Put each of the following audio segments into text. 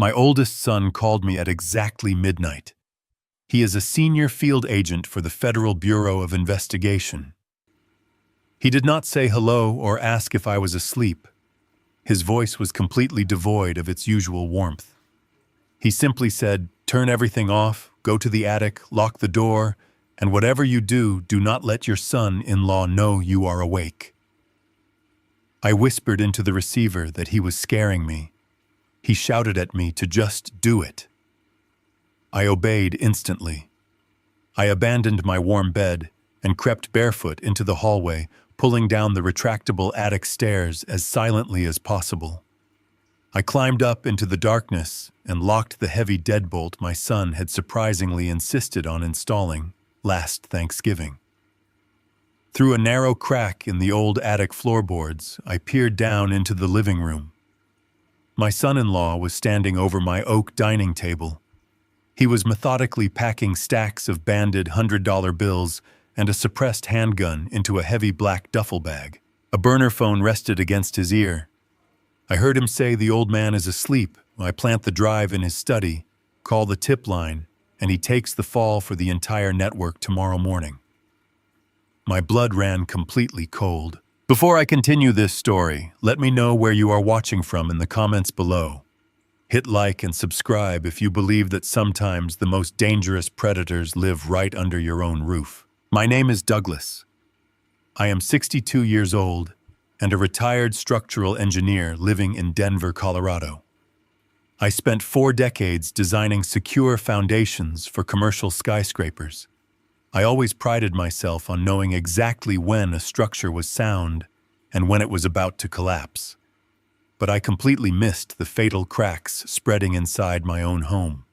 My oldest son called me at exactly midnight. He is a senior field agent for the Federal Bureau of Investigation. He did not say hello or ask if I was asleep. His voice was completely devoid of its usual warmth. He simply said, "Turn everything off, go to the attic, lock the door, and whatever you do, do not let your son-in-law know you are awake." I whispered into the receiver that he was scaring me. He shouted at me to just do it. I obeyed instantly. I abandoned my warm bed and crept barefoot into the hallway, pulling down the retractable attic stairs as silently as possible. I climbed up into the darkness and locked the heavy deadbolt my son had surprisingly insisted on installing last Thanksgiving. Through a narrow crack in the old attic floorboards, I peered down into the living room. My son-in-law was standing over my oak dining table. He was methodically packing stacks of banded $100 bills and a suppressed handgun into a heavy black duffel bag. A burner phone rested against his ear. I heard him say the old man is asleep. I plant the drive in his study, call the tip line, and he takes the fall for the entire network tomorrow morning. My blood ran completely cold. Before I continue this story, let me know where you are watching from in the comments below. Hit like and subscribe if you believe that sometimes the most dangerous predators live right under your own roof. My name is Douglas. I am 62 years old and a retired structural engineer living in Denver, Colorado. I spent 4 decades designing secure foundations for commercial skyscrapers. I always prided myself on knowing exactly when a structure was sound and when it was about to collapse. But I completely missed the fatal cracks spreading inside my own home.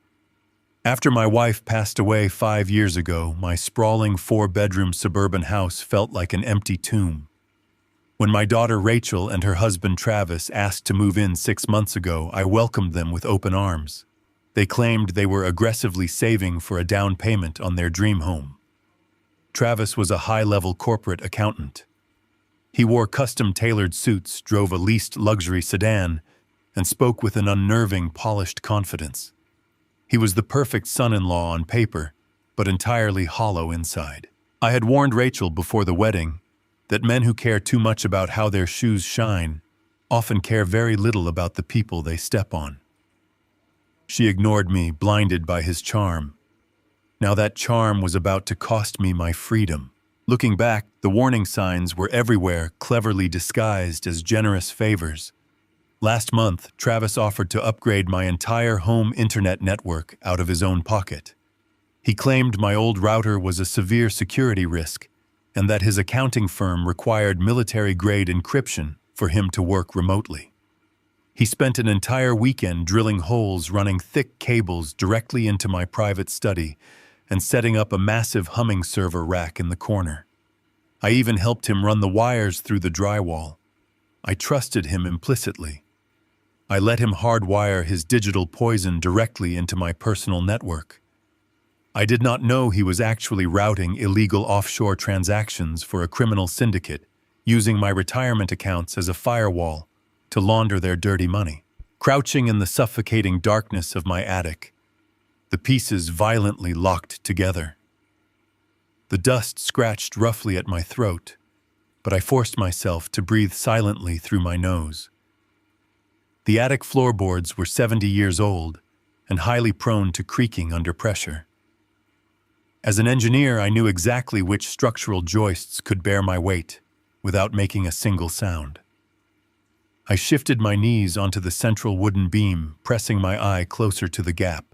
After my wife passed away 5 years ago, my sprawling 4-bedroom suburban house felt like an empty tomb. When my daughter Rachel and her husband Travis asked to move in 6 months ago, I welcomed them with open arms. They claimed they were aggressively saving for a down payment on their dream home. Travis was a high-level corporate accountant. He wore custom-tailored suits, drove a leased luxury sedan, and spoke with an unnerving, polished confidence. He was the perfect son-in-law on paper, but entirely hollow inside. I had warned Rachel before the wedding that men who care too much about how their shoes shine often care very little about the people they step on. She ignored me, blinded by his charm. Now that charm was about to cost me my freedom. Looking back, the warning signs were everywhere, cleverly disguised as generous favors. Last month, Travis offered to upgrade my entire home internet network out of his own pocket. He claimed my old router was a severe security risk and that his accounting firm required military-grade encryption for him to work remotely. He spent an entire weekend drilling holes running thick cables directly into my private study and setting up a massive humming server rack in the corner. I even helped him run the wires through the drywall. I trusted him implicitly. I let him hardwire his digital poison directly into my personal network. I did not know he was actually routing illegal offshore transactions for a criminal syndicate, using my retirement accounts as a firewall to launder their dirty money. Crouching in the suffocating darkness of my attic, the pieces violently locked together. The dust scratched roughly at my throat, but I forced myself to breathe silently through my nose. The attic floorboards were 70 years old and highly prone to creaking under pressure. As an engineer, I knew exactly which structural joists could bear my weight without making a single sound. I shifted my knees onto the central wooden beam, pressing my eye closer to the gap.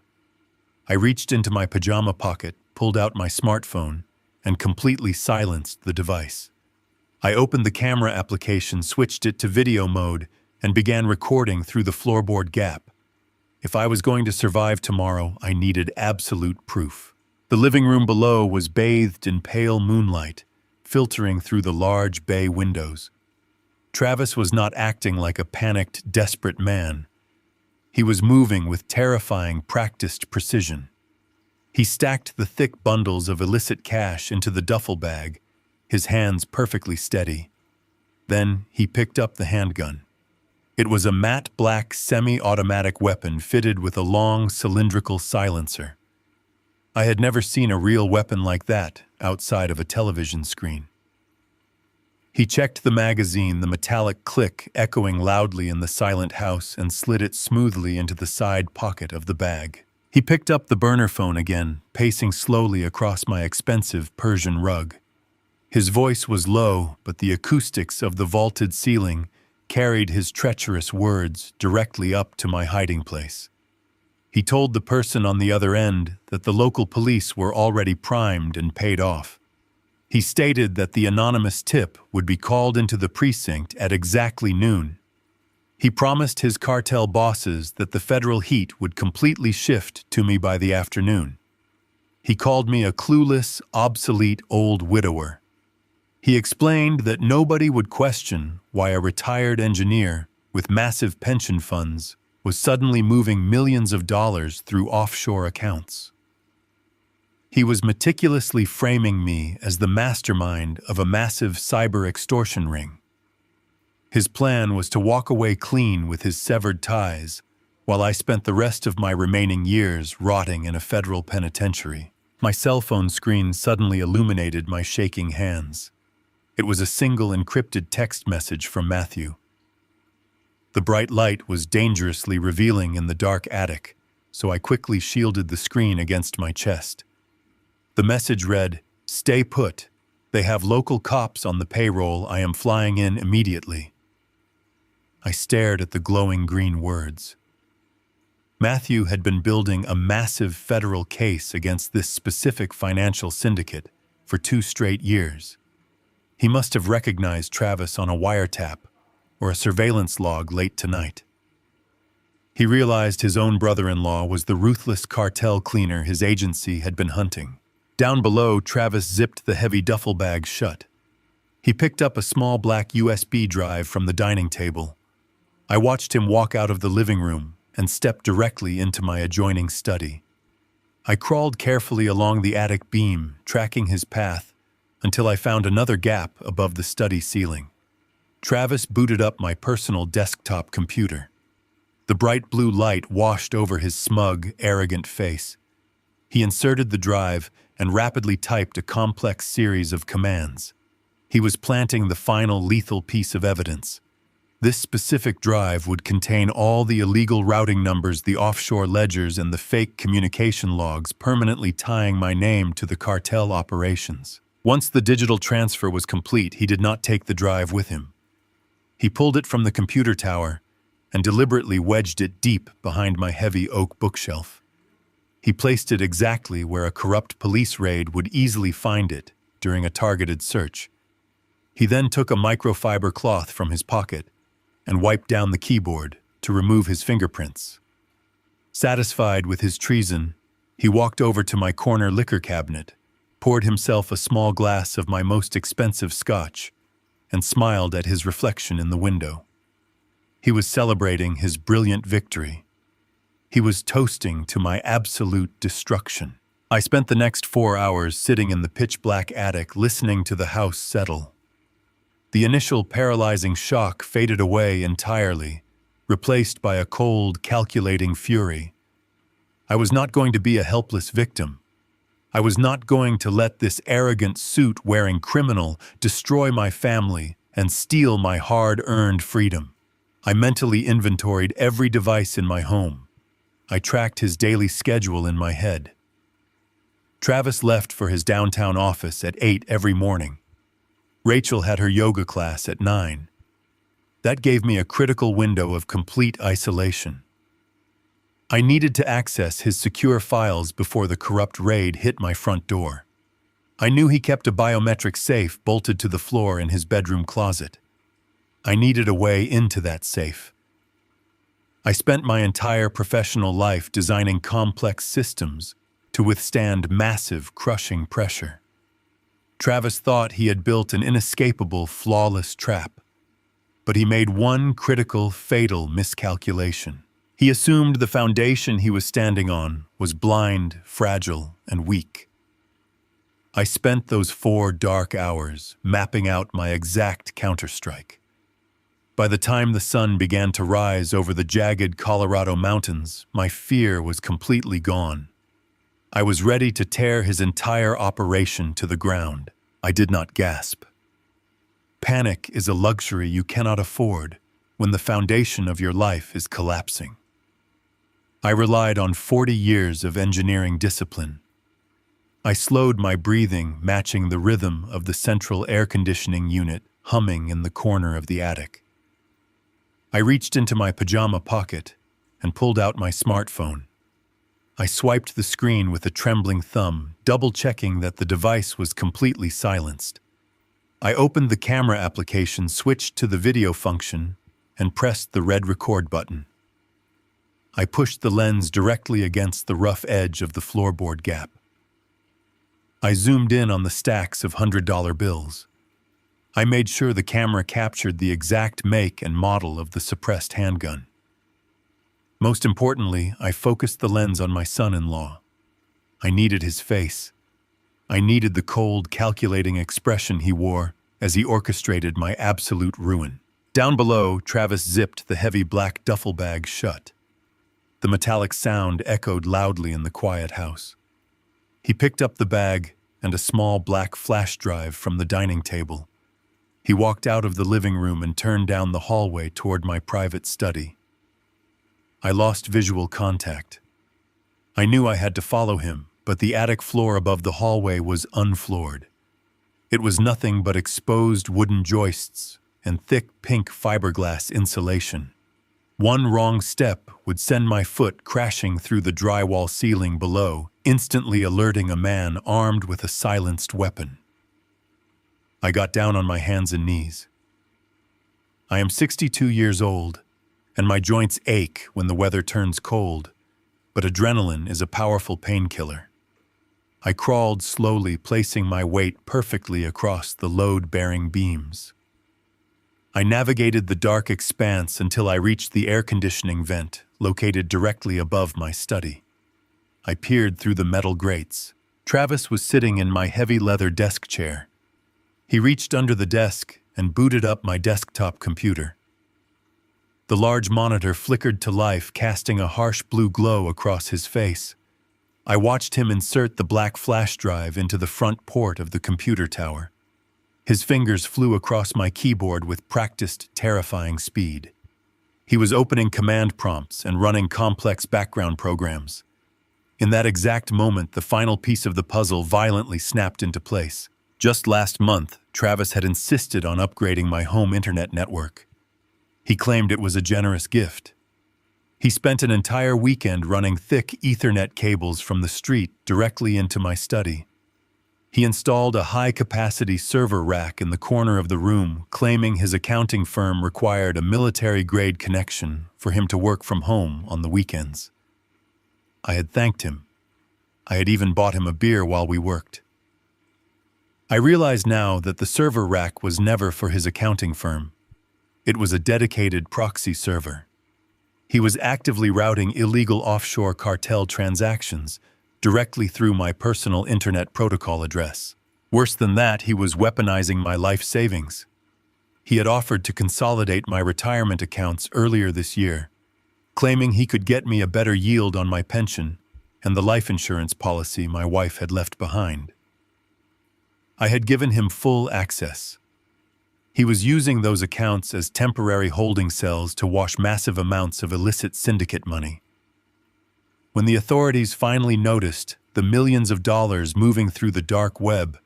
I reached into my pajama pocket, pulled out my smartphone, and completely silenced the device. I opened the camera application, switched it to video mode, and began recording through the floorboard gap. If I was going to survive tomorrow, I needed absolute proof. The living room below was bathed in pale moonlight, filtering through the large bay windows. Travis was not acting like a panicked, desperate man. He was moving with terrifying, practiced precision. He stacked the thick bundles of illicit cash into the duffel bag, his hands perfectly steady. Then he picked up the handgun. It was a matte black semi-automatic weapon fitted with a long cylindrical silencer. I had never seen a real weapon like that outside of a television screen. He checked the magazine, the metallic click echoing loudly in the silent house, and slid it smoothly into the side pocket of the bag. He picked up the burner phone again, pacing slowly across my expensive Persian rug. His voice was low, but the acoustics of the vaulted ceiling carried his treacherous words directly up to my hiding place. He told the person on the other end that the local police were already primed and paid off. He stated that the anonymous tip would be called into the precinct at exactly noon. He promised his cartel bosses that the federal heat would completely shift to me by the afternoon. He called me a clueless, obsolete old widower. He explained that nobody would question why a retired engineer with massive pension funds was suddenly moving millions of dollars through offshore accounts. He was meticulously framing me as the mastermind of a massive cyber extortion ring. His plan was to walk away clean with his severed ties, while I spent the rest of my remaining years rotting in a federal penitentiary. My cell phone screen suddenly illuminated my shaking hands. It was a single encrypted text message from Matthew. The bright light was dangerously revealing in the dark attic, so I quickly shielded the screen against my chest. The message read, "Stay put. They have local cops on the payroll. I am flying in immediately." I stared at the glowing green words. Matthew had been building a massive federal case against this specific financial syndicate for 2 straight years. He must have recognized Travis on a wiretap or a surveillance log late tonight. He realized his own brother-in-law was the ruthless cartel cleaner his agency had been hunting. Down below, Travis zipped the heavy duffel bag shut. He picked up a small black USB drive from the dining table. I watched him walk out of the living room and step directly into my adjoining study. I crawled carefully along the attic beam, tracking his path, until I found another gap above the study ceiling. Travis booted up my personal desktop computer. The bright blue light washed over his smug, arrogant face. He inserted the drive and rapidly typed a complex series of commands. He was planting the final lethal piece of evidence. This specific drive would contain all the illegal routing numbers, the offshore ledgers, and the fake communication logs permanently tying my name to the cartel operations. Once the digital transfer was complete, he did not take the drive with him. He pulled it from the computer tower and deliberately wedged it deep behind my heavy oak bookshelf. He placed it exactly where a corrupt police raid would easily find it during a targeted search. He then took a microfiber cloth from his pocket and wiped down the keyboard to remove his fingerprints. Satisfied with his treason, he walked over to my corner liquor cabinet, poured himself a small glass of my most expensive scotch, and smiled at his reflection in the window. He was celebrating his brilliant victory. He was toasting to my absolute destruction. I spent the next 4 hours sitting in the pitch-black attic listening to the house settle. The initial paralyzing shock faded away entirely, replaced by a cold, calculating fury. I was not going to be a helpless victim. I was not going to let this arrogant suit-wearing criminal destroy my family and steal my hard-earned freedom. I mentally inventoried every device in my home. I tracked his daily schedule in my head. Travis left for his downtown office at 8 every morning. Rachel had her yoga class at 9. That gave me a critical window of complete isolation. I needed to access his secure files before the corrupt raid hit my front door. I knew he kept a biometric safe bolted to the floor in his bedroom closet. I needed a way into that safe. I spent my entire professional life designing complex systems to withstand massive, crushing pressure. Travis thought he had built an inescapable, flawless trap, but he made one critical, fatal miscalculation. He assumed the foundation he was standing on was blind, fragile, and weak. I spent those 4 dark hours mapping out my exact counterstrike. By the time the sun began to rise over the jagged Colorado mountains, my fear was completely gone. I was ready to tear his entire operation to the ground. I did not gasp. Panic is a luxury you cannot afford when the foundation of your life is collapsing. I relied on 40 years of engineering discipline. I slowed my breathing, matching the rhythm of the central air conditioning unit humming in the corner of the attic. I reached into my pajama pocket and pulled out my smartphone. I swiped the screen with a trembling thumb, double-checking that the device was completely silenced. I opened the camera application, switched to the video function, and pressed the red record button. I pushed the lens directly against the rough edge of the floorboard gap. I zoomed in on the stacks of $100 bills. I made sure the camera captured the exact make and model of the suppressed handgun. Most importantly, I focused the lens on my son-in-law. I needed his face. I needed the cold, calculating expression he wore as he orchestrated my absolute ruin. Down below, Travis zipped the heavy black duffel bag shut. The metallic sound echoed loudly in the quiet house. He picked up the bag and a small black flash drive from the dining table. He walked out of the living room and turned down the hallway toward my private study. I lost visual contact. I knew I had to follow him, but the attic floor above the hallway was unfloored. It was nothing but exposed wooden joists and thick pink fiberglass insulation. One wrong step would send my foot crashing through the drywall ceiling below, instantly alerting a man armed with a silenced weapon. I got down on my hands and knees. I am 62 years old, and my joints ache when the weather turns cold, but adrenaline is a powerful painkiller. I crawled slowly, placing my weight perfectly across the load-bearing beams. I navigated the dark expanse until I reached the air conditioning vent, located directly above my study. I peered through the metal grates. Travis was sitting in my heavy leather desk chair. He reached under the desk and booted up my desktop computer. The large monitor flickered to life, casting a harsh blue glow across his face. I watched him insert the black flash drive into the front port of the computer tower. His fingers flew across my keyboard with practiced, terrifying speed. He was opening command prompts and running complex background programs. In that exact moment, the final piece of the puzzle violently snapped into place. Just last month, Travis had insisted on upgrading my home internet network. He claimed it was a generous gift. He spent an entire weekend running thick Ethernet cables from the street directly into my study. He installed a high-capacity server rack in the corner of the room, claiming his accounting firm required a military-grade connection for him to work from home on the weekends. I had thanked him. I had even bought him a beer while we worked. I realize now that the server rack was never for his accounting firm. It was a dedicated proxy server. He was actively routing illegal offshore cartel transactions directly through my personal internet protocol address. Worse than that, he was weaponizing my life savings. He had offered to consolidate my retirement accounts earlier this year, claiming he could get me a better yield on my pension and the life insurance policy my wife had left behind. I had given him full access. He was using those accounts as temporary holding cells to wash massive amounts of illicit syndicate money. When the authorities finally noticed the millions of dollars moving through the dark web,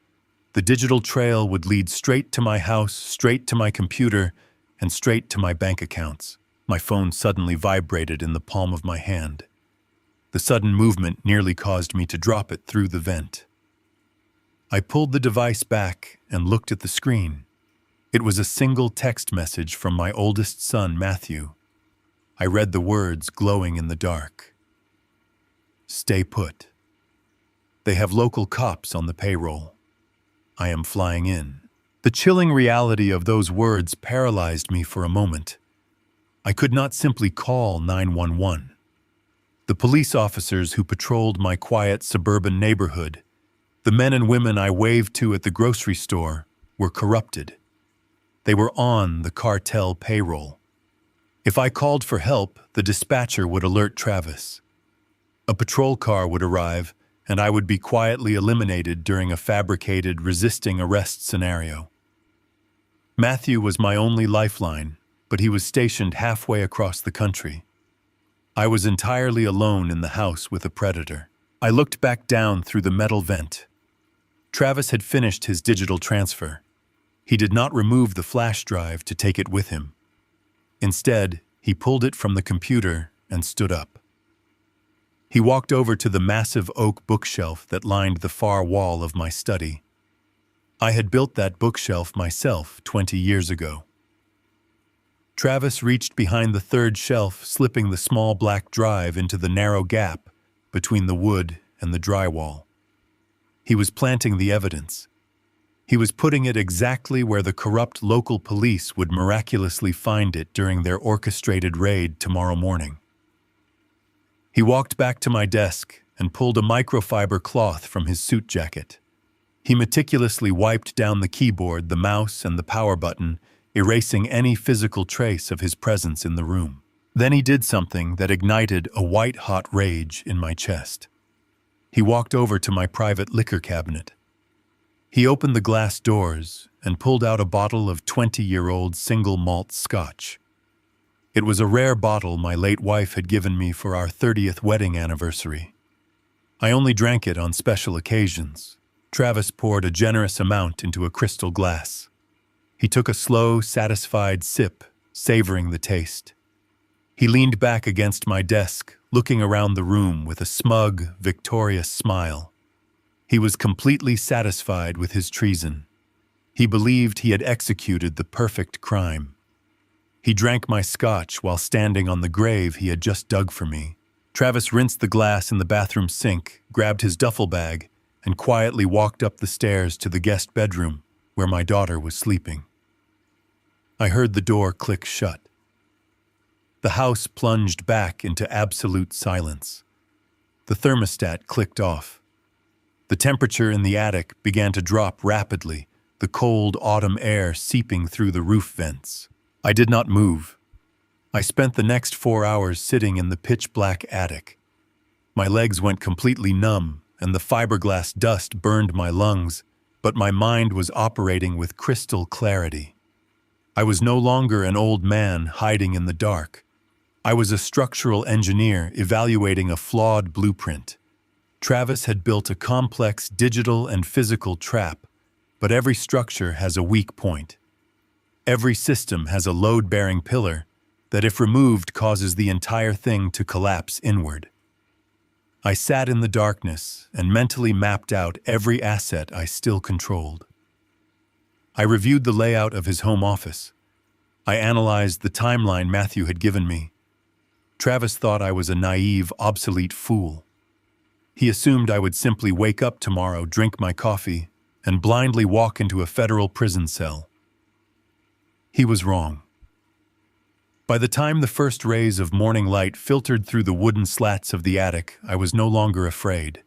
the digital trail would lead straight to my house, straight to my computer, and straight to my bank accounts. My phone suddenly vibrated in the palm of my hand. The sudden movement nearly caused me to drop it through the vent. I pulled the device back and looked at the screen. It was a single text message from my oldest son, Matthew. I read the words glowing in the dark. Stay put. They have local cops on the payroll. I am flying in. The chilling reality of those words paralyzed me for a moment. I could not simply call 911. The police officers who patrolled my quiet suburban neighborhood, the men and women I waved to at the grocery store, were corrupted. They were on the cartel payroll. If I called for help, the dispatcher would alert Travis. A patrol car would arrive, and I would be quietly eliminated during a fabricated resisting arrest scenario. Matthew was my only lifeline, but he was stationed halfway across the country. I was entirely alone in the house with a predator. I looked back down through the metal vent. Travis had finished his digital transfer. He did not remove the flash drive to take it with him. Instead, he pulled it from the computer and stood up. He walked over to the massive oak bookshelf that lined the far wall of my study. I had built that bookshelf myself 20 years ago. Travis reached behind the third shelf, slipping the small black drive into the narrow gap between the wood and the drywall. He was planting the evidence. He was putting it exactly where the corrupt local police would miraculously find it during their orchestrated raid tomorrow morning. He walked back to my desk and pulled a microfiber cloth from his suit jacket. He meticulously wiped down the keyboard, the mouse, and the power button, erasing any physical trace of his presence in the room. Then he did something that ignited a white-hot rage in my chest. He walked over to my private liquor cabinet. He opened the glass doors and pulled out a bottle of 20-year-old single malt scotch. It was a rare bottle my late wife had given me for our 30th wedding anniversary. I only drank it on special occasions. Travis poured a generous amount into a crystal glass. He took a slow, satisfied sip, savoring the taste. He leaned back against my desk, looking around the room with a smug, victorious smile. He was completely satisfied with his treason. He believed he had executed the perfect crime. He drank my scotch while standing on the grave he had just dug for me. Travis rinsed the glass in the bathroom sink, grabbed his duffel bag, and quietly walked up the stairs to the guest bedroom where my daughter was sleeping. I heard the door click shut. The house plunged back into absolute silence. The thermostat clicked off. The temperature in the attic began to drop rapidly, the cold autumn air seeping through the roof vents. I did not move. I spent the next 4 hours sitting in the pitch-black attic. My legs went completely numb, and the fiberglass dust burned my lungs, but my mind was operating with crystal clarity. I was no longer an old man hiding in the dark. I was a structural engineer evaluating a flawed blueprint. Travis had built a complex digital and physical trap, but every structure has a weak point. Every system has a load-bearing pillar that, if removed, causes the entire thing to collapse inward. I sat in the darkness and mentally mapped out every asset I still controlled. I reviewed the layout of his home office. I analyzed the timeline Matthew had given me. Travis thought I was a naive, obsolete fool. He assumed I would simply wake up tomorrow, drink my coffee, and blindly walk into a federal prison cell. He was wrong. By the time the first rays of morning light filtered through the wooden slats of the attic, I was no longer afraid.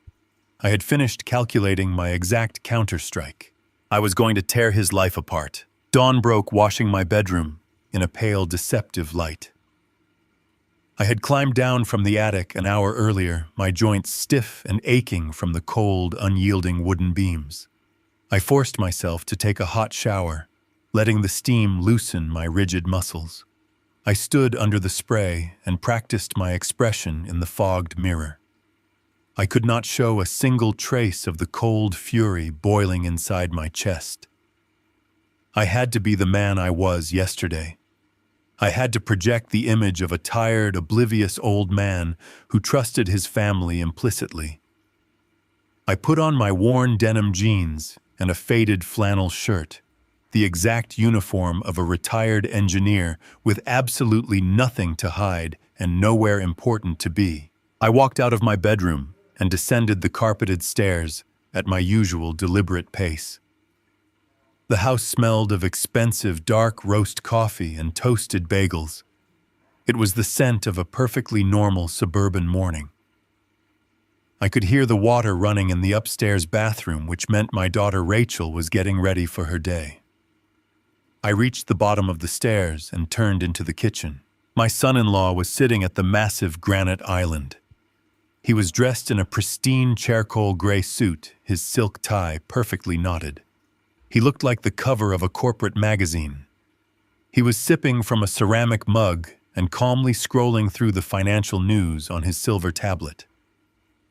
I had finished calculating my exact counterstrike. I was going to tear his life apart. Dawn broke washing my bedroom in a pale, deceptive light. I had climbed down from the attic an hour earlier, my joints stiff and aching from the cold, unyielding wooden beams. I forced myself to take a hot shower, letting the steam loosen my rigid muscles. I stood under the spray and practiced my expression in the fogged mirror. I could not show a single trace of the cold fury boiling inside my chest. I had to be the man I was yesterday. I had to project the image of a tired, oblivious old man who trusted his family implicitly. I put on my worn denim jeans and a faded flannel shirt, the exact uniform of a retired engineer with absolutely nothing to hide and nowhere important to be. I walked out of my bedroom and descended the carpeted stairs at my usual deliberate pace. The house smelled of expensive dark roast coffee and toasted bagels. It was the scent of a perfectly normal suburban morning. I could hear the water running in the upstairs bathroom, which meant my daughter Rachel was getting ready for her day. I reached the bottom of the stairs and turned into the kitchen. My son-in-law was sitting at the massive granite island. He was dressed in a pristine charcoal gray suit, his silk tie perfectly knotted. He looked like the cover of a corporate magazine. He was sipping from a ceramic mug and calmly scrolling through the financial news on his silver tablet.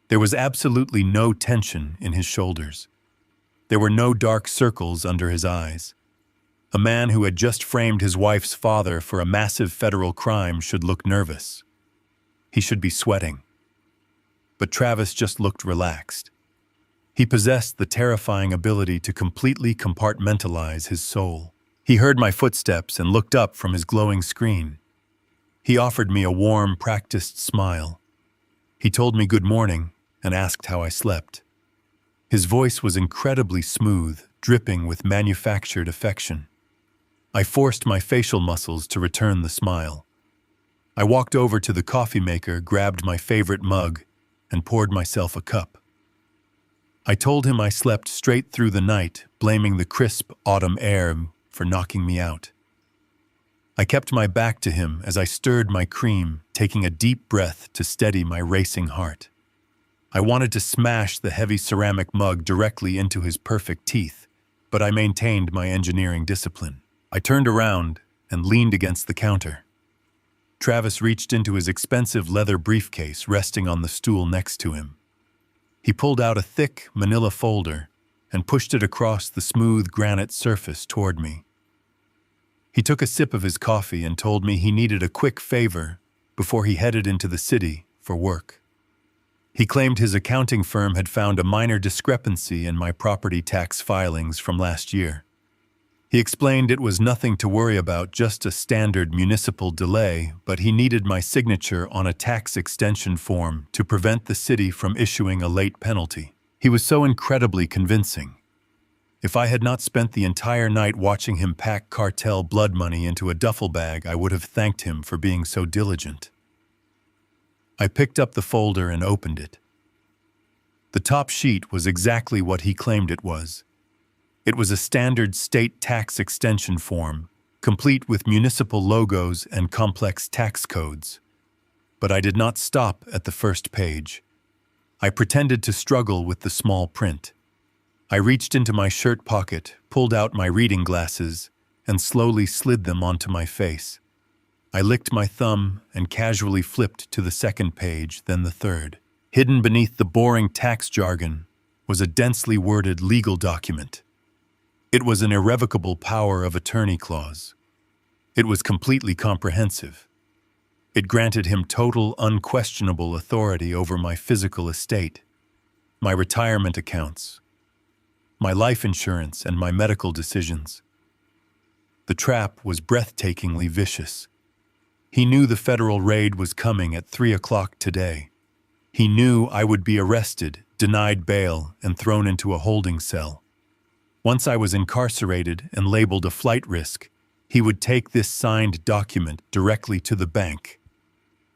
There was absolutely no tension in his shoulders. There were no dark circles under his eyes. A man who had just framed his wife's father for a massive federal crime should look nervous. He should be sweating. But Travis just looked relaxed. He possessed the terrifying ability to completely compartmentalize his soul. He heard my footsteps and looked up from his glowing screen. He offered me a warm, practiced smile. He told me good morning and asked how I slept. His voice was incredibly smooth, dripping with manufactured affection. I forced my facial muscles to return the smile. I walked over to the coffee maker, grabbed my favorite mug, and poured myself a cup. I told him I slept straight through the night, blaming the crisp autumn air for knocking me out. I kept my back to him as I stirred my cream, taking a deep breath to steady my racing heart. I wanted to smash the heavy ceramic mug directly into his perfect teeth, but I maintained my engineering discipline. I turned around and leaned against the counter. Travis reached into his expensive leather briefcase resting on the stool next to him. He pulled out a thick manila folder and pushed it across the smooth granite surface toward me. He took a sip of his coffee and told me he needed a quick favor before he headed into the city for work. He claimed his accounting firm had found a minor discrepancy in my property tax filings from last year. He explained it was nothing to worry about, just a standard municipal delay, but he needed my signature on a tax extension form to prevent the city from issuing a late penalty. He was so incredibly convincing. If I had not spent the entire night watching him pack cartel blood money into a duffel bag, I would have thanked him for being so diligent. I picked up the folder and opened it. The top sheet was exactly what he claimed it was. It was a standard state tax extension form, complete with municipal logos and complex tax codes. But I did not stop at the first page. I pretended to struggle with the small print. I reached into my shirt pocket, pulled out my reading glasses, and slowly slid them onto my face. I licked my thumb and casually flipped to the second page, then the third. Hidden beneath the boring tax jargon was a densely worded legal document. It was an irrevocable power of attorney clause. It was completely comprehensive. It granted him total, unquestionable authority over my physical estate, my retirement accounts, my life insurance, and my medical decisions. The trap was breathtakingly vicious. He knew the federal raid was coming at 3 o'clock today. He knew I would be arrested, denied bail, and thrown into a holding cell. Once I was incarcerated and labeled a flight risk, he would take this signed document directly to the bank.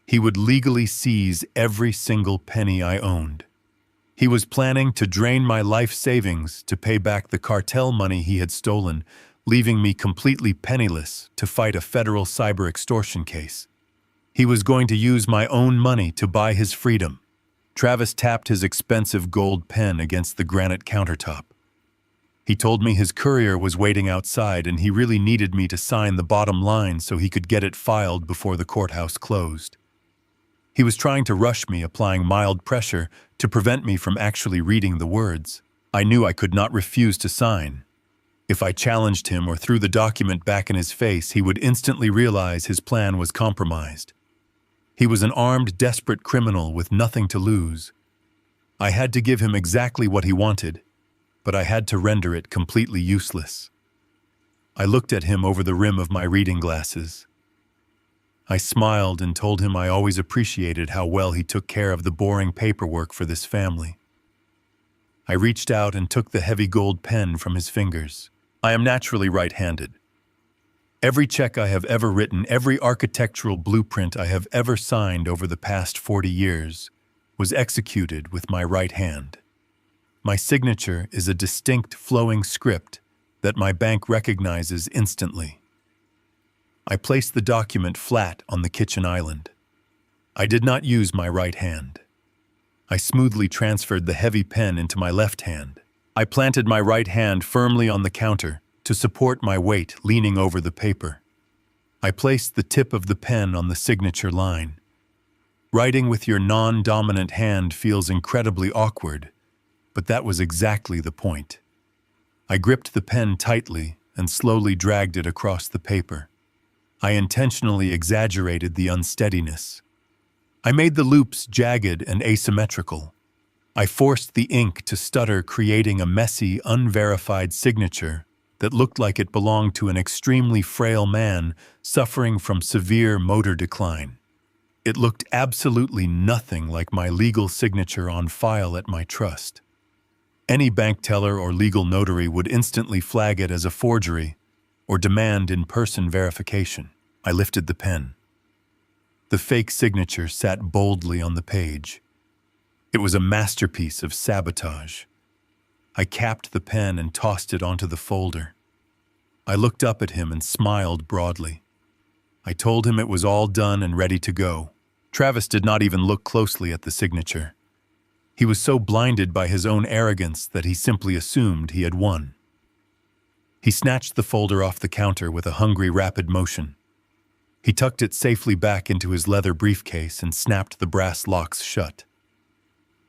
He would legally seize every single penny I owned. He was planning to drain my life savings to pay back the cartel money he had stolen, leaving me completely penniless to fight a federal cyber extortion case. He was going to use my own money to buy his freedom. Travis tapped his expensive gold pen against the granite countertop. He told me his courier was waiting outside and he really needed me to sign the bottom line so he could get it filed before the courthouse closed. He was trying to rush me, applying mild pressure to prevent me from actually reading the words. I knew I could not refuse to sign. If I challenged him or threw the document back in his face, he would instantly realize his plan was compromised. He was an armed, desperate criminal with nothing to lose. I had to give him exactly what he wanted, but I had to render it completely useless. I looked at him over the rim of my reading glasses. I smiled and told him I always appreciated how well he took care of the boring paperwork for this family. I reached out and took the heavy gold pen from his fingers. I am naturally right-handed. Every check I have ever written, every architectural blueprint I have ever signed over the past 40 years was executed with my right hand. My signature is a distinct flowing script that my bank recognizes instantly. I placed the document flat on the kitchen island. I did not use my right hand. I smoothly transferred the heavy pen into my left hand. I planted my right hand firmly on the counter to support my weight leaning over the paper. I placed the tip of the pen on the signature line. Writing with your non-dominant hand feels incredibly awkward, but that was exactly the point. I gripped the pen tightly and slowly dragged it across the paper. I intentionally exaggerated the unsteadiness. I made the loops jagged and asymmetrical. I forced the ink to stutter, creating a messy, unverified signature that looked like it belonged to an extremely frail man suffering from severe motor decline. It looked absolutely nothing like my legal signature on file at my trust. Any bank teller or legal notary would instantly flag it as a forgery or demand in-person verification. I lifted the pen. The fake signature sat boldly on the page. It was a masterpiece of sabotage. I capped the pen and tossed it onto the folder. I looked up at him and smiled broadly. I told him it was all done and ready to go. Travis did not even look closely at the signature. He was so blinded by his own arrogance that he simply assumed he had won. He snatched the folder off the counter with a hungry, rapid motion. He tucked it safely back into his leather briefcase and snapped the brass locks shut.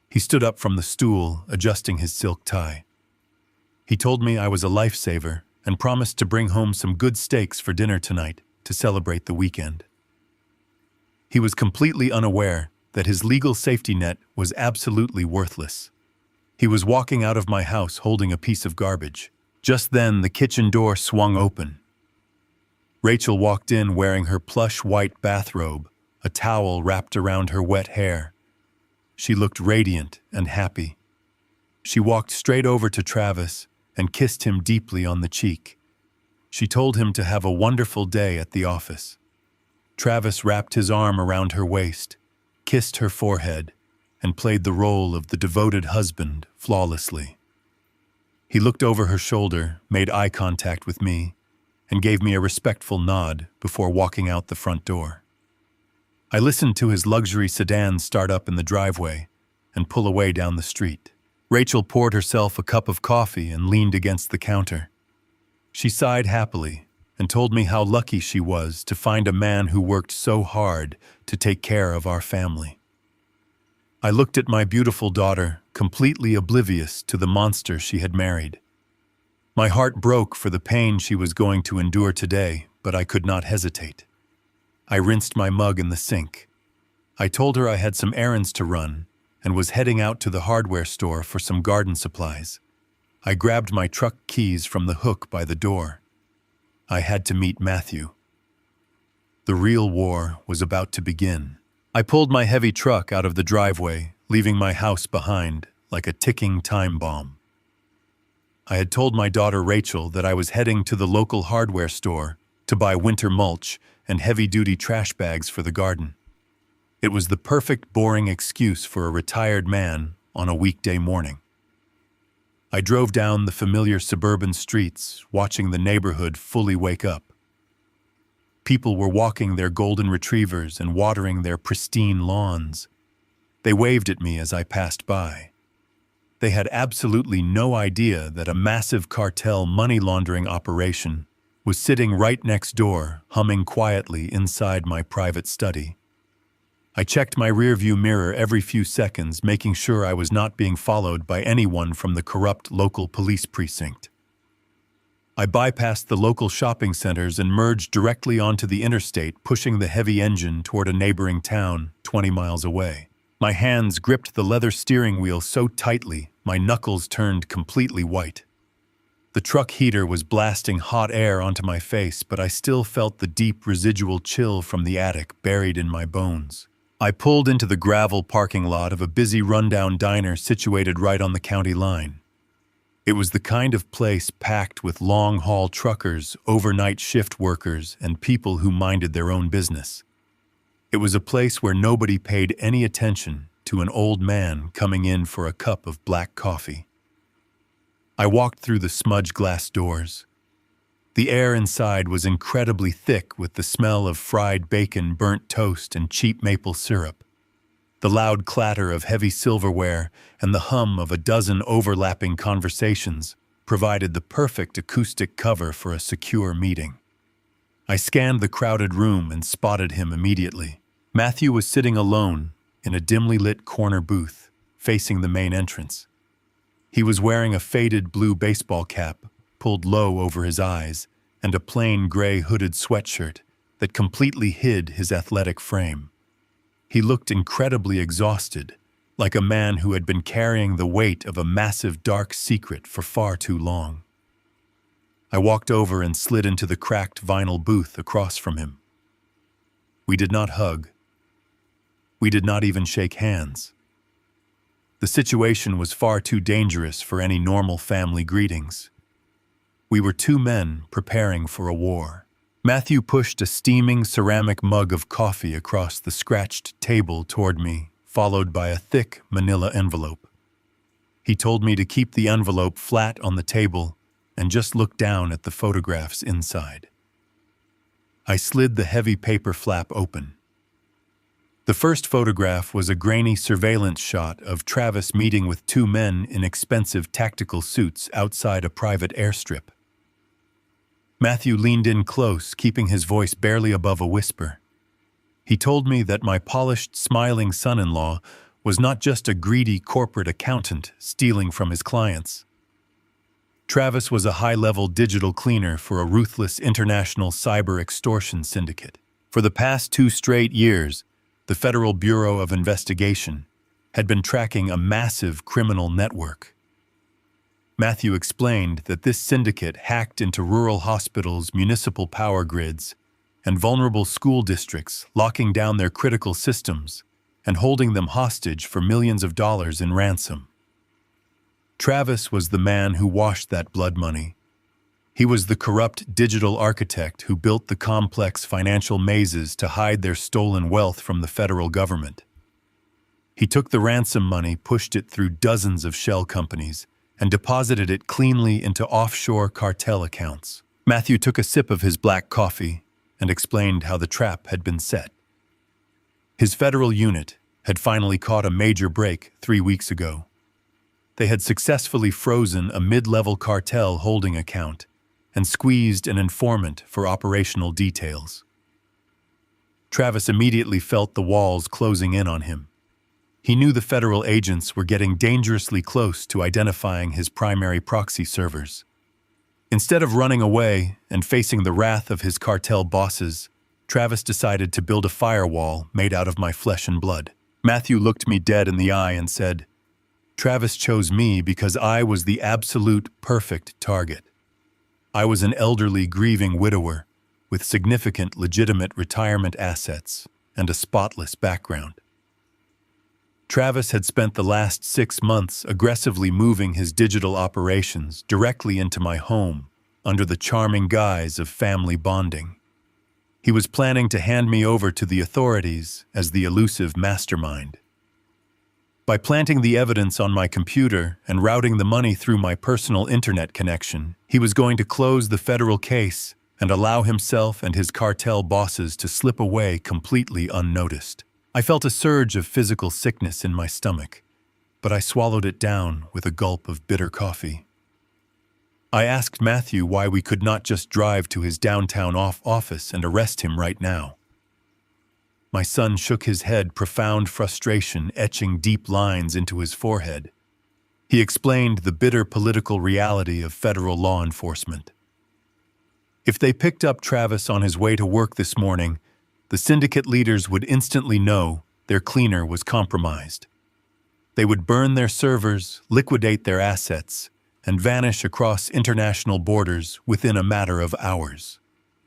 He stood up from the stool, adjusting his silk tie. He told me I was a lifesaver and promised to bring home some good steaks for dinner tonight to celebrate the weekend. He was completely unaware that his legal safety net was absolutely worthless. He was walking out of my house holding a piece of garbage. Just then, the kitchen door swung open. Rachel walked in wearing her plush white bathrobe, a towel wrapped around her wet hair. She looked radiant and happy. She walked straight over to Travis and kissed him deeply on the cheek. She told him to have a wonderful day at the office. Travis wrapped his arm around her waist, kissed her forehead, and played the role of the devoted husband flawlessly. He looked over her shoulder, made eye contact with me, and gave me a respectful nod before walking out the front door. I listened to his luxury sedan start up in the driveway and pull away down the street. Rachel poured herself a cup of coffee and leaned against the counter. She sighed happily and told me how lucky she was to find a man who worked so hard to take care of our family. I looked at my beautiful daughter, completely oblivious to the monster she had married. My heart broke for the pain she was going to endure today, but I could not hesitate. I rinsed my mug in the sink. I told her I had some errands to run and was heading out to the hardware store for some garden supplies. I grabbed my truck keys from the hook by the door. I had to meet Matthew. The real war was about to begin. I pulled my heavy truck out of the driveway, leaving my house behind like a ticking time bomb. I had told my daughter Rachel that I was heading to the local hardware store to buy winter mulch and heavy-duty trash bags for the garden. It was the perfect boring excuse for a retired man on a weekday morning. I drove down the familiar suburban streets, watching the neighborhood fully wake up. People were walking their golden retrievers and watering their pristine lawns. They waved at me as I passed by. They had absolutely no idea that a massive cartel money laundering operation was sitting right next door, humming quietly inside my private study. I checked my rearview mirror every few seconds, making sure I was not being followed by anyone from the corrupt local police precinct. I bypassed the local shopping centers and merged directly onto the interstate, pushing the heavy engine toward a neighboring town 20 miles away. My hands gripped the leather steering wheel so tightly, my knuckles turned completely white. The truck heater was blasting hot air onto my face, but I still felt the deep residual chill from the attic buried in my bones. I pulled into the gravel parking lot of a busy rundown diner situated right on the county line. It was the kind of place packed with long-haul truckers, overnight shift workers, and people who minded their own business. It was a place where nobody paid any attention to an old man coming in for a cup of black coffee. I walked through the smudged glass doors. The air inside was incredibly thick with the smell of fried bacon, burnt toast, and cheap maple syrup. The loud clatter of heavy silverware and the hum of a dozen overlapping conversations provided the perfect acoustic cover for a secure meeting. I scanned the crowded room and spotted him immediately. Matthew was sitting alone in a dimly lit corner booth, facing the main entrance. He was wearing a faded blue baseball cap, pulled low over his eyes, and a plain gray hooded sweatshirt that completely hid his athletic frame. He looked incredibly exhausted, like a man who had been carrying the weight of a massive dark secret for far too long. I walked over and slid into the cracked vinyl booth across from him. We did not hug. We did not even shake hands. The situation was far too dangerous for any normal family greetings. We were two men preparing for a war. Matthew pushed a steaming ceramic mug of coffee across the scratched table toward me, followed by a thick manila envelope. He told me to keep the envelope flat on the table and just look down at the photographs inside. I slid the heavy paper flap open. The first photograph was a grainy surveillance shot of Travis meeting with two men in expensive tactical suits outside a private airstrip. Matthew leaned in close, keeping his voice barely above a whisper. He told me that my polished, smiling son-in-law was not just a greedy corporate accountant stealing from his clients. Travis was a high-level digital cleaner for a ruthless international cyber extortion syndicate. For the past 2 straight years, the Federal Bureau of Investigation had been tracking a massive criminal network. Matthew explained that this syndicate hacked into rural hospitals, municipal power grids, and vulnerable school districts, locking down their critical systems and holding them hostage for millions of dollars in ransom. Travis was the man who washed that blood money. He was the corrupt digital architect who built the complex financial mazes to hide their stolen wealth from the federal government. He took the ransom money, pushed it through dozens of shell companies, and deposited it cleanly into offshore cartel accounts. Matthew took a sip of his black coffee and explained how the trap had been set. His federal unit had finally caught a major break 3 weeks ago. They had successfully frozen a mid-level cartel holding account and squeezed an informant for operational details. Travis immediately felt the walls closing in on him. He knew the federal agents were getting dangerously close to identifying his primary proxy servers. Instead of running away and facing the wrath of his cartel bosses, Travis decided to build a firewall made out of my flesh and blood. Matthew looked me dead in the eye and said, "Travis chose me because I was the absolute perfect target. I was an elderly, grieving widower with significant legitimate retirement assets and a spotless background. Travis had spent the last 6 months aggressively moving his digital operations directly into my home under the charming guise of family bonding. He was planning to hand me over to the authorities as the elusive mastermind. By planting the evidence on my computer and routing the money through my personal internet connection, he was going to close the federal case and allow himself and his cartel bosses to slip away completely unnoticed. I felt a surge of physical sickness in my stomach, but I swallowed it down with a gulp of bitter coffee. I asked Matthew why we could not just drive to his downtown office and arrest him right now. My son shook his head, profound frustration etching deep lines into his forehead. He explained the bitter political reality of federal law enforcement. If they picked up Travis on his way to work this morning, the syndicate leaders would instantly know their cleaner was compromised. They would burn their servers, liquidate their assets, and vanish across international borders within a matter of hours.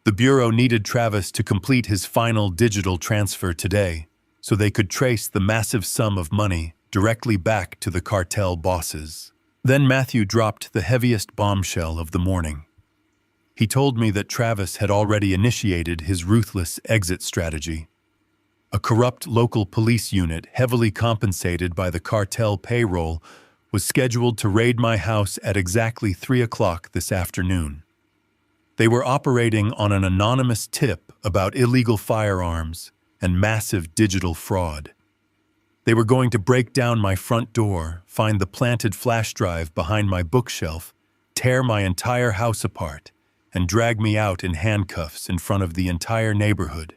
The Bureau needed Travis to complete his final digital transfer today, so they could trace the massive sum of money directly back to the cartel bosses. Then Matthew dropped the heaviest bombshell of the morning. He told me that Travis had already initiated his ruthless exit strategy. A corrupt local police unit, heavily compensated by the cartel payroll, was scheduled to raid my house at exactly 3 o'clock this afternoon. They were operating on an anonymous tip about illegal firearms and massive digital fraud. They were going to break down my front door, find the planted flash drive behind my bookshelf, tear my entire house apart, and drag me out in handcuffs in front of the entire neighborhood.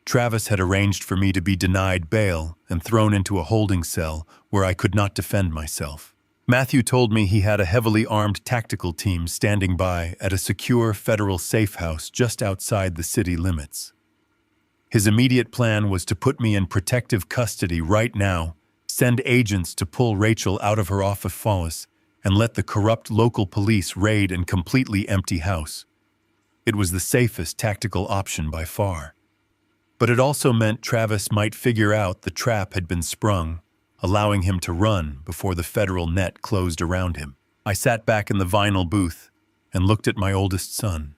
Travis had arranged for me to be denied bail and thrown into a holding cell where I could not defend myself. Matthew told me he had a heavily armed tactical team standing by at a secure federal safe house just outside the city limits. His immediate plan was to put me in protective custody right now, send agents to pull Rachel out of her office, and let the corrupt local police raid and completely empty house. It was the safest tactical option by far. But it also meant Travis might figure out the trap had been sprung, allowing him to run before the federal net closed around him. I sat back in the vinyl booth and looked at my oldest son.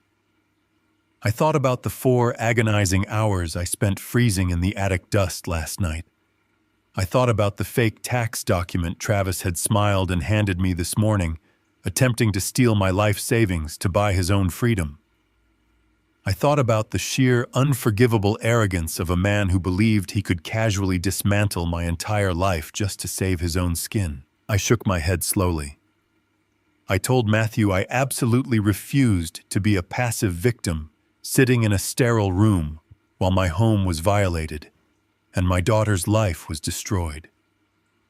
I thought about the 4 agonizing hours I spent freezing in the attic dust last night. I thought about the fake tax document Travis had smiled and handed me this morning, attempting to steal my life savings to buy his own freedom. I thought about the sheer, unforgivable arrogance of a man who believed he could casually dismantle my entire life just to save his own skin. I shook my head slowly. I told Matthew I absolutely refused to be a passive victim, sitting in a sterile room while my home was violated and my daughter's life was destroyed.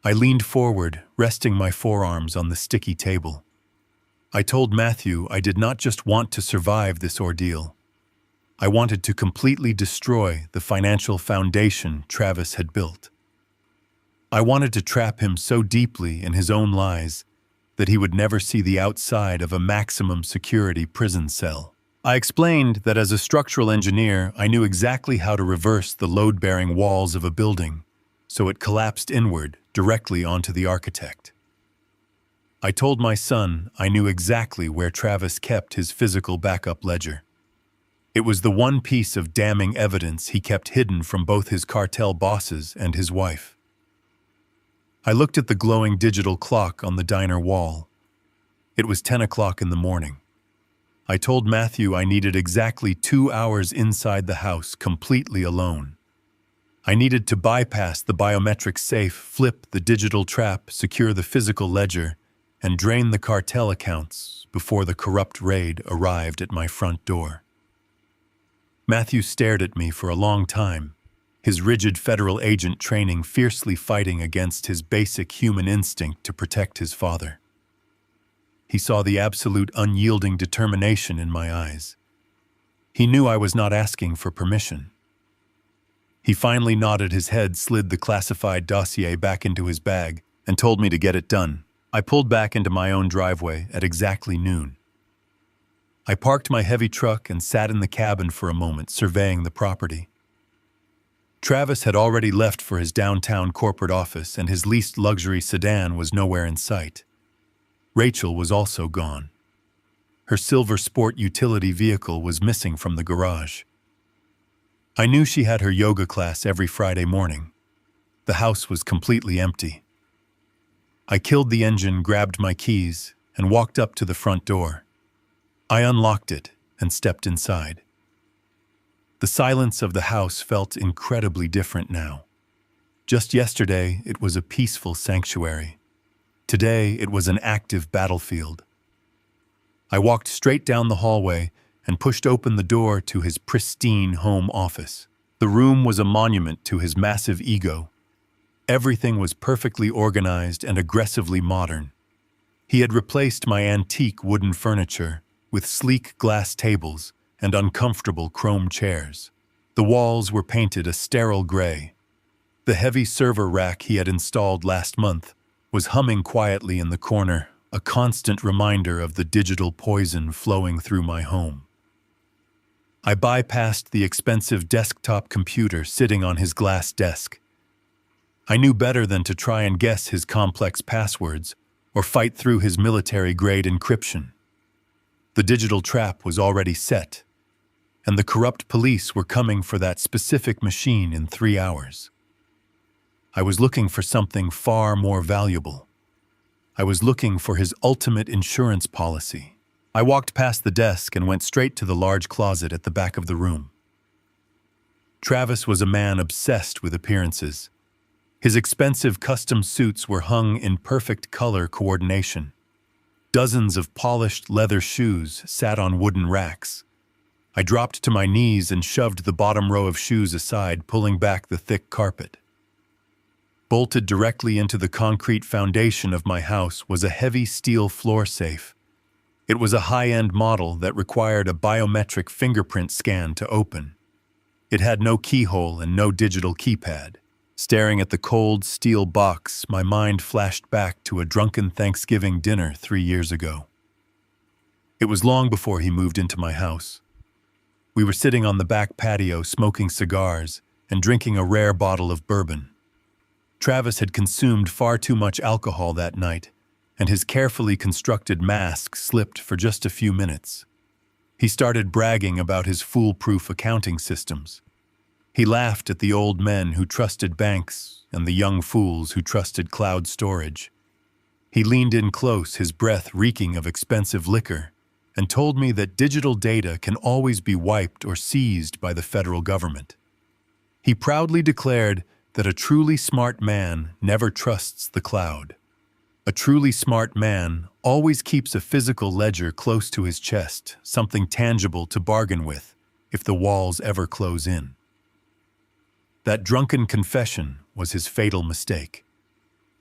I leaned forward, resting my forearms on the sticky table. I told Matthew I did not just want to survive this ordeal. I wanted to completely destroy the financial foundation Travis had built. I wanted to trap him so deeply in his own lies that he would never see the outside of a maximum security prison cell. I explained that as a structural engineer, I knew exactly how to reverse the load-bearing walls of a building so it collapsed inward directly onto the architect. I told my son I knew exactly where Travis kept his physical backup ledger. It was the one piece of damning evidence he kept hidden from both his cartel bosses and his wife. I looked at the glowing digital clock on the diner wall. It was 10 o'clock in the morning. I told Matthew I needed exactly 2 hours inside the house, completely alone. I needed to bypass the biometric safe, flip the digital trap, secure the physical ledger, and drain the cartel accounts before the corrupt raid arrived at my front door. Matthew stared at me for a long time, his rigid federal agent training fiercely fighting against his basic human instinct to protect his father. He saw the absolute unyielding determination in my eyes. He knew I was not asking for permission. He finally nodded his head, slid the classified dossier back into his bag, and told me to get it done. I pulled back into my own driveway at exactly noon. I parked my heavy truck and sat in the cabin for a moment, surveying the property. Travis had already left for his downtown corporate office, and his leased luxury sedan was nowhere in sight. Rachel was also gone. Her silver sport utility vehicle was missing from the garage. I knew she had her yoga class every Friday morning. The house was completely empty. I killed the engine, grabbed my keys, and walked up to the front door. I unlocked it and stepped inside. The silence of the house felt incredibly different now. Just yesterday, it was a peaceful sanctuary. Today, it was an active battlefield. I walked straight down the hallway and pushed open the door to his pristine home office. The room was a monument to his massive ego. Everything was perfectly organized and aggressively modern. He had replaced my antique wooden furniture with sleek glass tables and uncomfortable chrome chairs. The walls were painted a sterile gray. The heavy server rack he had installed last month was humming quietly in the corner, a constant reminder of the digital poison flowing through my home. I bypassed the expensive desktop computer sitting on his glass desk. I knew better than to try and guess his complex passwords or fight through his military-grade encryption. The digital trap was already set, and the corrupt police were coming for that specific machine in 3 hours. I was looking for something far more valuable, I was looking for his ultimate insurance policy. I walked past the desk and went straight to the large closet at the back of the room. Travis was a man obsessed with appearances. His expensive custom suits were hung in perfect color coordination. Dozens of polished leather shoes sat on wooden racks. I dropped to my knees and shoved the bottom row of shoes aside, pulling back the thick carpet. Bolted directly into the concrete foundation of my house was a heavy steel floor safe. It was a high-end model that required a biometric fingerprint scan to open. It had no keyhole and no digital keypad. Staring at the cold steel box, my mind flashed back to a drunken Thanksgiving dinner 3 years ago. It was long before he moved into my house. We were sitting on the back patio smoking cigars and drinking a rare bottle of bourbon. Travis had consumed far too much alcohol that night, and his carefully constructed mask slipped for just a few minutes. He started bragging about his foolproof accounting systems. He laughed at the old men who trusted banks and the young fools who trusted cloud storage. He leaned in close, his breath reeking of expensive liquor, and told me that digital data can always be wiped or seized by the federal government. He proudly declared that a truly smart man never trusts the cloud. A truly smart man always keeps a physical ledger close to his chest, something tangible to bargain with if the walls ever close in. That drunken confession was his fatal mistake.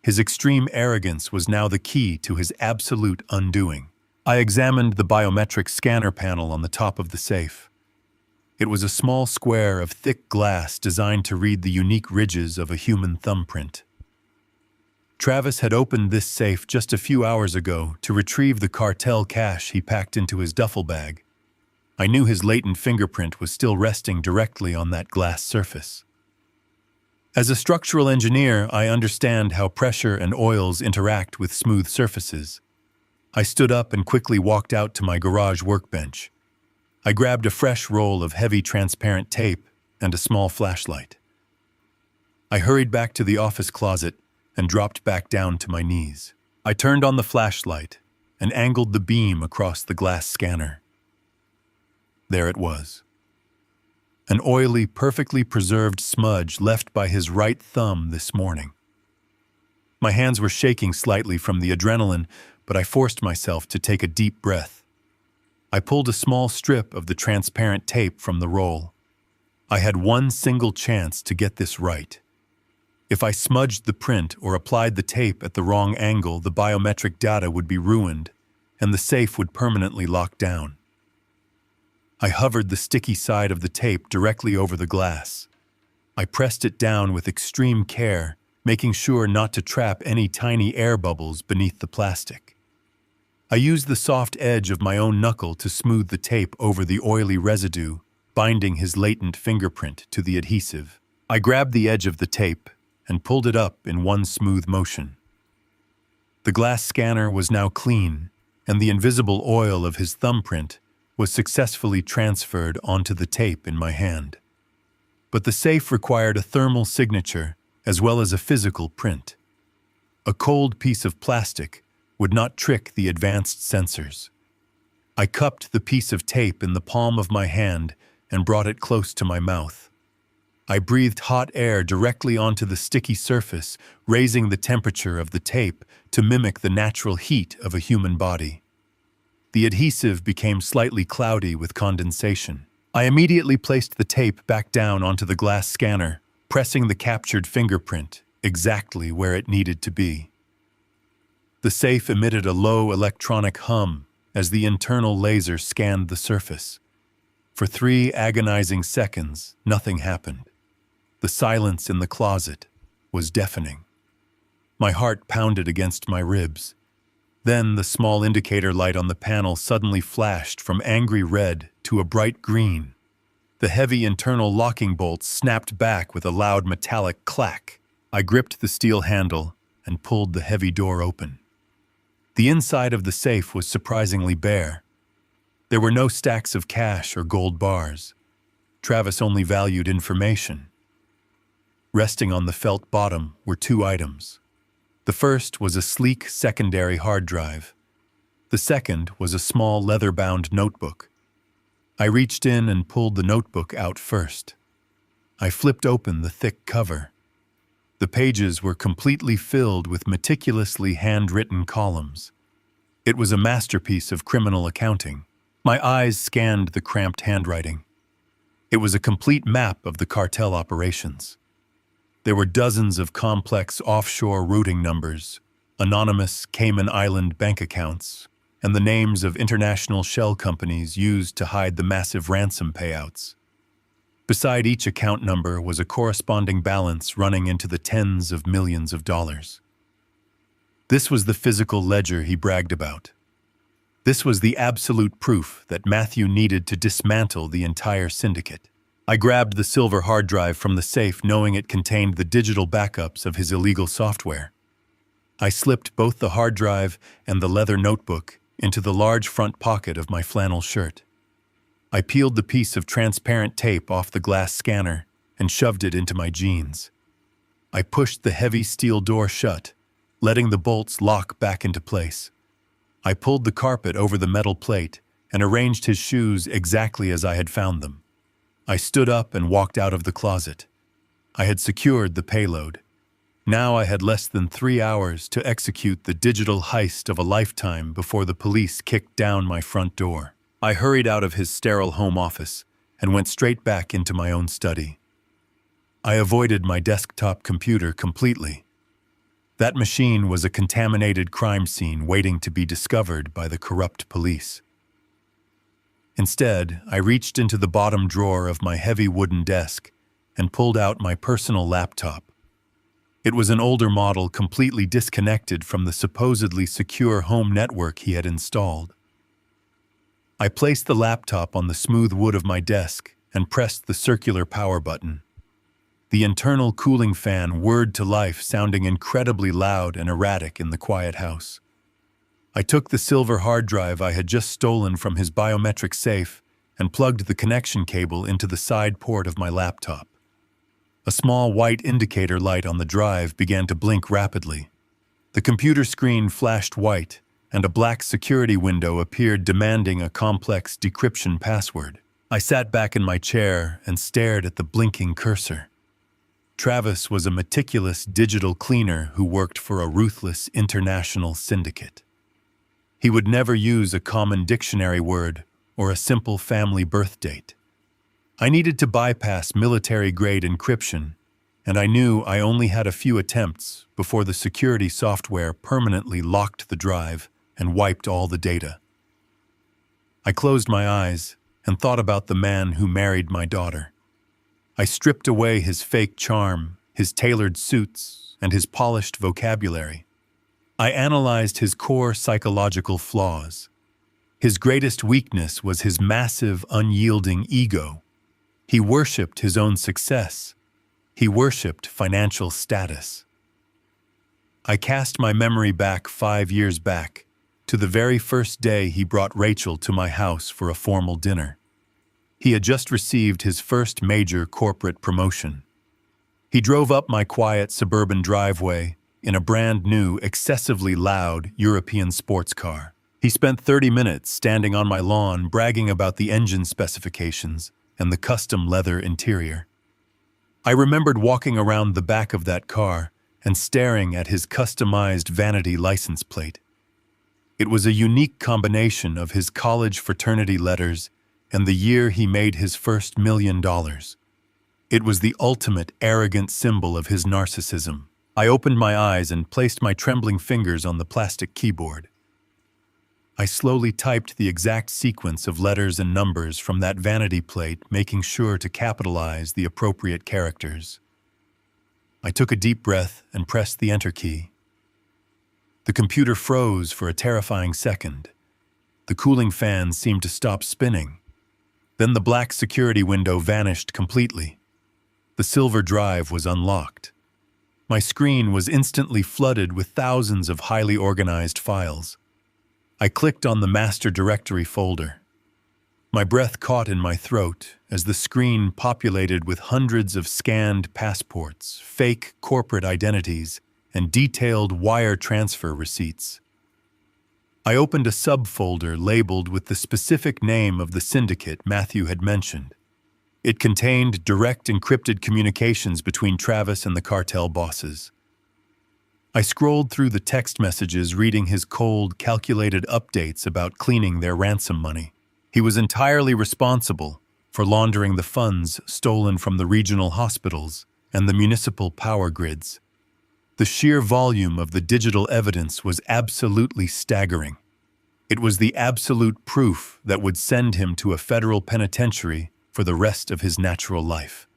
His extreme arrogance was now the key to his absolute undoing. I examined the biometric scanner panel on the top of the safe. It was a small square of thick glass designed to read the unique ridges of a human thumbprint. Travis had opened this safe just a few hours ago to retrieve the cartel cash he packed into his duffel bag. I knew his latent fingerprint was still resting directly on that glass surface. As a structural engineer, I understand how pressure and oils interact with smooth surfaces. I stood up and quickly walked out to my garage workbench. I grabbed a fresh roll of heavy transparent tape and a small flashlight. I hurried back to the office closet and dropped back down to my knees. I turned on the flashlight and angled the beam across the glass scanner. There it was. An oily, perfectly preserved smudge left by his right thumb this morning. My hands were shaking slightly from the adrenaline, but I forced myself to take a deep breath. I pulled a small strip of the transparent tape from the roll. I had one single chance to get this right. If I smudged the print or applied the tape at the wrong angle, the biometric data would be ruined, and the safe would permanently lock down. I hovered the sticky side of the tape directly over the glass. I pressed it down with extreme care, making sure not to trap any tiny air bubbles beneath the plastic. I used the soft edge of my own knuckle to smooth the tape over the oily residue, binding his latent fingerprint to the adhesive. I grabbed the edge of the tape and pulled it up in one smooth motion. The glass scanner was now clean, and the invisible oil of his thumbprint was successfully transferred onto the tape in my hand. But the safe required a thermal signature as well as a physical print. A cold piece of plastic would not trick the advanced sensors. I cupped the piece of tape in the palm of my hand and brought it close to my mouth. I breathed hot air directly onto the sticky surface, raising the temperature of the tape to mimic the natural heat of a human body. The adhesive became slightly cloudy with condensation. I immediately placed the tape back down onto the glass scanner, pressing the captured fingerprint exactly where it needed to be. The safe emitted a low electronic hum as the internal laser scanned the surface. For 3 agonizing seconds, nothing happened. The silence in the closet was deafening. My heart pounded against my ribs. Then the small indicator light on the panel suddenly flashed from angry red to a bright green. The heavy internal locking bolts snapped back with a loud metallic clack. I gripped the steel handle and pulled the heavy door open. The inside of the safe was surprisingly bare. There were no stacks of cash or gold bars. Travis only valued information. Resting on the felt bottom were 2 items: The first was a sleek secondary hard drive. The second was a small leather-bound notebook. I reached in and pulled the notebook out first. I flipped open the thick cover. The pages were completely filled with meticulously handwritten columns. It was a masterpiece of criminal accounting. My eyes scanned the cramped handwriting. It was a complete map of the cartel operations. There were dozens of complex offshore routing numbers, anonymous Cayman Island bank accounts, and the names of international shell companies used to hide the massive ransom payouts. Beside each account number was a corresponding balance running into the tens of millions of dollars. This was the physical ledger he bragged about. This was the absolute proof that Matthew needed to dismantle the entire syndicate. I grabbed the silver hard drive from the safe, knowing it contained the digital backups of his illegal software. I slipped both the hard drive and the leather notebook into the large front pocket of my flannel shirt. I peeled the piece of transparent tape off the glass scanner and shoved it into my jeans. I pushed the heavy steel door shut, letting the bolts lock back into place. I pulled the carpet over the metal plate and arranged his shoes exactly as I had found them. I stood up and walked out of the closet. I had secured the payload. Now I had less than 3 hours to execute the digital heist of a lifetime before the police kicked down my front door. I hurried out of his sterile home office and went straight back into my own study. I avoided my desktop computer completely. That machine was a contaminated crime scene waiting to be discovered by the corrupt police. Instead, I reached into the bottom drawer of my heavy wooden desk and pulled out my personal laptop. It was an older model completely disconnected from the supposedly secure home network he had installed. I placed the laptop on the smooth wood of my desk and pressed the circular power button. The internal cooling fan whirred to life, sounding incredibly loud and erratic in the quiet house. I took the silver hard drive I had just stolen from his biometric safe and plugged the connection cable into the side port of my laptop. A small white indicator light on the drive began to blink rapidly. The computer screen flashed white, and a black security window appeared demanding a complex decryption password. I sat back in my chair and stared at the blinking cursor. Travis was a meticulous digital cleaner who worked for a ruthless international syndicate. He would never use a common dictionary word or a simple family birth date. I needed to bypass military-grade encryption, and I knew I only had a few attempts before the security software permanently locked the drive and wiped all the data. I closed my eyes and thought about the man who married my daughter. I stripped away his fake charm, his tailored suits, and his polished vocabulary. I analyzed his core psychological flaws. His greatest weakness was his massive, unyielding ego. He worshipped his own success. He worshipped financial status. I cast my memory back 5 years back, to the very first day he brought Rachel to my house for a formal dinner. He had just received his first major corporate promotion. He drove up my quiet suburban driveway in a brand new, excessively loud European sports car. He spent 30 minutes standing on my lawn bragging about the engine specifications and the custom leather interior. I remembered walking around the back of that car and staring at his customized vanity license plate. It was a unique combination of his college fraternity letters and the year he made his first $1 million. It was the ultimate arrogant symbol of his narcissism. I opened my eyes and placed my trembling fingers on the plastic keyboard. I slowly typed the exact sequence of letters and numbers from that vanity plate, making sure to capitalize the appropriate characters. I took a deep breath and pressed the enter key. The computer froze for a terrifying second. The cooling fan seemed to stop spinning. Then the black security window vanished completely. The silver drive was unlocked. My screen was instantly flooded with thousands of highly organized files. I clicked on the master directory folder. My breath caught in my throat as the screen populated with hundreds of scanned passports, fake corporate identities, and detailed wire transfer receipts. I opened a subfolder labeled with the specific name of the syndicate Matthew had mentioned. It contained direct encrypted communications between Travis and the cartel bosses. I scrolled through the text messages, reading his cold, calculated updates about cleaning their ransom money. He was entirely responsible for laundering the funds stolen from the regional hospitals and the municipal power grids. The sheer volume of the digital evidence was absolutely staggering. It was the absolute proof that would send him to a federal penitentiary for the rest of his natural life.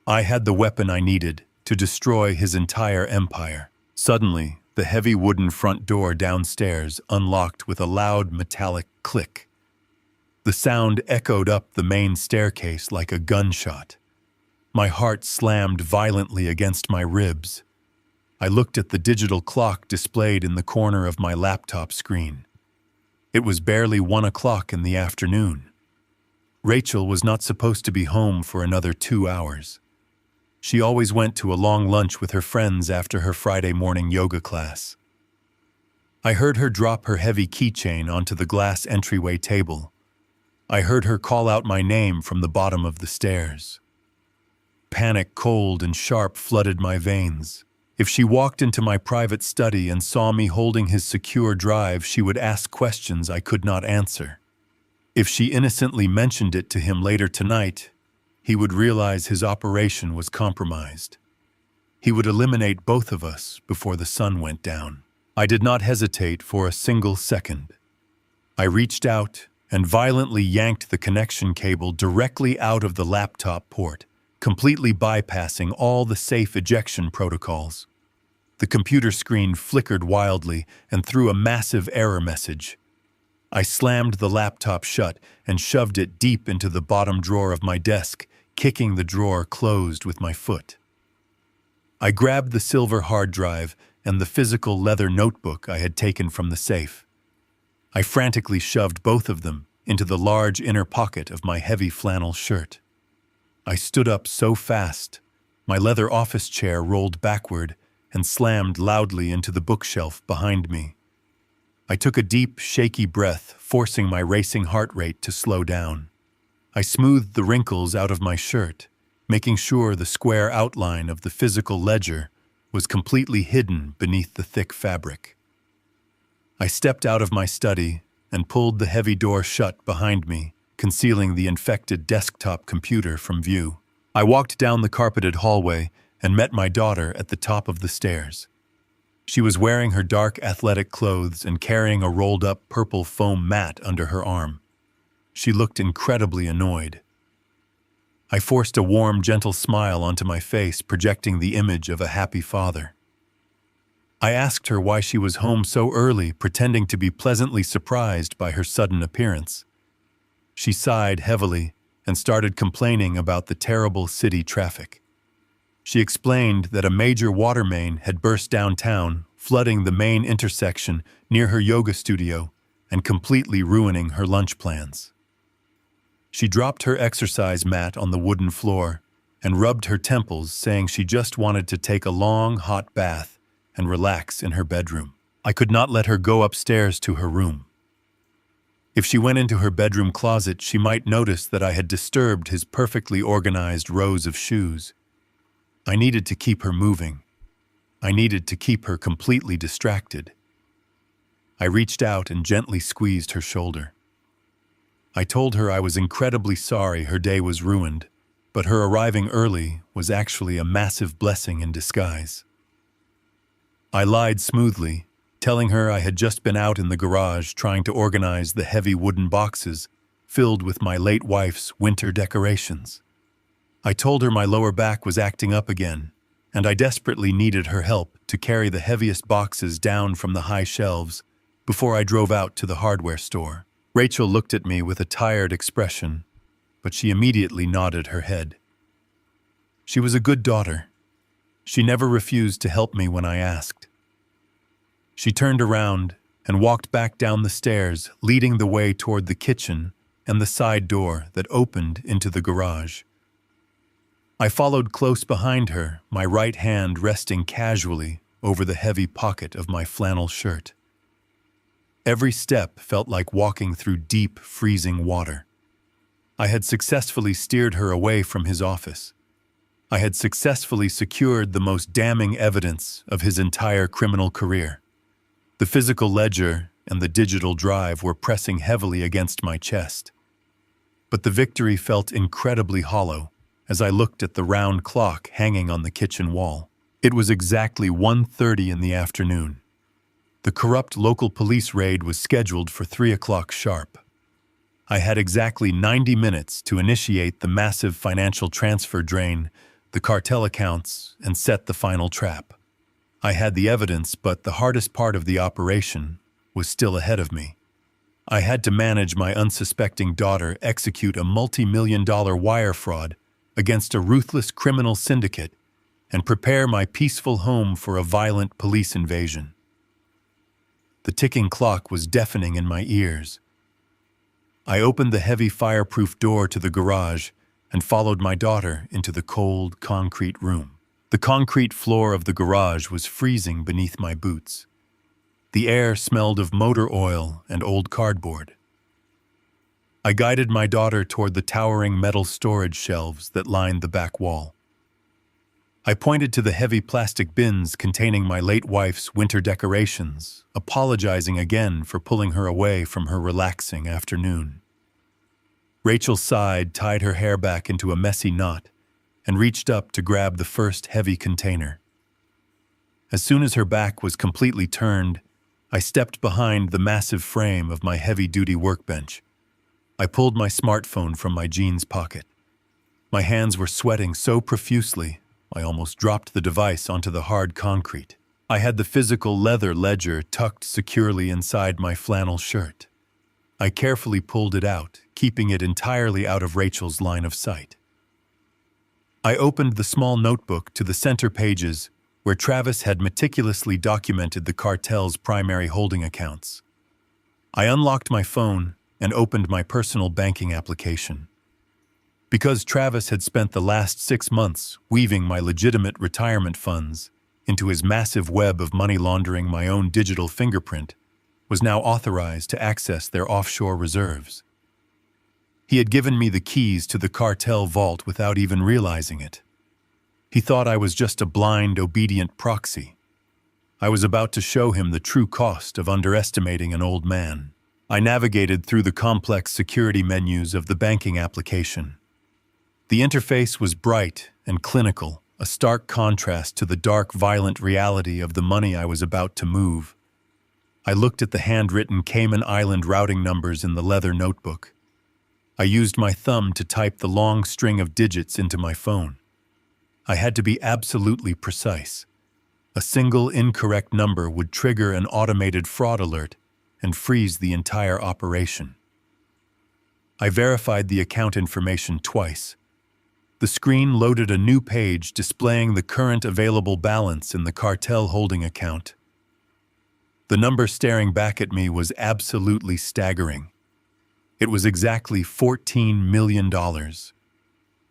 I had the weapon I needed to destroy his entire empire. Suddenly, the heavy wooden front door downstairs unlocked with a loud metallic click. The sound echoed up the main staircase like a gunshot. My heart slammed violently against my ribs. I looked at the digital clock displayed in the corner of my laptop screen. It was barely 1 o'clock in the afternoon. Rachel was not supposed to be home for another 2 hours. She always went to a long lunch with her friends after her Friday morning yoga class. I heard her drop her heavy keychain onto the glass entryway table. I heard her call out my name from the bottom of the stairs. Panic, cold and sharp, flooded my veins. If she walked into my private study and saw me holding his secure drive, she would ask questions I could not answer. If she innocently mentioned it to him later tonight, he would realize his operation was compromised. He would eliminate both of us before the sun went down. I did not hesitate for a single second. I reached out and violently yanked the connection cable directly out of the laptop port, completely bypassing all the safe ejection protocols. The computer screen flickered wildly and threw a massive error message. I slammed the laptop shut and shoved it deep into the bottom drawer of my desk, kicking the drawer closed with my foot. I grabbed the silver hard drive and the physical leather notebook I had taken from the safe. I frantically shoved both of them into the large inner pocket of my heavy flannel shirt. I stood up so fast, my leather office chair rolled backward and slammed loudly into the bookshelf behind me. I took a deep, shaky breath, forcing my racing heart rate to slow down. I smoothed the wrinkles out of my shirt, making sure the square outline of the physical ledger was completely hidden beneath the thick fabric. I stepped out of my study and pulled the heavy door shut behind me, concealing the infected desktop computer from view. I walked down the carpeted hallway and met my daughter at the top of the stairs. She was wearing her dark athletic clothes and carrying a rolled-up purple foam mat under her arm. She looked incredibly annoyed. I forced a warm, gentle smile onto my face, projecting the image of a happy father. I asked her why she was home so early, pretending to be pleasantly surprised by her sudden appearance. She sighed heavily and started complaining about the terrible city traffic. She explained that a major water main had burst downtown, flooding the main intersection near her yoga studio and completely ruining her lunch plans. She dropped her exercise mat on the wooden floor and rubbed her temples, saying she just wanted to take a long, hot bath and relax in her bedroom. I could not let her go upstairs to her room. If she went into her bedroom closet, she might notice that I had disturbed his perfectly organized rows of shoes. I needed to keep her moving. I needed to keep her completely distracted. I reached out and gently squeezed her shoulder. I told her I was incredibly sorry her day was ruined, but her arriving early was actually a massive blessing in disguise. I lied smoothly, telling her I had just been out in the garage trying to organize the heavy wooden boxes filled with my late wife's winter decorations. I told her my lower back was acting up again, and I desperately needed her help to carry the heaviest boxes down from the high shelves before I drove out to the hardware store. Rachel looked at me with a tired expression, but she immediately nodded her head. She was a good daughter. She never refused to help me when I asked. She turned around and walked back down the stairs, leading the way toward the kitchen and the side door that opened into the garage. I followed close behind her, my right hand resting casually over the heavy pocket of my flannel shirt. Every step felt like walking through deep, freezing water. I had successfully steered her away from his office. I had successfully secured the most damning evidence of his entire criminal career. The physical ledger and the digital drive were pressing heavily against my chest. But the victory felt incredibly hollow as I looked at the round clock hanging on the kitchen wall. It was exactly 1:30 in the afternoon. The corrupt local police raid was scheduled for 3 o'clock sharp. I had exactly 90 minutes to initiate the massive financial transfer drain, the cartel accounts, and set the final trap. I had the evidence, but the hardest part of the operation was still ahead of me. I had to manage my unsuspecting daughter execute a multi-million-dollar wire fraud against a ruthless criminal syndicate and prepare my peaceful home for a violent police invasion. The ticking clock was deafening in my ears. I opened the heavy fireproof door to the garage and followed my daughter into the cold, concrete room. The concrete floor of the garage was freezing beneath my boots. The air smelled of motor oil and old cardboard. I guided my daughter toward the towering metal storage shelves that lined the back wall. I pointed to the heavy plastic bins containing my late wife's winter decorations, apologizing again for pulling her away from her relaxing afternoon. Rachel sighed, tied her hair back into a messy knot, and reached up to grab the first heavy container. As soon as her back was completely turned, I stepped behind the massive frame of my heavy-duty workbench. I pulled my smartphone from my jeans pocket. My hands were sweating so profusely, I almost dropped the device onto the hard concrete. I had the physical leather ledger tucked securely inside my flannel shirt. I carefully pulled it out, keeping it entirely out of Rachel's line of sight. I opened the small notebook to the center pages where Travis had meticulously documented the cartel's primary holding accounts. I unlocked my phone and opened my personal banking application. Because Travis had spent the last 6 months weaving my legitimate retirement funds into his massive web of money laundering, my own digital fingerprint was now authorized to access their offshore reserves. He had given me the keys to the cartel vault without even realizing it. He thought I was just a blind, obedient proxy. I was about to show him the true cost of underestimating an old man. I navigated through the complex security menus of the banking application. The interface was bright and clinical, a stark contrast to the dark, violent reality of the money I was about to move. I looked at the handwritten Cayman Island routing numbers in the leather notebook. I used my thumb to type the long string of digits into my phone. I had to be absolutely precise. A single incorrect number would trigger an automated fraud alert and freeze the entire operation. I verified the account information twice. The screen loaded a new page displaying the current available balance in the cartel holding account. The number staring back at me was absolutely staggering. It was exactly $14 million.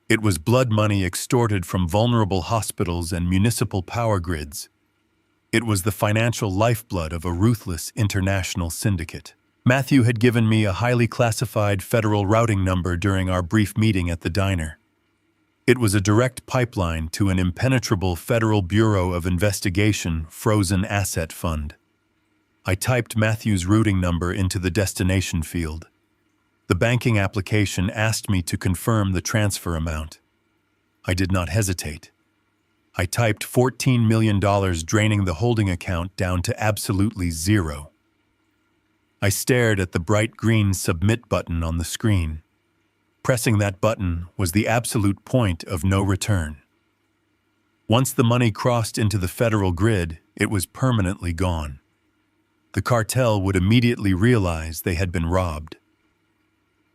It was blood money extorted from vulnerable hospitals and municipal power grids. It was the financial lifeblood of a ruthless international syndicate. Matthew had given me a highly classified federal routing number during our brief meeting at the diner. It was a direct pipeline to an impenetrable Federal Bureau of Investigation frozen asset fund. I typed Matthew's routing number into the destination field. The banking application asked me to confirm the transfer amount. I did not hesitate. I typed $14 million, draining the holding account down to absolutely zero. I stared at the bright green submit button on the screen. Pressing that button was the absolute point of no return. Once the money crossed into the federal grid, it was permanently gone. The cartel would immediately realize they had been robbed.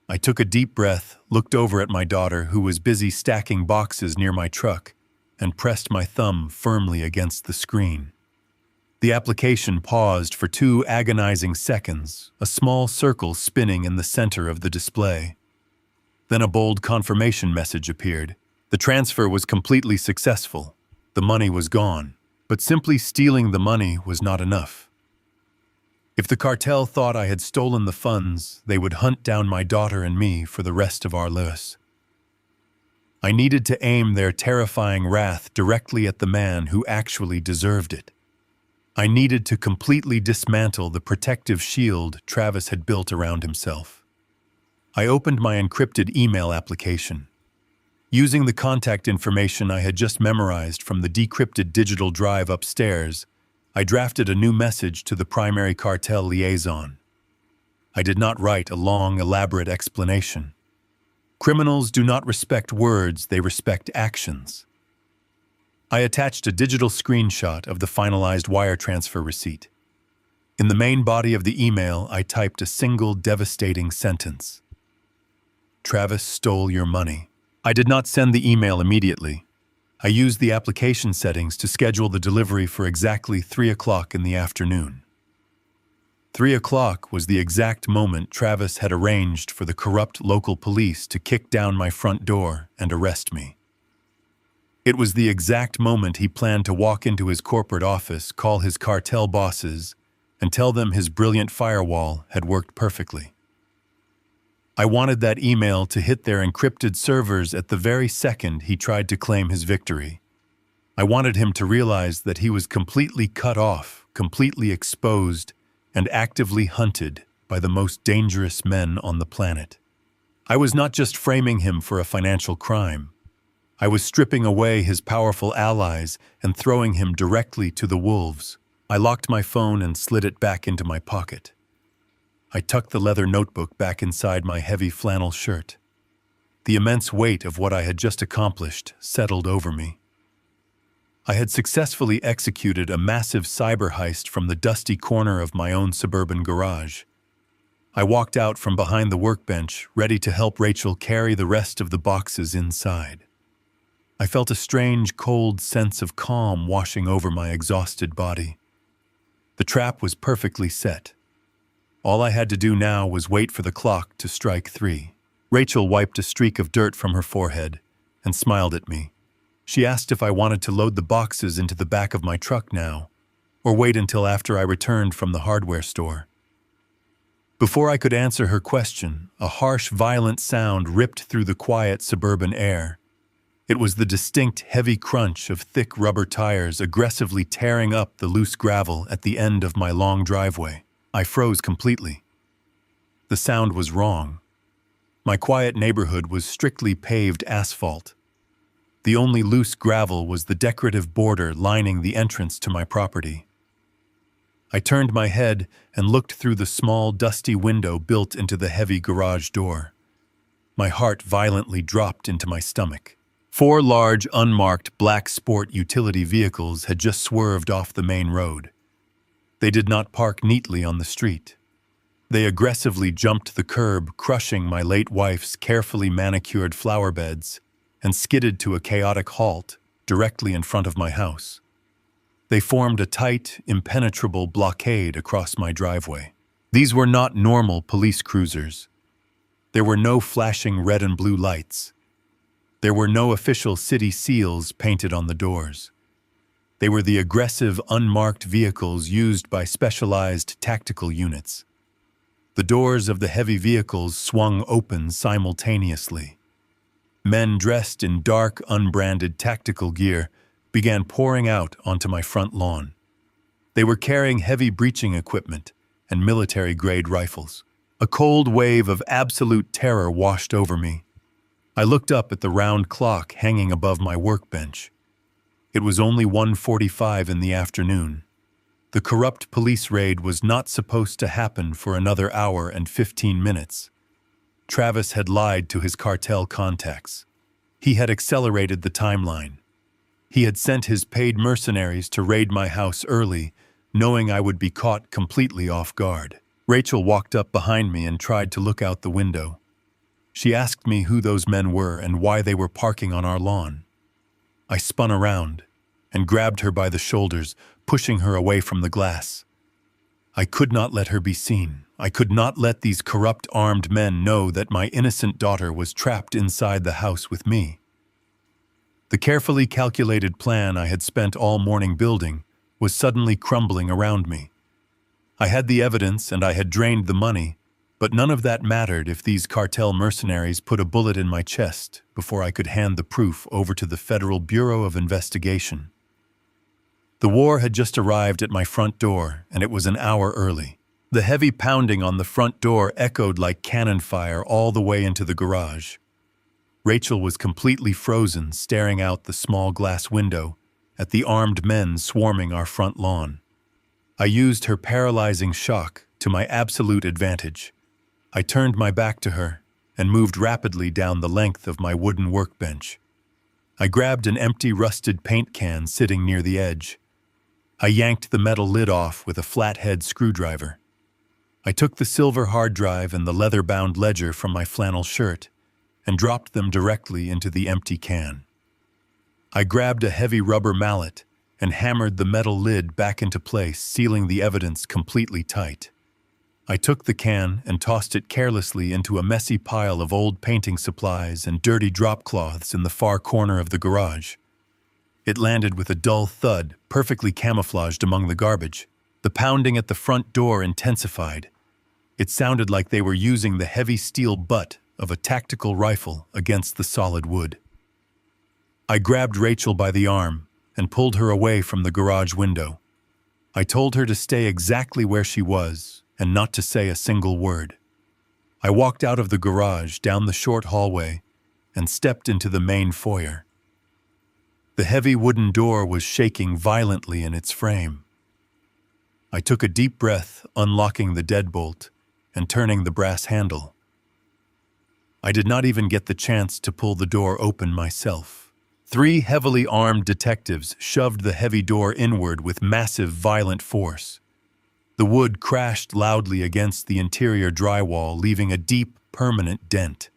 I took a deep breath, looked over at my daughter, who was busy stacking boxes near my truck, and pressed my thumb firmly against the screen. The application paused for 2 agonizing seconds, a small circle spinning in the center of the display. Then a bold confirmation message appeared. The transfer was completely successful. The money was gone. But simply stealing the money was not enough. If the cartel thought I had stolen the funds, they would hunt down my daughter and me for the rest of our lives. I needed to aim their terrifying wrath directly at the man who actually deserved it. I needed to completely dismantle the protective shield Travis had built around himself. I opened my encrypted email application. Using the contact information I had just memorized from the decrypted digital drive upstairs, I drafted a new message to the primary cartel liaison. I did not write a long, elaborate explanation. Criminals do not respect words, they respect actions. I attached a digital screenshot of the finalized wire transfer receipt. In the main body of the email, I typed a single devastating sentence. Travis stole your money. I did not send the email immediately. I used the application settings to schedule the delivery for exactly 3 o'clock in the afternoon. 3 o'clock was the exact moment Travis had arranged for the corrupt local police to kick down my front door and arrest me. It was the exact moment he planned to walk into his corporate office, call his cartel bosses, and tell them his brilliant firewall had worked perfectly. I wanted that email to hit their encrypted servers at the very second he tried to claim his victory. I wanted him to realize that he was completely cut off, completely exposed, and actively hunted by the most dangerous men on the planet. I was not just framing him for a financial crime. I was stripping away his powerful allies and throwing him directly to the wolves. I locked my phone and slid it back into my pocket. I tucked the leather notebook back inside my heavy flannel shirt. The immense weight of what I had just accomplished settled over me. I had successfully executed a massive cyber heist from the dusty corner of my own suburban garage. I walked out from behind the workbench, ready to help Rachel carry the rest of the boxes inside. I felt a strange, cold sense of calm washing over my exhausted body. The trap was perfectly set. All I had to do now was wait for the clock to strike 3. Rachel wiped a streak of dirt from her forehead and smiled at me. She asked if I wanted to load the boxes into the back of my truck now, or wait until after I returned from the hardware store. Before I could answer her question, a harsh, violent sound ripped through the quiet suburban air. It was the distinct, heavy crunch of thick rubber tires aggressively tearing up the loose gravel at the end of my long driveway. I froze completely. The sound was wrong. My quiet neighborhood was strictly paved asphalt. The only loose gravel was the decorative border lining the entrance to my property. I turned my head and looked through the small, dusty window built into the heavy garage door. My heart violently dropped into my stomach. 4 large, unmarked black sport utility vehicles had just swerved off the main road. They did not park neatly on the street. They aggressively jumped the curb, crushing my late wife's carefully manicured flower beds, and skidded to a chaotic halt directly in front of my house. They formed a tight, impenetrable blockade across my driveway. These were not normal police cruisers. There were no flashing red and blue lights. There were no official city seals painted on the doors. They were the aggressive, unmarked vehicles used by specialized tactical units. The doors of the heavy vehicles swung open simultaneously. Men dressed in dark, unbranded tactical gear began pouring out onto my front lawn. They were carrying heavy breaching equipment and military-grade rifles. A cold wave of absolute terror washed over me. I looked up at the round clock hanging above my workbench. It was only 1:45 in the afternoon. The corrupt police raid was not supposed to happen for another hour and 15 minutes. Travis had lied to his cartel contacts. He had accelerated the timeline. He had sent his paid mercenaries to raid my house early, knowing I would be caught completely off guard. Rachel walked up behind me and tried to look out the window. She asked me who those men were and why they were parking on our lawn. I spun around and grabbed her by the shoulders, pushing her away from the glass. I could not let her be seen. I could not let these corrupt armed men know that my innocent daughter was trapped inside the house with me. The carefully calculated plan I had spent all morning building was suddenly crumbling around me. I had the evidence and I had drained the money, but none of that mattered if these cartel mercenaries put a bullet in my chest before I could hand the proof over to the Federal Bureau of Investigation. The war had just arrived at my front door, and it was an hour early. The heavy pounding on the front door echoed like cannon fire all the way into the garage. Rachel was completely frozen, staring out the small glass window at the armed men swarming our front lawn. I used her paralyzing shock to my absolute advantage. I turned my back to her and moved rapidly down the length of my wooden workbench. I grabbed an empty rusted paint can sitting near the edge. I yanked the metal lid off with a flathead screwdriver. I took the silver hard drive and the leather-bound ledger from my flannel shirt and dropped them directly into the empty can. I grabbed a heavy rubber mallet and hammered the metal lid back into place, sealing the evidence completely tight. I took the can and tossed it carelessly into a messy pile of old painting supplies and dirty drop cloths in the far corner of the garage. It landed with a dull thud, perfectly camouflaged among the garbage. The pounding at the front door intensified. It sounded like they were using the heavy steel butt of a tactical rifle against the solid wood. I grabbed Rachel by the arm and pulled her away from the garage window. I told her to stay exactly where she was and not to say a single word. I walked out of the garage, down the short hallway, and stepped into the main foyer. The heavy wooden door was shaking violently in its frame. I took a deep breath, unlocking the deadbolt and turning the brass handle. I did not even get the chance to pull the door open myself. 3 heavily armed detectives shoved the heavy door inward with massive, violent force. The wood crashed loudly against the interior drywall, leaving a deep, permanent dent.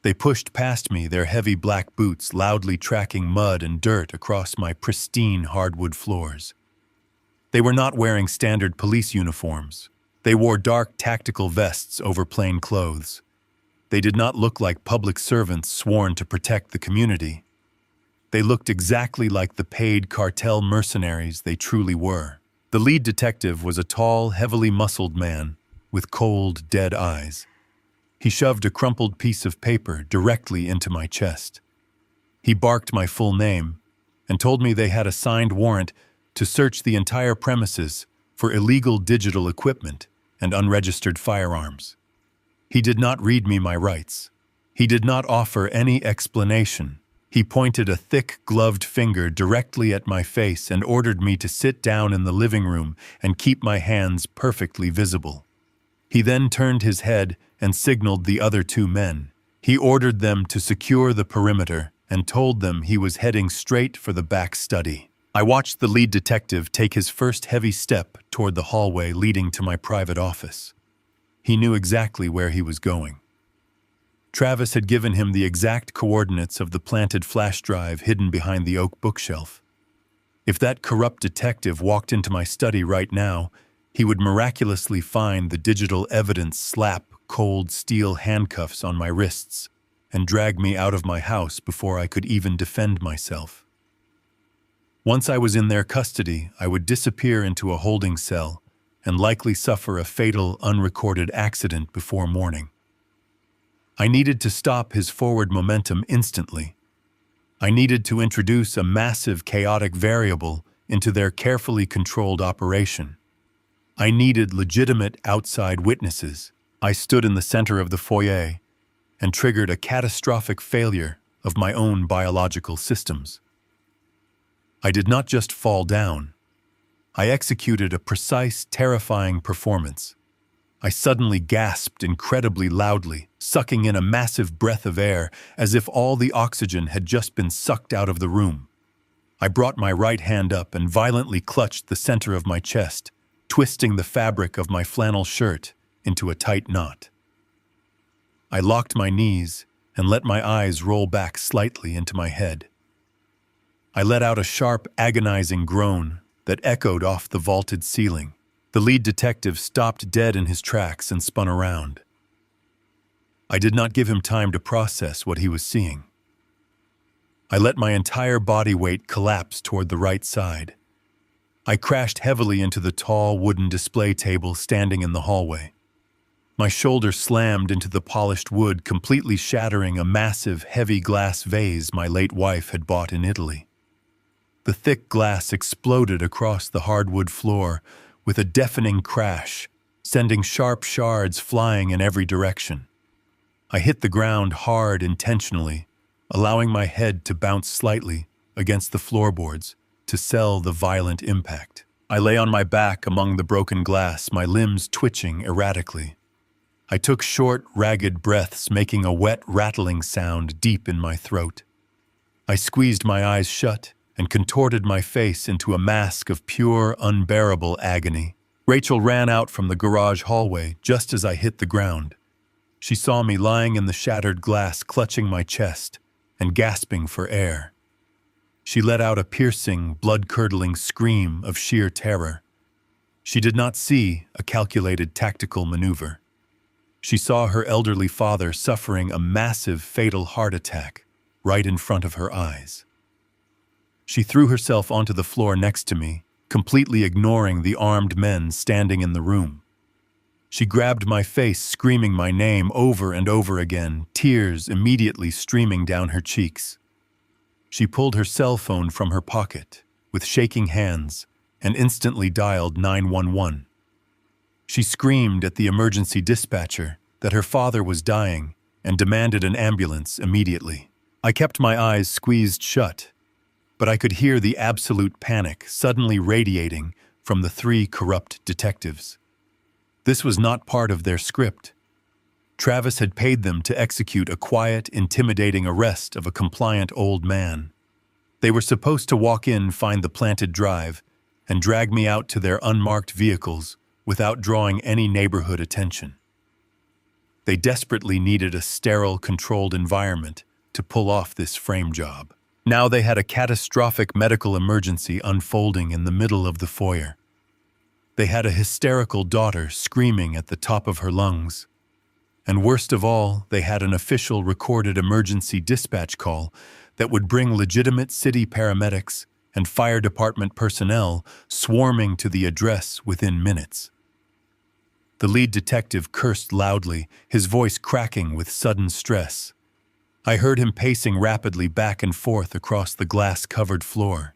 They pushed past me, their heavy black boots loudly tracking mud and dirt across my pristine hardwood floors. They were not wearing standard police uniforms. They wore dark tactical vests over plain clothes. They did not look like public servants sworn to protect the community. They looked exactly like the paid cartel mercenaries they truly were. The lead detective was a tall, heavily muscled man with cold, dead eyes. He shoved a crumpled piece of paper directly into my chest. He barked my full name and told me they had a signed warrant to search the entire premises for illegal digital equipment and unregistered firearms. He did not read me my rights. He did not offer any explanation. He pointed a thick, gloved finger directly at my face and ordered me to sit down in the living room and keep my hands perfectly visible. He then turned his head and signaled the other 2 men. He ordered them to secure the perimeter and told them he was heading straight for the back study. I watched the lead detective take his first heavy step toward the hallway leading to my private office. He knew exactly where he was going. Travis had given him the exact coordinates of the planted flash drive hidden behind the oak bookshelf. If that corrupt detective walked into my study right now, he would miraculously find the digital evidence slap cold steel handcuffs on my wrists and drag me out of my house before I could even defend myself. Once I was in their custody, I would disappear into a holding cell and likely suffer a fatal, unrecorded accident before morning. I needed to stop his forward momentum instantly. I needed to introduce a massive, chaotic variable into their carefully controlled operation. I needed legitimate outside witnesses. I stood in the center of the foyer and triggered a catastrophic failure of my own biological systems. I did not just fall down. I executed a precise, terrifying performance. I suddenly gasped incredibly loudly, sucking in a massive breath of air as if all the oxygen had just been sucked out of the room. I brought my right hand up and violently clutched the center of my chest, twisting the fabric of my flannel shirt into a tight knot. I locked my knees and let my eyes roll back slightly into my head. I let out a sharp, agonizing groan that echoed off the vaulted ceiling. The lead detective stopped dead in his tracks and spun around. I did not give him time to process what he was seeing. I let my entire body weight collapse toward the right side. I crashed heavily into the tall wooden display table standing in the hallway. My shoulder slammed into the polished wood, completely shattering a massive, heavy glass vase my late wife had bought in Italy. The thick glass exploded across the hardwood floor with a deafening crash, sending sharp shards flying in every direction. I hit the ground hard intentionally, allowing my head to bounce slightly against the floorboards to sell the violent impact. I lay on my back among the broken glass, my limbs twitching erratically. I took short, ragged breaths, making a wet, rattling sound deep in my throat. I squeezed my eyes shut and contorted my face into a mask of pure, unbearable agony. Rachel ran out from the garage hallway just as I hit the ground. She saw me lying in the shattered glass, clutching my chest and gasping for air. She let out a piercing, blood-curdling scream of sheer terror. She did not see a calculated tactical maneuver. She saw her elderly father suffering a massive, fatal heart attack right in front of her eyes. She threw herself onto the floor next to me, completely ignoring the armed men standing in the room. She grabbed my face, screaming my name over and over again, tears immediately streaming down her cheeks. She pulled her cell phone from her pocket with shaking hands and instantly dialed 911. She screamed at the emergency dispatcher that her father was dying and demanded an ambulance immediately. I kept my eyes squeezed shut, but I could hear the absolute panic suddenly radiating from the three corrupt detectives. This was not part of their script. Travis had paid them to execute a quiet, intimidating arrest of a compliant old man. They were supposed to walk in, find the planted drive, and drag me out to their unmarked vehicles without drawing any neighborhood attention. They desperately needed a sterile, controlled environment to pull off this frame job. Now they had a catastrophic medical emergency unfolding in the middle of the foyer. They had a hysterical daughter screaming at the top of her lungs. And worst of all, they had an official recorded emergency dispatch call that would bring legitimate city paramedics and fire department personnel swarming to the address within minutes. The lead detective cursed loudly, his voice cracking with sudden stress. I heard him pacing rapidly back and forth across the glass-covered floor.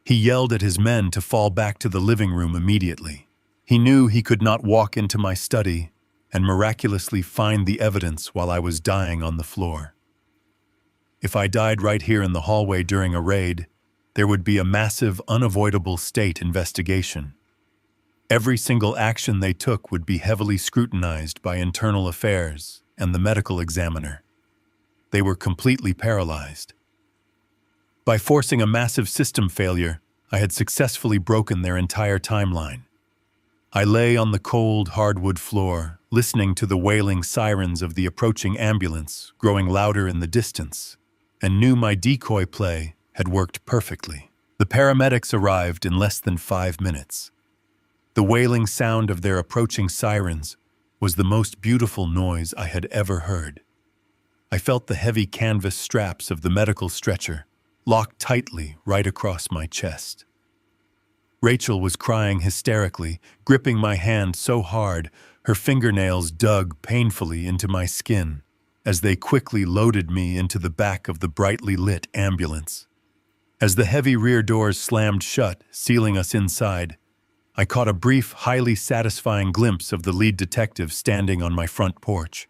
He yelled at his men to fall back to the living room immediately. He knew he could not walk into my study and miraculously find the evidence while I was dying on the floor. If I died right here in the hallway during a raid, there would be a massive, unavoidable state investigation. Every single action they took would be heavily scrutinized by internal affairs and the medical examiner. They were completely paralyzed. By forcing a massive system failure, I had successfully broken their entire timeline. I lay on the cold, hardwood floor, listening to the wailing sirens of the approaching ambulance growing louder in the distance, and knew my decoy play had worked perfectly. The paramedics arrived in less than 5 minutes. The wailing sound of their approaching sirens was the most beautiful noise I had ever heard. I felt the heavy canvas straps of the medical stretcher locked tightly right across my chest. Rachel was crying hysterically, gripping my hand so hard her fingernails dug painfully into my skin as they quickly loaded me into the back of the brightly lit ambulance. As the heavy rear doors slammed shut, sealing us inside, I caught a brief, highly satisfying glimpse of the lead detective standing on my front porch.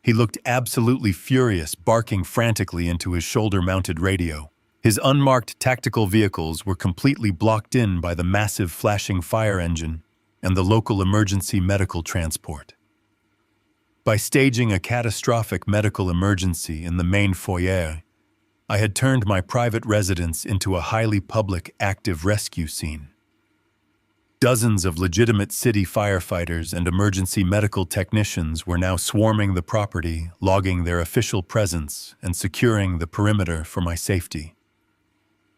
He looked absolutely furious, barking frantically into his shoulder-mounted radio. His unmarked tactical vehicles were completely blocked in by the massive flashing fire engine and the local emergency medical transport. By staging a catastrophic medical emergency in the main foyer, I had turned my private residence into a highly public, active rescue scene. Dozens of legitimate city firefighters and emergency medical technicians were now swarming the property, logging their official presence and securing the perimeter for my safety.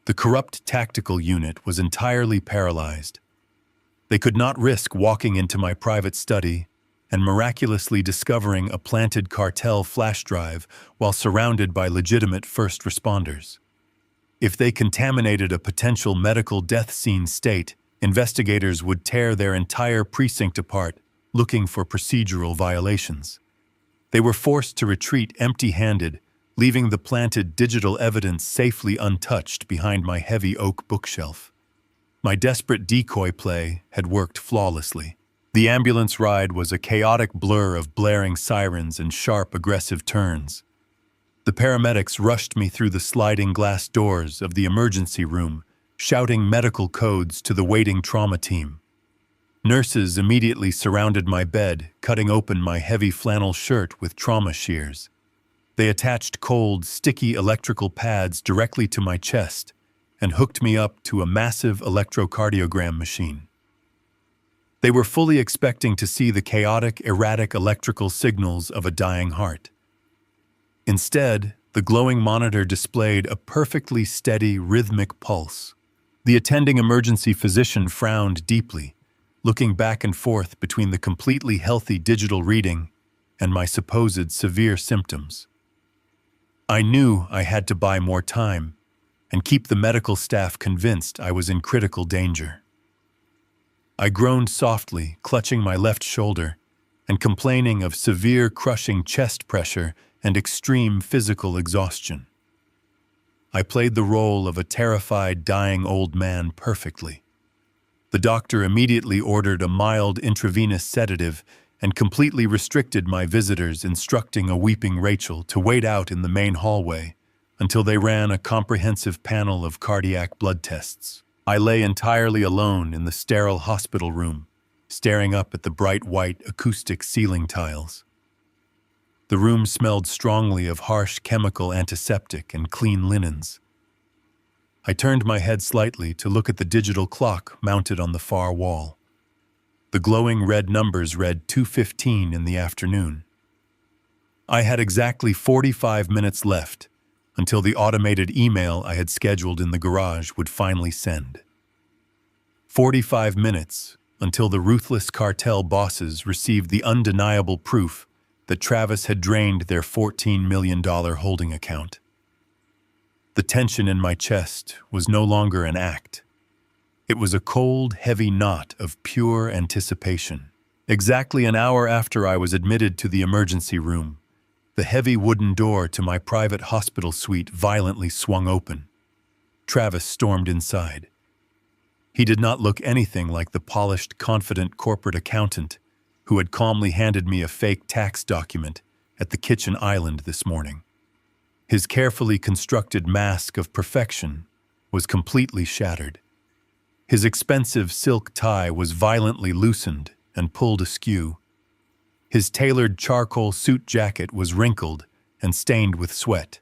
The corrupt tactical unit was entirely paralyzed. They could not risk walking into my private study and miraculously discovering a planted cartel flash drive while surrounded by legitimate first responders. If they contaminated a potential medical death scene state, investigators would tear their entire precinct apart, looking for procedural violations. They were forced to retreat empty-handed, leaving the planted digital evidence safely untouched behind my heavy oak bookshelf. My desperate decoy play had worked flawlessly. The ambulance ride was a chaotic blur of blaring sirens and sharp, aggressive turns. The paramedics rushed me through the sliding glass doors of the emergency room, shouting medical codes to the waiting trauma team. Nurses immediately surrounded my bed, cutting open my heavy flannel shirt with trauma shears. They attached cold, sticky electrical pads directly to my chest and hooked me up to a massive electrocardiogram machine. They were fully expecting to see the chaotic, erratic electrical signals of a dying heart. Instead, the glowing monitor displayed a perfectly steady, rhythmic pulse. The attending emergency physician frowned deeply, looking back and forth between the completely healthy digital reading and my supposed severe symptoms. I knew I had to buy more time and keep the medical staff convinced I was in critical danger. I groaned softly, clutching my left shoulder and complaining of severe, crushing chest pressure and extreme physical exhaustion. I played the role of a terrified, dying old man perfectly. The doctor immediately ordered a mild intravenous sedative and completely restricted my visitors, instructing a weeping Rachel to wait out in the main hallway until they ran a comprehensive panel of cardiac blood tests. I lay entirely alone in the sterile hospital room, staring up at the bright white acoustic ceiling tiles. The room smelled strongly of harsh chemical antiseptic and clean linens. I turned my head slightly to look at the digital clock mounted on the far wall. The glowing red numbers read 2:15 in the afternoon. I had exactly 45 minutes left until the automated email I had scheduled in the garage would finally send. 45 minutes until the ruthless cartel bosses received the undeniable proof that Travis had drained their $14 million holding account. The tension in my chest was no longer an act. It was a cold, heavy knot of pure anticipation. Exactly an hour after I was admitted to the emergency room, the heavy wooden door to my private hospital suite violently swung open. Travis stormed inside. He did not look anything like the polished, confident corporate accountant who had calmly handed me a fake tax document at the kitchen island this morning. His carefully constructed mask of perfection was completely shattered. His expensive silk tie was violently loosened and pulled askew. His tailored charcoal suit jacket was wrinkled and stained with sweat.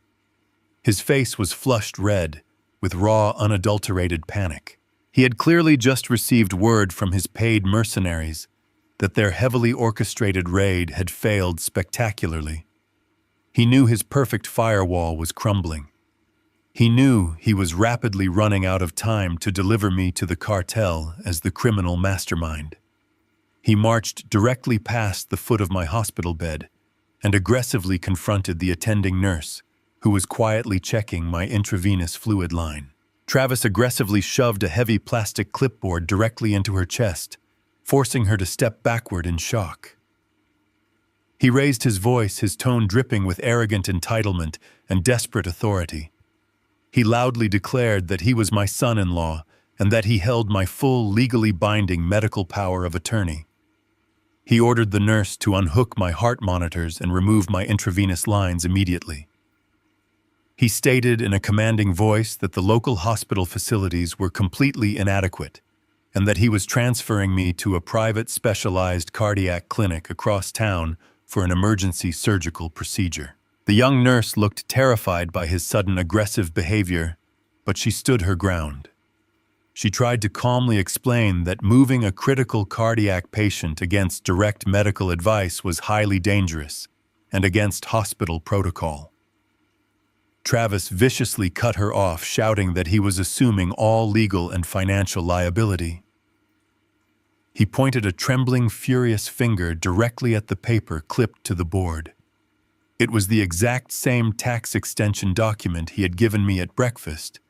His face was flushed red with raw, unadulterated panic. He had clearly just received word from his paid mercenaries that their heavily orchestrated raid had failed spectacularly. He knew his perfect firewall was crumbling. He knew he was rapidly running out of time to deliver me to the cartel as the criminal mastermind. He marched directly past the foot of my hospital bed and aggressively confronted the attending nurse, who was quietly checking my intravenous fluid line. Travis aggressively shoved a heavy plastic clipboard directly into her chest, forcing her to step backward in shock. He raised his voice, his tone dripping with arrogant entitlement and desperate authority. He loudly declared that he was my son-in-law and that he held my full, legally binding medical power of attorney. He ordered the nurse to unhook my heart monitors and remove my intravenous lines immediately. He stated in a commanding voice that the local hospital facilities were completely inadequate and that he was transferring me to a private specialized cardiac clinic across town for an emergency surgical procedure. The young nurse looked terrified by his sudden aggressive behavior, but she stood her ground. She tried to calmly explain that moving a critical cardiac patient against direct medical advice was highly dangerous and against hospital protocol. Travis viciously cut her off, shouting that he was assuming all legal and financial liability. He pointed a trembling, furious finger directly at the paper clipped to the board. It was the exact same tax extension document he had given me at breakfast,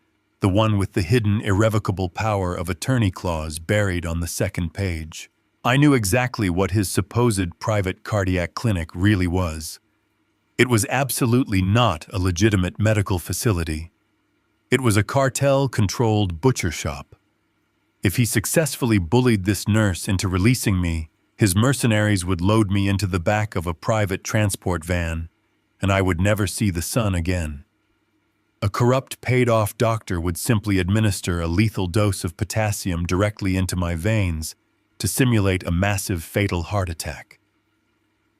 the one with the hidden irrevocable power of attorney clause buried on the second page. I knew exactly what his supposed private cardiac clinic really was. It was absolutely not a legitimate medical facility. It was a cartel-controlled butcher shop. If he successfully bullied this nurse into releasing me, his mercenaries would load me into the back of a private transport van, and I would never see the sun again. A corrupt, paid-off doctor would simply administer a lethal dose of potassium directly into my veins to simulate a massive, fatal heart attack.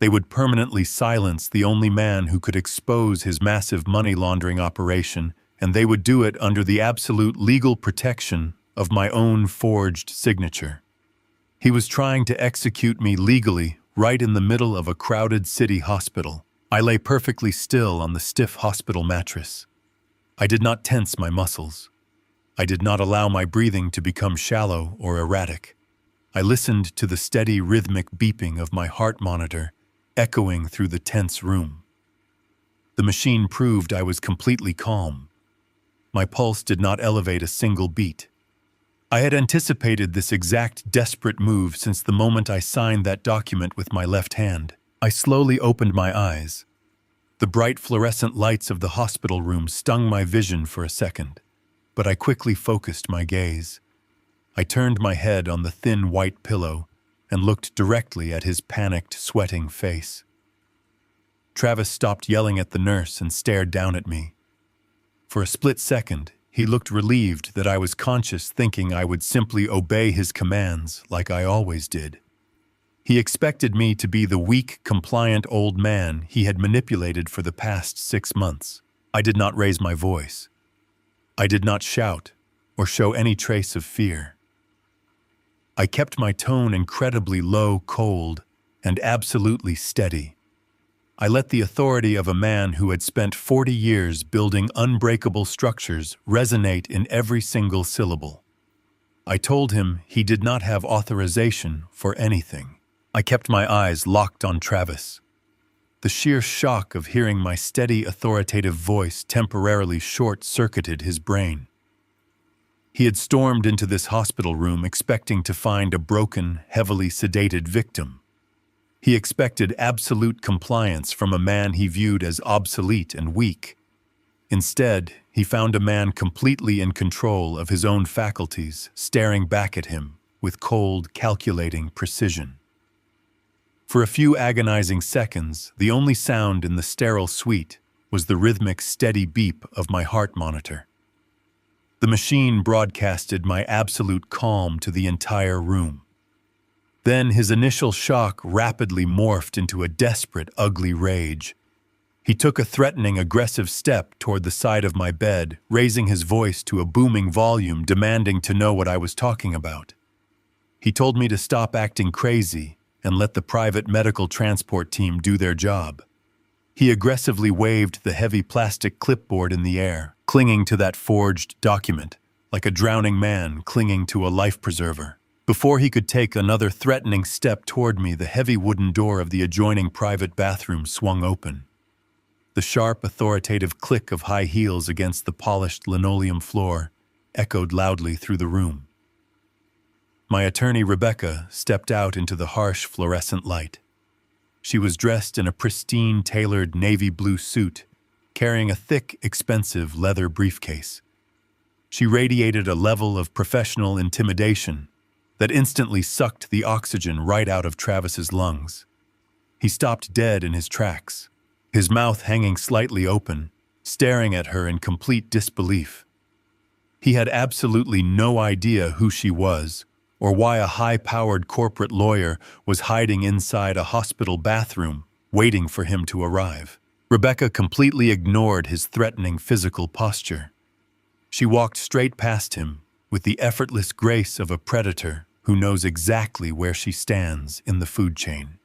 They would permanently silence the only man who could expose his massive money laundering operation, and they would do it under the absolute legal protection of my own forged signature. He was trying to execute me legally right in the middle of a crowded city hospital. I lay perfectly still on the stiff hospital mattress. I did not tense my muscles. I did not allow my breathing to become shallow or erratic. I listened to the steady rhythmic beeping of my heart monitor echoing through the tense room. The machine proved I was completely calm. My pulse did not elevate a single beat. I had anticipated this exact desperate move since the moment I signed that document with my left hand. I slowly opened my eyes. The bright fluorescent lights of the hospital room stung my vision for a second, but I quickly focused my gaze. I turned my head on the thin white pillow and looked directly at his panicked, sweating face. Travis stopped yelling at the nurse and stared down at me. For a split second, he looked relieved that I was conscious, thinking I would simply obey his commands like I always did. He expected me to be the weak, compliant old man he had manipulated for the past 6 months. I did not raise my voice. I did not shout or show any trace of fear. I kept my tone incredibly low, cold, and absolutely steady. I let the authority of a man who had spent 40 years building unbreakable structures resonate in every single syllable. I told him he did not have authorization for anything. I kept my eyes locked on Travis. The sheer shock of hearing my steady, authoritative voice temporarily short-circuited his brain. He had stormed into this hospital room expecting to find a broken, heavily sedated victim. He expected absolute compliance from a man he viewed as obsolete and weak. Instead, he found a man completely in control of his own faculties, staring back at him with cold, calculating precision. For a few agonizing seconds, the only sound in the sterile suite was the rhythmic, steady beep of my heart monitor. The machine broadcasted my absolute calm to the entire room. Then his initial shock rapidly morphed into a desperate, ugly rage. He took a threatening, aggressive step toward the side of my bed, raising his voice to a booming volume, demanding to know what I was talking about. He told me to stop acting crazy and let the private medical transport team do their job. He aggressively waved the heavy plastic clipboard in the air, clinging to that forged document, like a drowning man clinging to a life preserver. Before he could take another threatening step toward me, the heavy wooden door of the adjoining private bathroom swung open. The sharp, authoritative click of high heels against the polished linoleum floor echoed loudly through the room. My attorney, Rebecca, stepped out into the harsh fluorescent light. She was dressed in a pristine, tailored navy blue suit, carrying a thick, expensive leather briefcase. She radiated a level of professional intimidation that instantly sucked the oxygen right out of Travis's lungs. He stopped dead in his tracks, his mouth hanging slightly open, staring at her in complete disbelief. He had absolutely no idea who she was, or why a high-powered corporate lawyer was hiding inside a hospital bathroom, waiting for him to arrive. Rebecca completely ignored his threatening physical posture. She walked straight past him with the effortless grace of a predator who knows exactly where she stands in the food chain.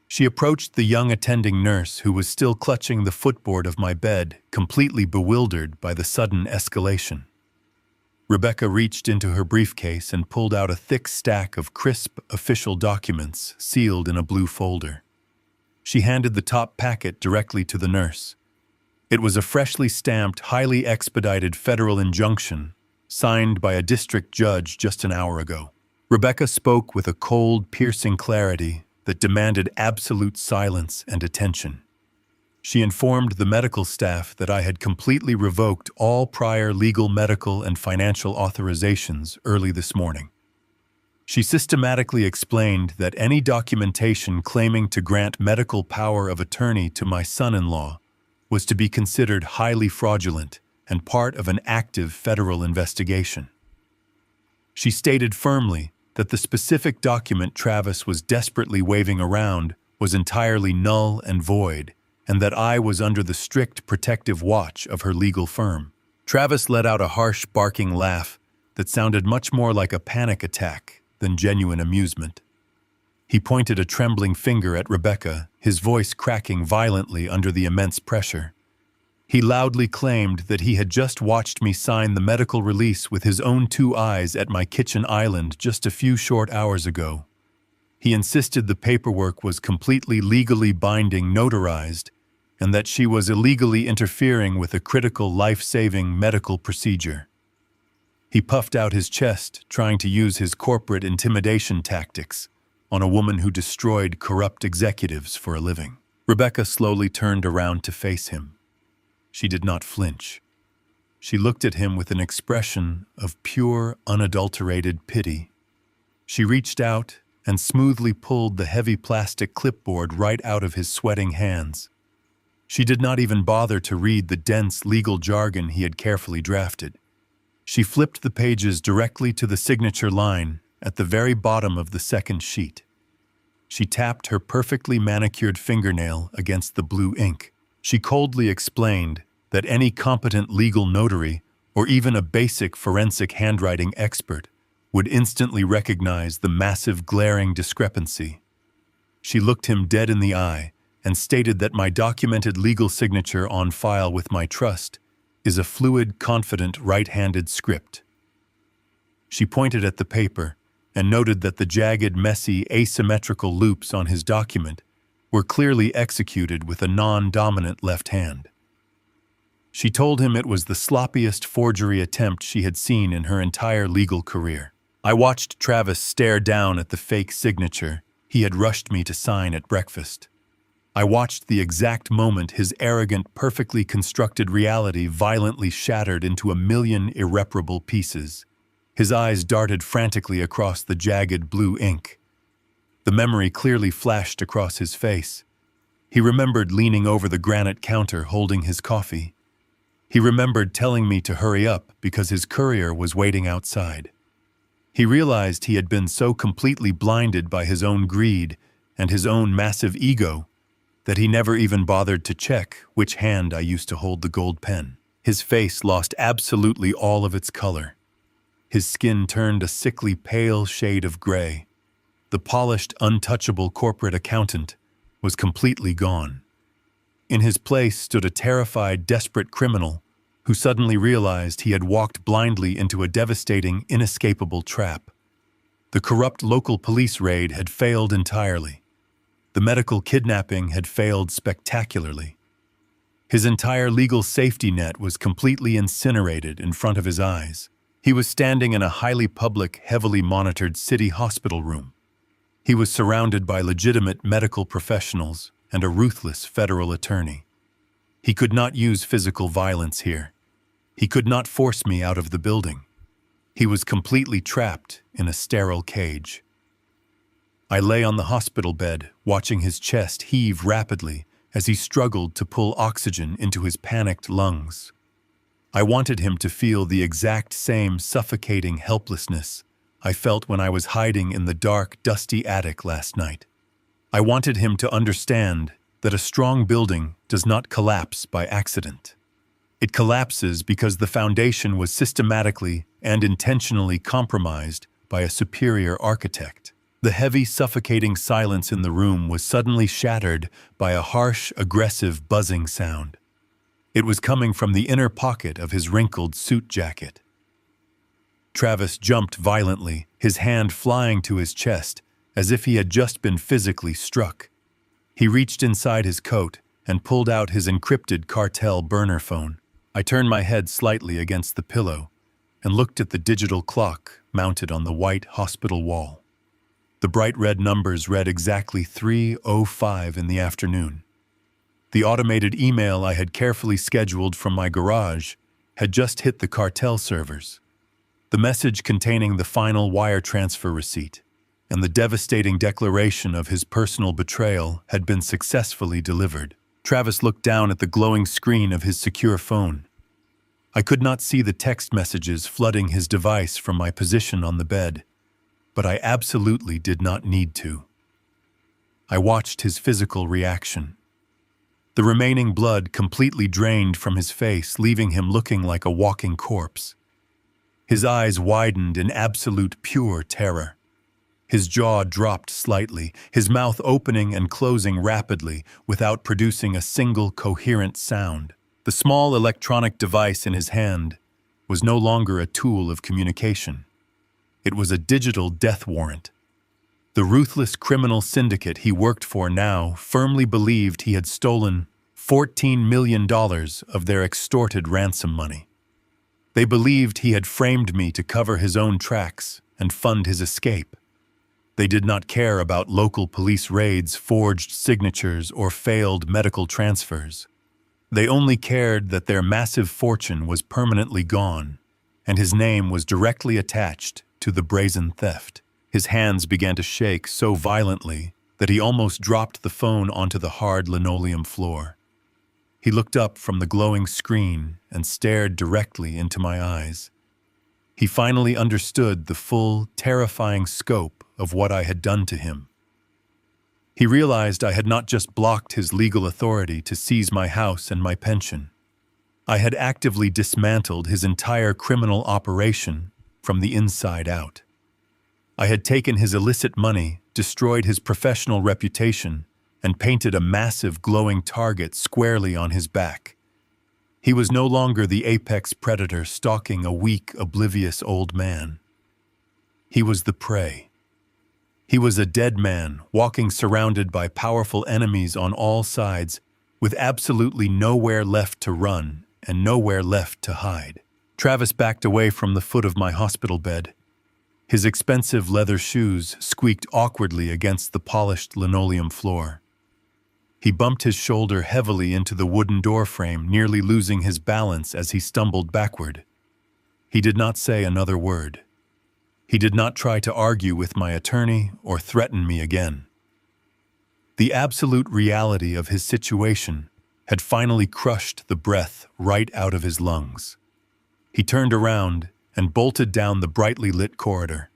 She approached the young attending nurse who was still clutching the footboard of my bed, completely bewildered by the sudden escalation. Rebecca reached into her briefcase and pulled out a thick stack of crisp, official documents sealed in a blue folder. She handed the top packet directly to the nurse. It was a freshly stamped, highly expedited federal injunction, signed by a district judge just an hour ago. Rebecca spoke with a cold, piercing clarity that demanded absolute silence and attention. She informed the medical staff that I had completely revoked all prior legal, medical, and financial authorizations early this morning. She systematically explained that any documentation claiming to grant medical power of attorney to my son-in-law was to be considered highly fraudulent and part of an active federal investigation. She stated firmly that the specific document Travis was desperately waving around was entirely null and void, and that I was under the strict protective watch of her legal firm. Travis let out a harsh, barking laugh that sounded much more like a panic attack than genuine amusement. He pointed a trembling finger at Rebecca, his voice cracking violently under the immense pressure. He loudly claimed that he had just watched me sign the medical release with his own 2 eyes at my kitchen island just a few short hours ago. He insisted the paperwork was completely legally binding, notarized, and that she was illegally interfering with a critical, life-saving medical procedure. He puffed out his chest, trying to use his corporate intimidation tactics on a woman who destroyed corrupt executives for a living. Rebecca slowly turned around to face him. She did not flinch. She looked at him with an expression of pure, unadulterated pity. She reached out and smoothly pulled the heavy plastic clipboard right out of his sweating hands. She did not even bother to read the dense legal jargon he had carefully drafted. She flipped the pages directly to the signature line at the very bottom of the second sheet. She tapped her perfectly manicured fingernail against the blue ink. She coldly explained that any competent legal notary, or even a basic forensic handwriting expert, would instantly recognize the massive, glaring discrepancy. She looked him dead in the eye and stated that my documented legal signature on file with my trust is a fluid, confident, right-handed script. She pointed at the paper and noted that the jagged, messy, asymmetrical loops on his document were clearly executed with a non-dominant left hand. She told him it was the sloppiest forgery attempt she had seen in her entire legal career. I watched Travis stare down at the fake signature he had rushed me to sign at breakfast. I watched the exact moment his arrogant, perfectly constructed reality violently shattered into a million irreparable pieces. His eyes darted frantically across the jagged blue ink. The memory clearly flashed across his face. He remembered leaning over the granite counter holding his coffee. He remembered telling me to hurry up because his courier was waiting outside. He realized he had been so completely blinded by his own greed and his own massive ego that he never even bothered to check which hand I used to hold the gold pen. His face lost absolutely all of its color. His skin turned a sickly pale shade of gray. The polished, untouchable corporate accountant was completely gone. In his place stood a terrified, desperate criminal who suddenly realized he had walked blindly into a devastating, inescapable trap. The corrupt local police raid had failed entirely. The medical kidnapping had failed spectacularly. His entire legal safety net was completely incinerated in front of his eyes. He was standing in a highly public, heavily monitored city hospital room. He was surrounded by legitimate medical professionals and a ruthless federal attorney. He could not use physical violence here. He could not force me out of the building. He was completely trapped in a sterile cage. I lay on the hospital bed, watching his chest heave rapidly as he struggled to pull oxygen into his panicked lungs. I wanted him to feel the exact same suffocating helplessness I felt when I was hiding in the dark, dusty attic last night. I wanted him to understand that a strong building does not collapse by accident. It collapses because the foundation was systematically and intentionally compromised by a superior architect. The heavy, suffocating silence in the room was suddenly shattered by a harsh, aggressive buzzing sound. It was coming from the inner pocket of his wrinkled suit jacket. Travis jumped violently, his hand flying to his chest, as if he had just been physically struck. He reached inside his coat and pulled out his encrypted cartel burner phone. I turned my head slightly against the pillow and looked at the digital clock mounted on the white hospital wall. The bright red numbers read exactly 3:05 in the afternoon. The automated email I had carefully scheduled from my garage had just hit the cartel servers. The message containing the final wire transfer receipt and the devastating declaration of his personal betrayal had been successfully delivered. Travis looked down at the glowing screen of his secure phone. I could not see the text messages flooding his device from my position on the bed, but I absolutely did not need to. I watched his physical reaction. The remaining blood completely drained from his face, leaving him looking like a walking corpse. His eyes widened in absolute pure terror. His jaw dropped slightly, his mouth opening and closing rapidly without producing a single coherent sound. The small electronic device in his hand was no longer a tool of communication. It was a digital death warrant. The ruthless criminal syndicate he worked for now firmly believed he had stolen $14 million of their extorted ransom money. They believed he had framed me to cover his own tracks and fund his escape. They did not care about local police raids, forged signatures, or failed medical transfers. They only cared that their massive fortune was permanently gone, and his name was directly attached to the brazen theft. His hands began to shake so violently that he almost dropped the phone onto the hard linoleum floor. He looked up from the glowing screen and stared directly into my eyes. He finally understood the full, terrifying scope of what I had done to him. He realized I had not just blocked his legal authority to seize my house and my pension. I had actively dismantled his entire criminal operation from the inside out. I had taken his illicit money, destroyed his professional reputation, and painted a massive glowing target squarely on his back. He was no longer the apex predator stalking a weak, oblivious old man. He was the prey. He was a dead man, walking surrounded by powerful enemies on all sides, with absolutely nowhere left to run and nowhere left to hide. Travis backed away from the foot of my hospital bed. His expensive leather shoes squeaked awkwardly against the polished linoleum floor. He bumped his shoulder heavily into the wooden doorframe, nearly losing his balance as he stumbled backward. He did not say another word. He did not try to argue with my attorney or threaten me again. The absolute reality of his situation had finally crushed the breath right out of his lungs. He turned around and bolted down the brightly lit corridor.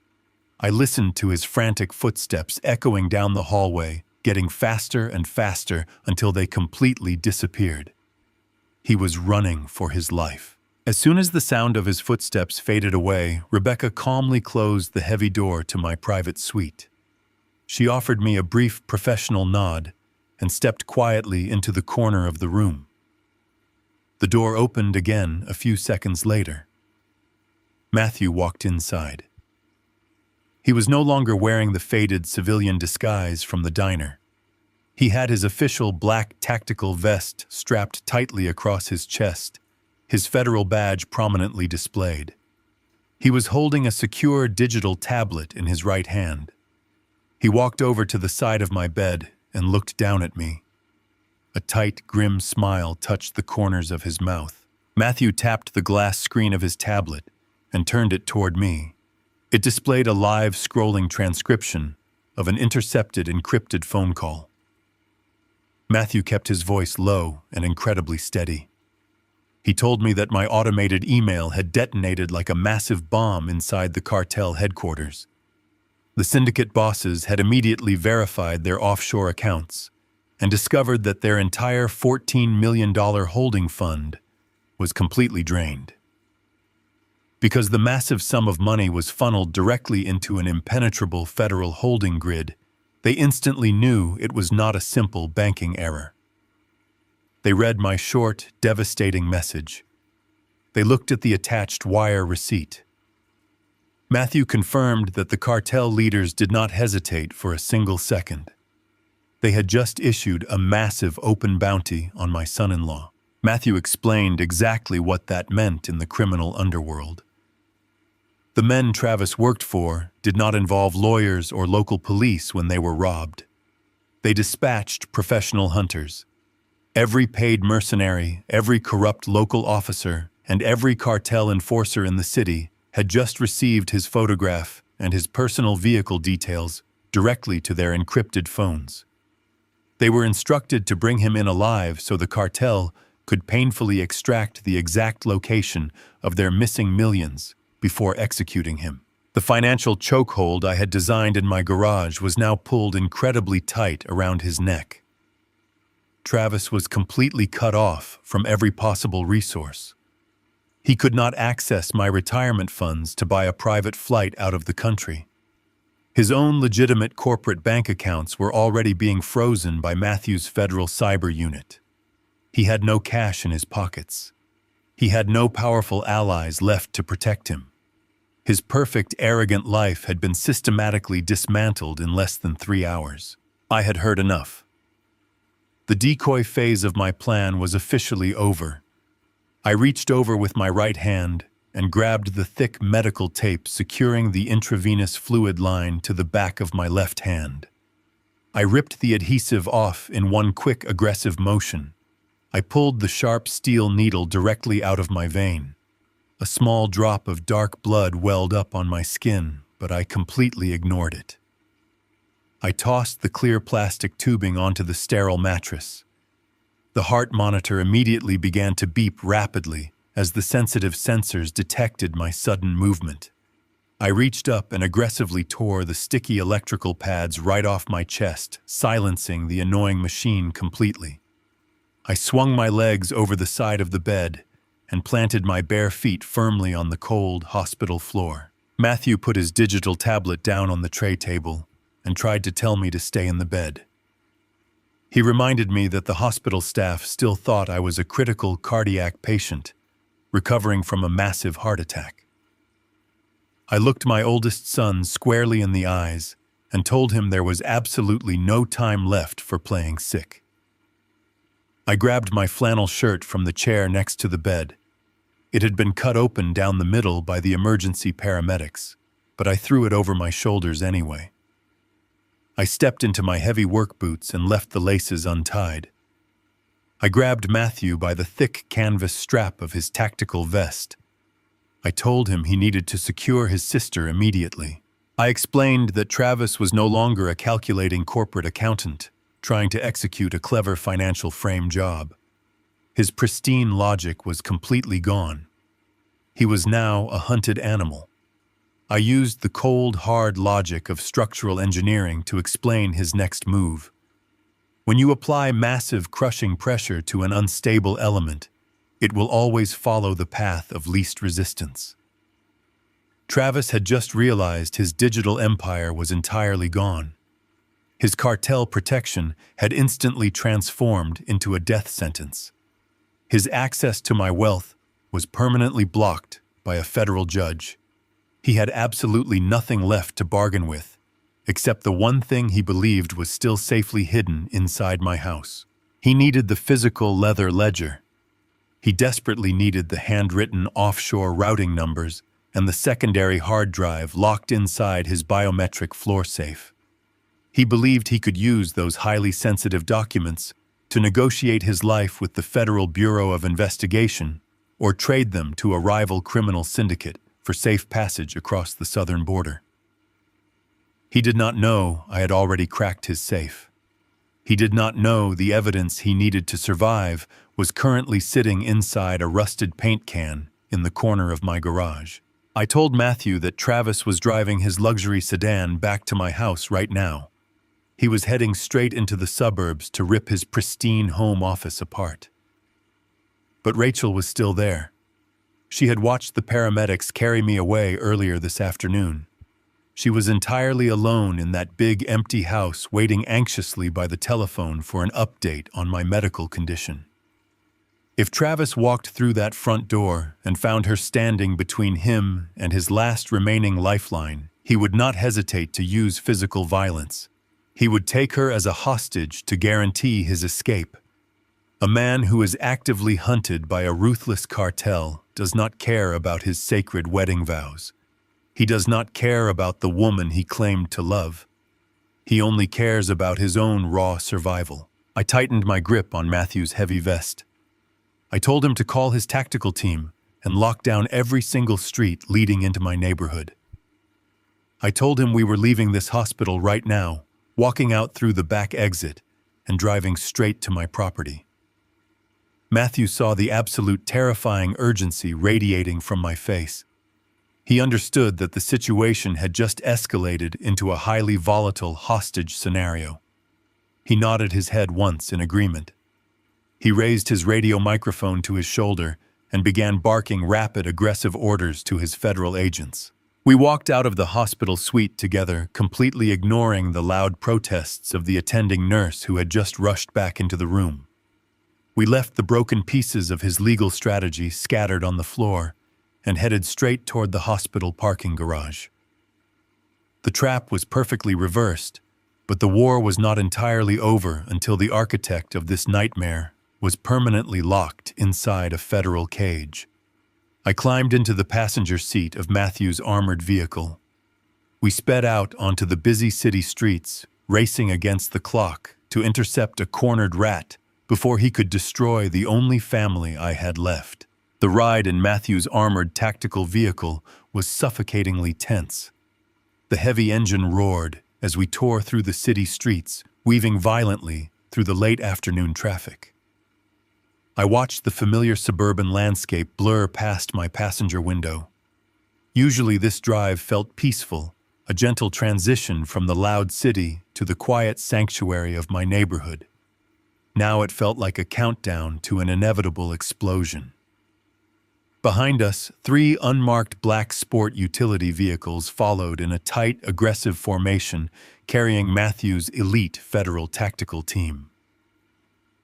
I listened to his frantic footsteps echoing down the hallway, getting faster and faster until they completely disappeared. He was running for his life. As soon as the sound of his footsteps faded away, Rebecca calmly closed the heavy door to my private suite. She offered me a brief professional nod and stepped quietly into the corner of the room. The door opened again a few seconds later. Matthew walked inside. He was no longer wearing the faded civilian disguise from the diner. He had his official black tactical vest strapped tightly across his chest, his federal badge prominently displayed. He was holding a secure digital tablet in his right hand. He walked over to the side of my bed and looked down at me. A tight, grim smile touched the corners of his mouth. Matthew tapped the glass screen of his tablet and turned it toward me. It displayed a live scrolling transcription of an intercepted, encrypted phone call. Matthew kept his voice low and incredibly steady. He told me that my automated email had detonated like a massive bomb inside the cartel headquarters. The syndicate bosses had immediately verified their offshore accounts and discovered that their entire $14 million holding fund was completely drained. Because the massive sum of money was funneled directly into an impenetrable federal holding grid, they instantly knew it was not a simple banking error. They read my short, devastating message. They looked at the attached wire receipt. Matthew confirmed that the cartel leaders did not hesitate for a single second. They had just issued a massive open bounty on my son-in-law. Matthew explained exactly what that meant in the criminal underworld. The men Travis worked for did not involve lawyers or local police when they were robbed. They dispatched professional hunters. Every paid mercenary, every corrupt local officer, and every cartel enforcer in the city had just received his photograph and his personal vehicle details directly to their encrypted phones. They were instructed to bring him in alive so the cartel could painfully extract the exact location of their missing millions before executing him. The financial chokehold I had designed in my garage was now pulled incredibly tight around his neck. Travis was completely cut off from every possible resource. He could not access my retirement funds to buy a private flight out of the country. His own legitimate corporate bank accounts were already being frozen by Matthew's federal cyber unit. He had no cash in his pockets. He had no powerful allies left to protect him. His perfect, arrogant life had been systematically dismantled in less than 3 hours. I had heard enough. The decoy phase of my plan was officially over. I reached over with my right hand and grabbed the thick medical tape securing the intravenous fluid line to the back of my left hand. I ripped the adhesive off in one quick, aggressive motion. I pulled the sharp steel needle directly out of my vein. A small drop of dark blood welled up on my skin, but I completely ignored it. I tossed the clear plastic tubing onto the sterile mattress. The heart monitor immediately began to beep rapidly as the sensitive sensors detected my sudden movement. I reached up and aggressively tore the sticky electrical pads right off my chest, silencing the annoying machine completely. I swung my legs over the side of the bed and planted my bare feet firmly on the cold hospital floor. Matthew put his digital tablet down on the tray table and tried to tell me to stay in the bed. He reminded me that the hospital staff still thought I was a critical cardiac patient, recovering from a massive heart attack. I looked my oldest son squarely in the eyes and told him there was absolutely no time left for playing sick. I grabbed my flannel shirt from the chair next to the bed. It had been cut open down the middle by the emergency paramedics, but I threw it over my shoulders anyway. I stepped into my heavy work boots and left the laces untied. I grabbed Matthew by the thick canvas strap of his tactical vest. I told him he needed to secure his sister immediately. I explained that Travis was no longer a calculating corporate accountant, trying to execute a clever financial frame job. His pristine logic was completely gone. He was now a hunted animal. I used the cold, hard logic of structural engineering to explain his next move. When you apply massive crushing pressure to an unstable element, it will always follow the path of least resistance. Travis had just realized his digital empire was entirely gone. His cartel protection had instantly transformed into a death sentence. His access to my wealth was permanently blocked by a federal judge. He had absolutely nothing left to bargain with, except the one thing he believed was still safely hidden inside my house. He needed the physical leather ledger. He desperately needed the handwritten offshore routing numbers and the secondary hard drive locked inside his biometric floor safe. He believed he could use those highly sensitive documents to negotiate his life with the Federal Bureau of Investigation or trade them to a rival criminal syndicate for safe passage across the southern border. He did not know I had already cracked his safe. He did not know the evidence he needed to survive was currently sitting inside a rusted paint can in the corner of my garage. I told Matthew that Travis was driving his luxury sedan back to my house right now. He was heading straight into the suburbs to rip his pristine home office apart. But Rachel was still there. She had watched the paramedics carry me away earlier this afternoon. She was entirely alone in that big empty house, waiting anxiously by the telephone for an update on my medical condition. If Travis walked through that front door and found her standing between him and his last remaining lifeline, he would not hesitate to use physical violence. He would take her as a hostage to guarantee his escape. A man who is actively hunted by a ruthless cartel does not care about his sacred wedding vows. He does not care about the woman he claimed to love. He only cares about his own raw survival. I tightened my grip on Matthew's heavy vest. I told him to call his tactical team and lock down every single street leading into my neighborhood. I told him we were leaving this hospital right now, walking out through the back exit and driving straight to my property. Matthew saw the absolute terrifying urgency radiating from my face. He understood that the situation had just escalated into a highly volatile hostage scenario. He nodded his head once in agreement. He raised his radio microphone to his shoulder and began barking rapid, aggressive orders to his federal agents. We walked out of the hospital suite together, completely ignoring the loud protests of the attending nurse who had just rushed back into the room. We left the broken pieces of his legal strategy scattered on the floor and headed straight toward the hospital parking garage. The trap was perfectly reversed, but the war was not entirely over until the architect of this nightmare was permanently locked inside a federal cage. I climbed into the passenger seat of Matthew's armored vehicle. We sped out onto the busy city streets, racing against the clock to intercept a cornered rat before he could destroy the only family I had left. The ride in Matthew's armored tactical vehicle was suffocatingly tense. The heavy engine roared as we tore through the city streets, weaving violently through the late afternoon traffic. I watched the familiar suburban landscape blur past my passenger window. Usually this drive felt peaceful, a gentle transition from the loud city to the quiet sanctuary of my neighborhood. Now it felt like a countdown to an inevitable explosion. Behind us, 3 unmarked black sport utility vehicles followed in a tight, aggressive formation, carrying Matthew's elite federal tactical team.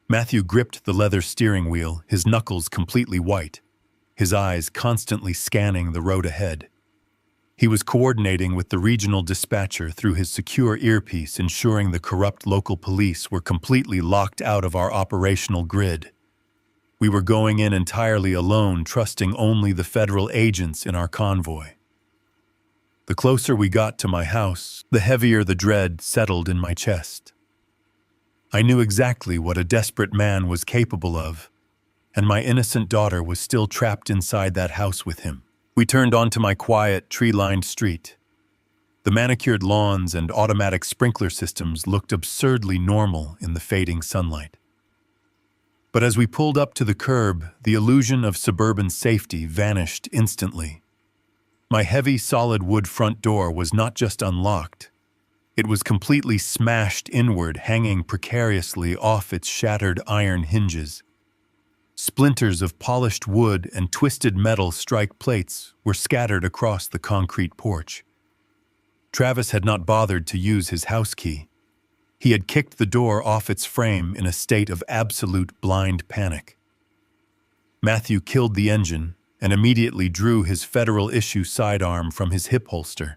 Matthew gripped the leather steering wheel, his knuckles completely white, his eyes constantly scanning the road ahead. He was coordinating with the regional dispatcher through his secure earpiece, ensuring the corrupt local police were completely locked out of our operational grid. We were going in entirely alone, trusting only the federal agents in our convoy. The closer we got to my house, the heavier the dread settled in my chest. I knew exactly what a desperate man was capable of, and my innocent daughter was still trapped inside that house with him. We turned onto my quiet, tree-lined street. The manicured lawns and automatic sprinkler systems looked absurdly normal in the fading sunlight. But as we pulled up to the curb, the illusion of suburban safety vanished instantly. My heavy, solid wood front door was not just unlocked. It was completely smashed inward, hanging precariously off its shattered iron hinges. Splinters of polished wood and twisted metal strike plates were scattered across the concrete porch. Travis had not bothered to use his house key. He had kicked the door off its frame in a state of absolute blind panic. Matthew killed the engine and immediately drew his federal-issue sidearm from his hip holster.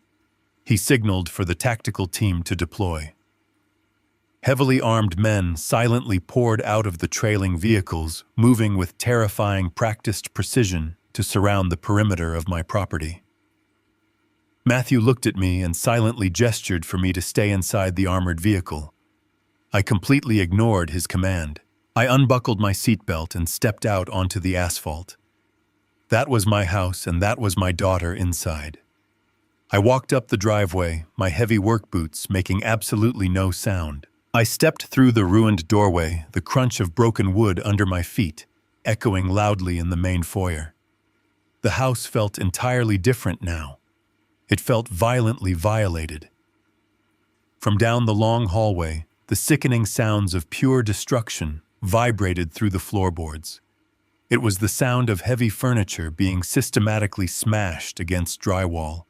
He signaled for the tactical team to deploy. Heavily armed men silently poured out of the trailing vehicles, moving with terrifying practiced precision to surround the perimeter of my property. Matthew looked at me and silently gestured for me to stay inside the armored vehicle. I completely ignored his command. I unbuckled my seatbelt and stepped out onto the asphalt. That was my house and that was my daughter inside. I walked up the driveway, my heavy work boots making absolutely no sound. I stepped through the ruined doorway, the crunch of broken wood under my feet, echoing loudly in the main foyer. The house felt entirely different now. It felt violently violated. From down the long hallway, the sickening sounds of pure destruction vibrated through the floorboards. It was the sound of heavy furniture being systematically smashed against drywall,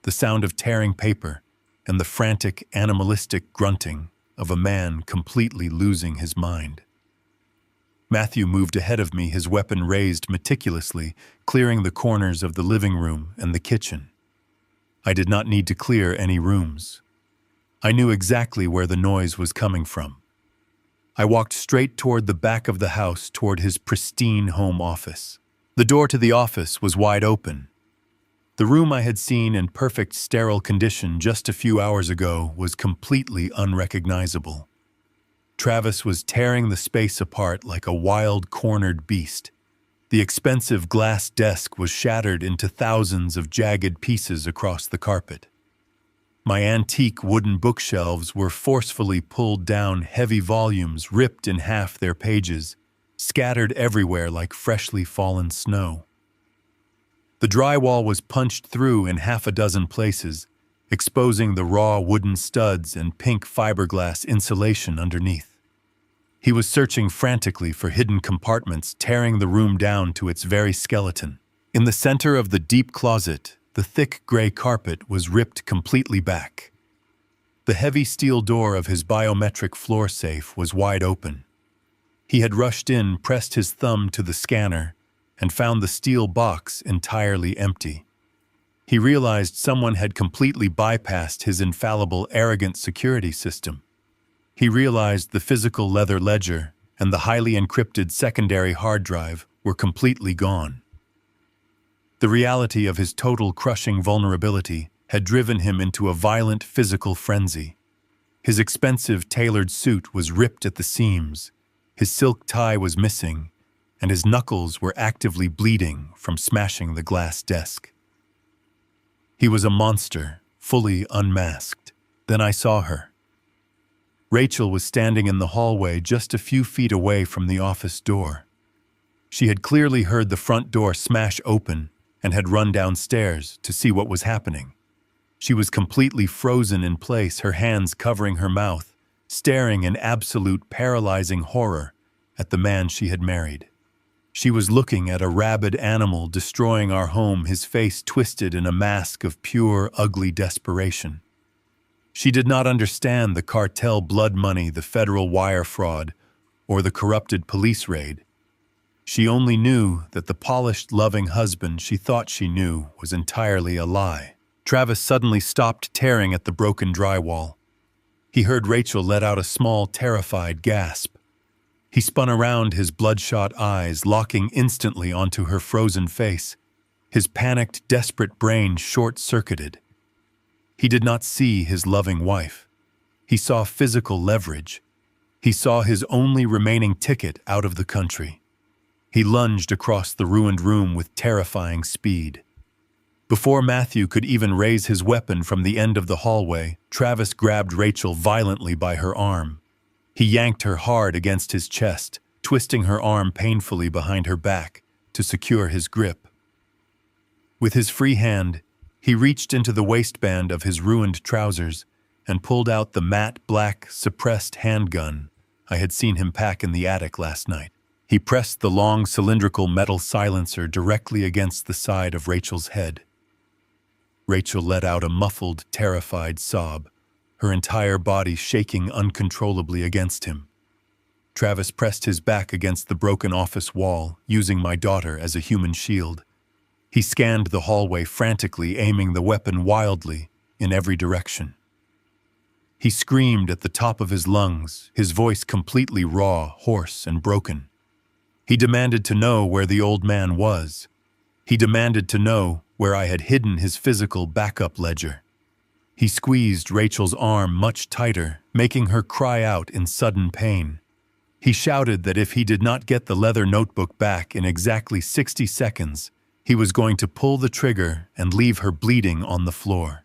the sound of tearing paper, and the frantic, animalistic grunting of a man completely losing his mind. Matthew moved ahead of me, his weapon raised meticulously, clearing the corners of the living room and the kitchen. I did not need to clear any rooms. I knew exactly where the noise was coming from. I walked straight toward the back of the house toward his pristine home office. The door to the office was wide open. The room I had seen in perfect sterile condition just a few hours ago was completely unrecognizable. Travis was tearing the space apart like a wild, cornered beast. The expensive glass desk was shattered into thousands of jagged pieces across the carpet. My antique wooden bookshelves were forcefully pulled down, heavy volumes ripped in half their pages, scattered everywhere like freshly fallen snow. The drywall was punched through in half a dozen places, exposing the raw wooden studs and pink fiberglass insulation underneath. He was searching frantically for hidden compartments, tearing the room down to its very skeleton. In the center of the deep closet, the thick gray carpet was ripped completely back. The heavy steel door of his biometric floor safe was wide open. He had rushed in, pressed his thumb to the scanner, and found the steel box entirely empty. He realized someone had completely bypassed his infallible, arrogant security system. He realized the physical leather ledger and the highly encrypted secondary hard drive were completely gone. The reality of his total crushing vulnerability had driven him into a violent physical frenzy. His expensive tailored suit was ripped at the seams, his silk tie was missing, and his knuckles were actively bleeding from smashing the glass desk. He was a monster, fully unmasked. Then I saw her. Rachel was standing in the hallway just a few feet away from the office door. She had clearly heard the front door smash open and had run downstairs to see what was happening. She was completely frozen in place, her hands covering her mouth, staring in absolute paralyzing horror at the man she had married. She was looking at a rabid animal destroying our home, his face twisted in a mask of pure, ugly desperation. She did not understand the cartel blood money, the federal wire fraud, or the corrupted police raid. She only knew that the polished, loving husband she thought she knew was entirely a lie. Travis suddenly stopped tearing at the broken drywall. He heard Rachel let out a small, terrified gasp. He spun around, his bloodshot eyes locking instantly onto her frozen face, his panicked, desperate brain short-circuited. He did not see his loving wife. He saw physical leverage. He saw his only remaining ticket out of the country. He lunged across the ruined room with terrifying speed. Before Matthew could even raise his weapon from the end of the hallway, Travis grabbed Rachel violently by her arm. He yanked her hard against his chest, twisting her arm painfully behind her back to secure his grip. With his free hand, he reached into the waistband of his ruined trousers and pulled out the matte black, suppressed handgun I had seen him pack in the attic last night. He pressed the long cylindrical metal silencer directly against the side of Rachel's head. Rachel let out a muffled, terrified sob, her entire body shaking uncontrollably against him. Travis pressed his back against the broken office wall, using my daughter as a human shield. He scanned the hallway frantically, aiming the weapon wildly in every direction. He screamed at the top of his lungs, his voice completely raw, hoarse, and broken. He demanded to know where the old man was. He demanded to know where I had hidden his physical backup ledger. He squeezed Rachel's arm much tighter, making her cry out in sudden pain. He shouted that if he did not get the leather notebook back in exactly 60 seconds, he was going to pull the trigger and leave her bleeding on the floor.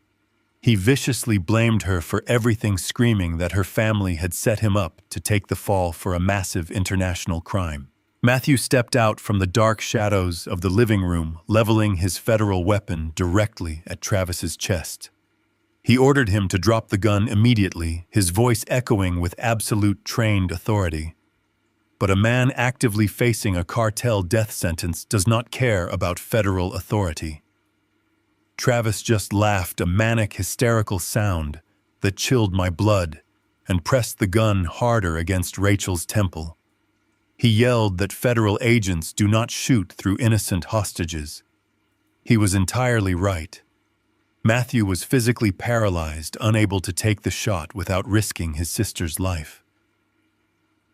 He viciously blamed her for everything, screaming that her family had set him up to take the fall for a massive international crime. Matthew stepped out from the dark shadows of the living room, leveling his federal weapon directly at Travis's chest. He ordered him to drop the gun immediately, his voice echoing with absolute trained authority. But a man actively facing a cartel death sentence does not care about federal authority. Travis just laughed, a manic, hysterical sound that chilled my blood, and pressed the gun harder against Rachel's temple. He yelled that federal agents do not shoot through innocent hostages. He was entirely right. Matthew was physically paralyzed, unable to take the shot without risking his sister's life.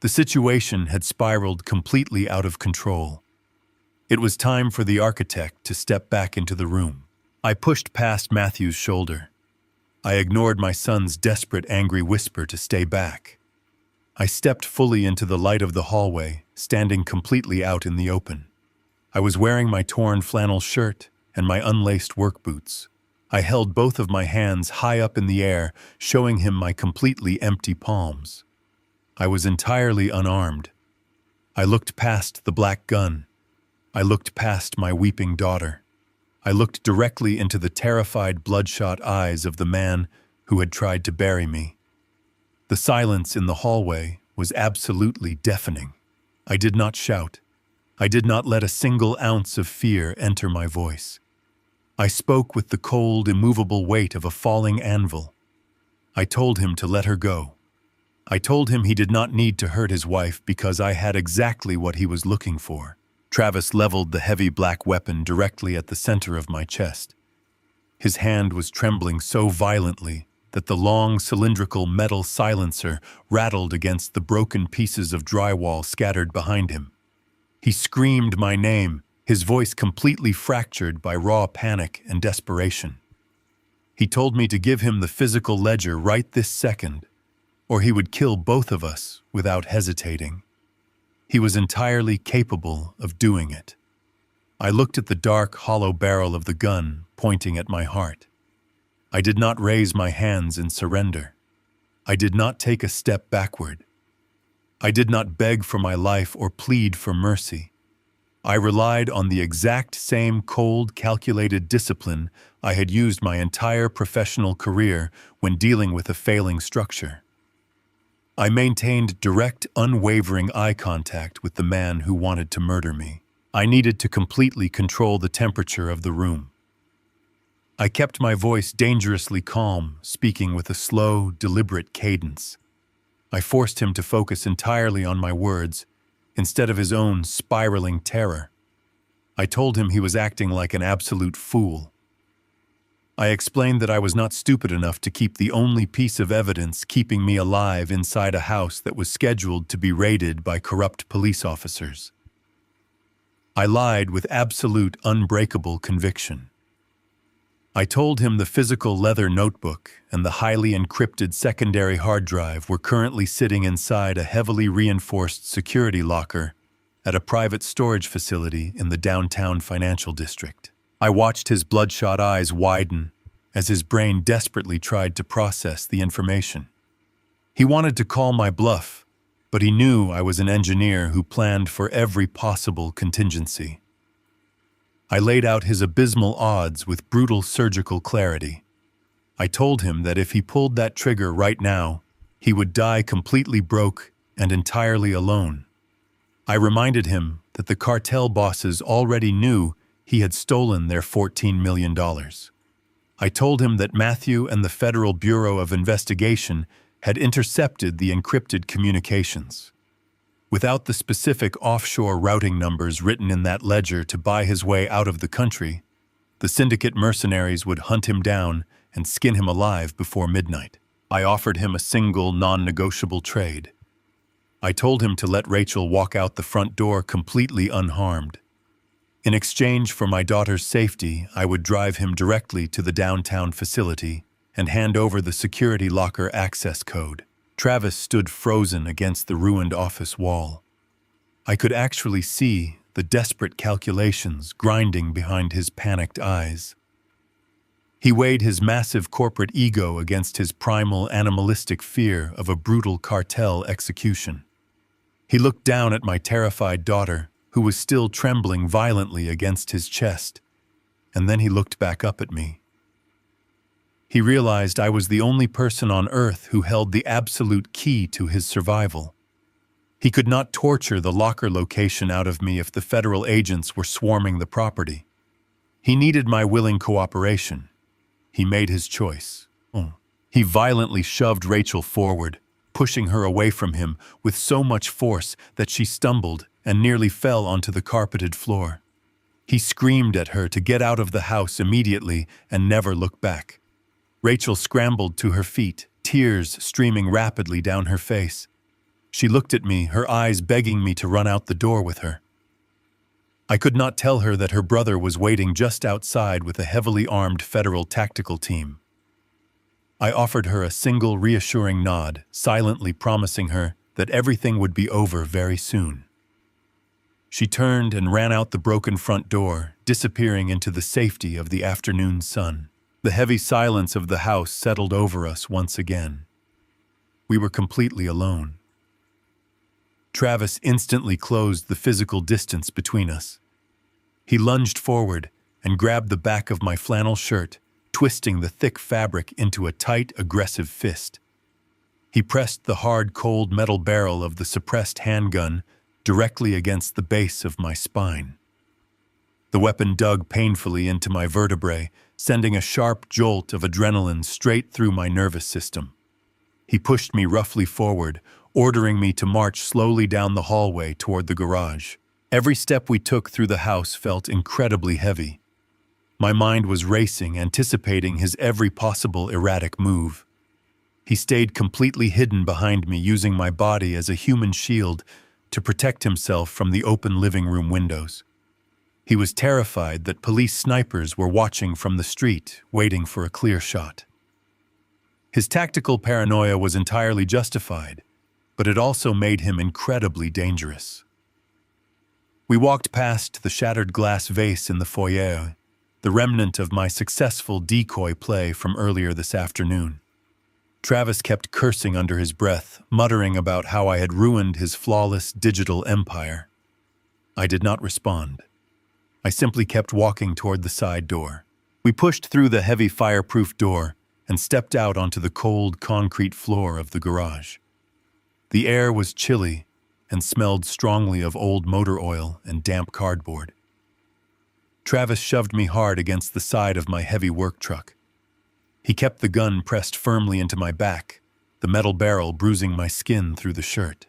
The situation had spiraled completely out of control. It was time for the architect to step back into the room. I pushed past Matthew's shoulder. I ignored my son's desperate, angry whisper to stay back. I stepped fully into the light of the hallway, standing completely out in the open. I was wearing my torn flannel shirt and my unlaced work boots. I held both of my hands high up in the air, showing him my completely empty palms. I was entirely unarmed. I looked past the black gun. I looked past my weeping daughter. I looked directly into the terrified, bloodshot eyes of the man who had tried to bury me. The silence in the hallway was absolutely deafening. I did not shout. I did not let a single ounce of fear enter my voice. I spoke with the cold, immovable weight of a falling anvil. I told him to let her go. I told him he did not need to hurt his wife because I had exactly what he was looking for. Travis leveled the heavy black weapon directly at the center of my chest. His hand was trembling so violently that the long, cylindrical metal silencer rattled against the broken pieces of drywall scattered behind him. He screamed my name, his voice completely fractured by raw panic and desperation. He told me to give him the physical ledger right this second, or he would kill both of us without hesitating. He was entirely capable of doing it. I looked at the dark, hollow barrel of the gun pointing at my heart. I did not raise my hands in surrender. I did not take a step backward. I did not beg for my life or plead for mercy. I relied on the exact same cold, calculated discipline I had used my entire professional career when dealing with a failing structure. I maintained direct, unwavering eye contact with the man who wanted to murder me. I needed to completely control the temperature of the room. I kept my voice dangerously calm, speaking with a slow, deliberate cadence. I forced him to focus entirely on my words, instead of his own spiraling terror. I told him he was acting like an absolute fool. I explained that I was not stupid enough to keep the only piece of evidence keeping me alive inside a house that was scheduled to be raided by corrupt police officers. I lied with absolute, unbreakable conviction. I told him the physical leather notebook and the highly encrypted secondary hard drive were currently sitting inside a heavily reinforced security locker at a private storage facility in the downtown financial district. I watched his bloodshot eyes widen as his brain desperately tried to process the information. He wanted to call my bluff, but he knew I was an engineer who planned for every possible contingency. I laid out his abysmal odds with brutal surgical clarity. I told him that if he pulled that trigger right now, he would die completely broke and entirely alone. I reminded him that the cartel bosses already knew he had stolen their $14 million. I told him that Matthew and the Federal Bureau of Investigation had intercepted the encrypted communications. Without the specific offshore routing numbers written in that ledger to buy his way out of the country, the syndicate mercenaries would hunt him down and skin him alive before midnight. I offered him a single, non-negotiable trade. I told him to let Rachel walk out the front door completely unharmed. In exchange for my daughter's safety, I would drive him directly to the downtown facility and hand over the security locker access code. Travis stood frozen against the ruined office wall. I could actually see the desperate calculations grinding behind his panicked eyes. He weighed his massive corporate ego against his primal animalistic fear of a brutal cartel execution. He looked down at my terrified daughter, who was still trembling violently against his chest, and then he looked back up at me. He realized I was the only person on Earth who held the absolute key to his survival. He could not torture the locker location out of me if the federal agents were swarming the property. He needed my willing cooperation. He made his choice. He violently shoved Rachel forward, pushing her away from him with so much force that she stumbled and nearly fell onto the carpeted floor. He screamed at her to get out of the house immediately and never look back. Rachel scrambled to her feet, tears streaming rapidly down her face. She looked at me, her eyes begging me to run out the door with her. I could not tell her that her brother was waiting just outside with a heavily armed federal tactical team. I offered her a single reassuring nod, silently promising her that everything would be over very soon. She turned and ran out the broken front door, disappearing into the safety of the afternoon sun. The heavy silence of the house settled over us once again. We were completely alone. Travis instantly closed the physical distance between us. He lunged forward and grabbed the back of my flannel shirt, twisting the thick fabric into a tight, aggressive fist. He pressed the hard, cold metal barrel of the suppressed handgun directly against the base of my spine. The weapon dug painfully into my vertebrae, sending a sharp jolt of adrenaline straight through my nervous system. He pushed me roughly forward, ordering me to march slowly down the hallway toward the garage. Every step we took through the house felt incredibly heavy. My mind was racing, anticipating his every possible erratic move. He stayed completely hidden behind me, using my body as a human shield to protect himself from the open living room windows. He was terrified that police snipers were watching from the street, waiting for a clear shot. His tactical paranoia was entirely justified, but it also made him incredibly dangerous. We walked past the shattered glass vase in the foyer, the remnant of my successful decoy play from earlier this afternoon. Travis kept cursing under his breath, muttering about how I had ruined his flawless digital empire. I did not respond. I simply kept walking toward the side door. We pushed through the heavy fireproof door and stepped out onto the cold concrete floor of the garage. The air was chilly and smelled strongly of old motor oil and damp cardboard. Travis shoved me hard against the side of my heavy work truck. He kept the gun pressed firmly into my back, the metal barrel bruising my skin through the shirt.